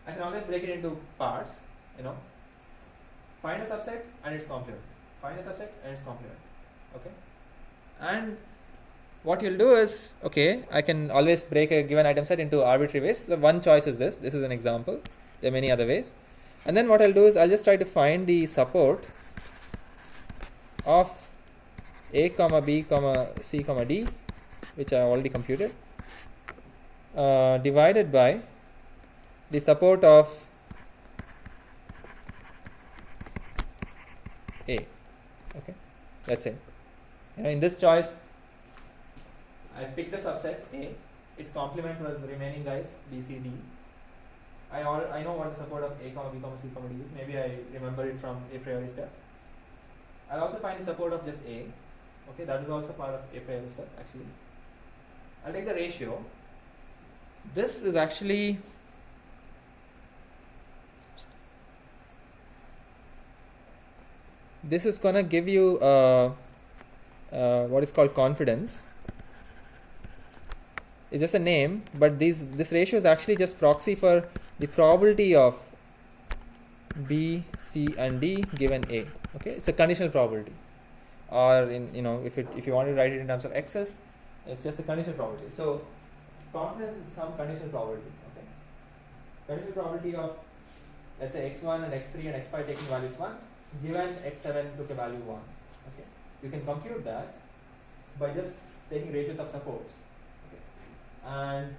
I can always break it into parts. Find a subset and its complement. Find a subset and its complement. Okay. And what you'll do is, I can always break a given item set into arbitrary ways. The one choice is this. This is an example. There are many other ways. And then what I'll do is I'll just try to find the support of a comma b comma c comma d, which I already computed, divided by the support of a. Okay, that's it. In this choice, I picked a subset A. Its complement was the remaining guys B, C, D. I know what the support of A, comma B, comma C, comma D is. Maybe I remember it from a priori step. I'll also find the support of just A. Okay, that is also part of a priori step actually. I'll take the ratio. This is actually this is gonna give you what is called confidence. It's just a name, but this ratio is actually just proxy for the probability of B, C, and D given A. Okay, it's a conditional probability, or if you want to write it in terms of x's, it's just a conditional probability. So confidence is some conditional probability. Okay, conditional probability of, let's say, x1 and x3 and x5 taking values 1, given x7 took a value 1. Okay, you can compute that by just taking ratios of supports. Okay, and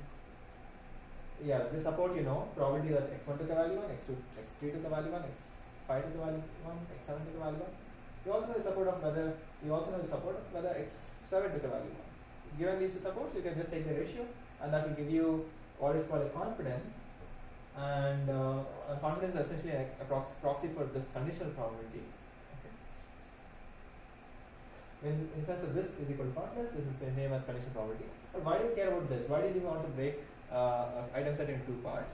yeah, the support, probability that x1 took a value 1, x3 took a value 1, x5 took a value 1, x7 took a value 1. You also know the support of whether x7 took a value 1. Given these two supports, you can just take the ratio, and that will give you what is called a confidence. And a confidence is essentially a proxy for this conditional probability. Okay. In the sense of this is equal to confidence, this is the same as conditional probability. But why do you care about this? Why did you want to break item set into two parts?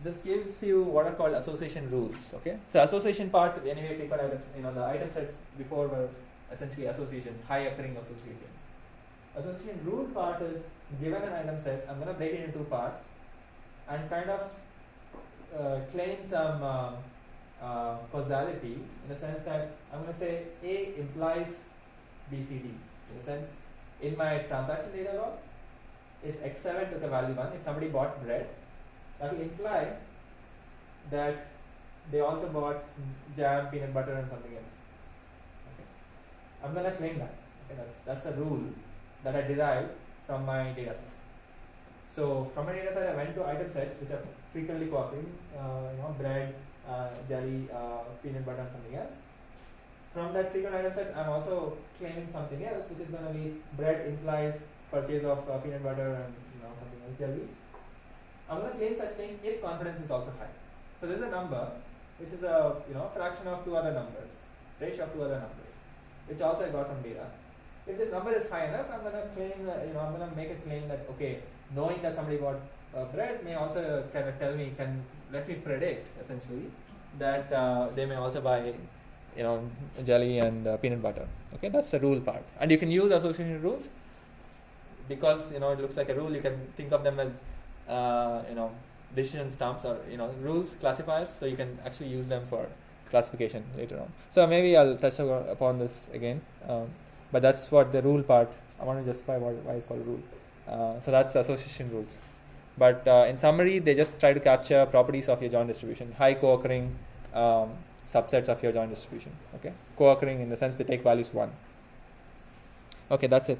This gives you what are called association rules. Okay, the association part, anyway, frequent items, the item sets before were essentially associations, high occurring associations. Association rule part is, given an item set, I'm going to break it into two parts and kind of claim some causality, in the sense that I'm going to say A implies BCD. In the sense, in my transaction data log, if x7 took a value 1, if somebody bought bread, that will imply that they also bought jam, peanut butter, and something else. Okay. I'm going to claim that. Okay, that's a rule that I derived from my data set. So from my data set, I went to item sets which are frequently co-occurring, bread, jelly, peanut butter, and something else. From that frequent item sets, I'm also claiming something else, which is going to be bread implies purchase of peanut butter and something else, jelly. I'm going to claim such things if confidence is also high. So this is a number which is a fraction of two other numbers, ratio of two other numbers, which also I got from data. If this number is high enough, I'm going to claim I'm going to make a claim that, okay, knowing that somebody bought bread may also kind of let me predict essentially that they may also buy jelly and peanut butter. Okay, that's the rule part, and you can use association rules because it looks like a rule. You can think of them as decision stumps or rules, classifiers, so you can actually use them for classification later on. So maybe I'll touch upon this again, but that's what the rule part. I want to justify why it's called a rule. So that's association rules. But in summary, they just try to capture properties of your joint distribution, high co-occurring subsets of your joint distribution. Okay, co-occurring in the sense they take values 1. Okay, that's it.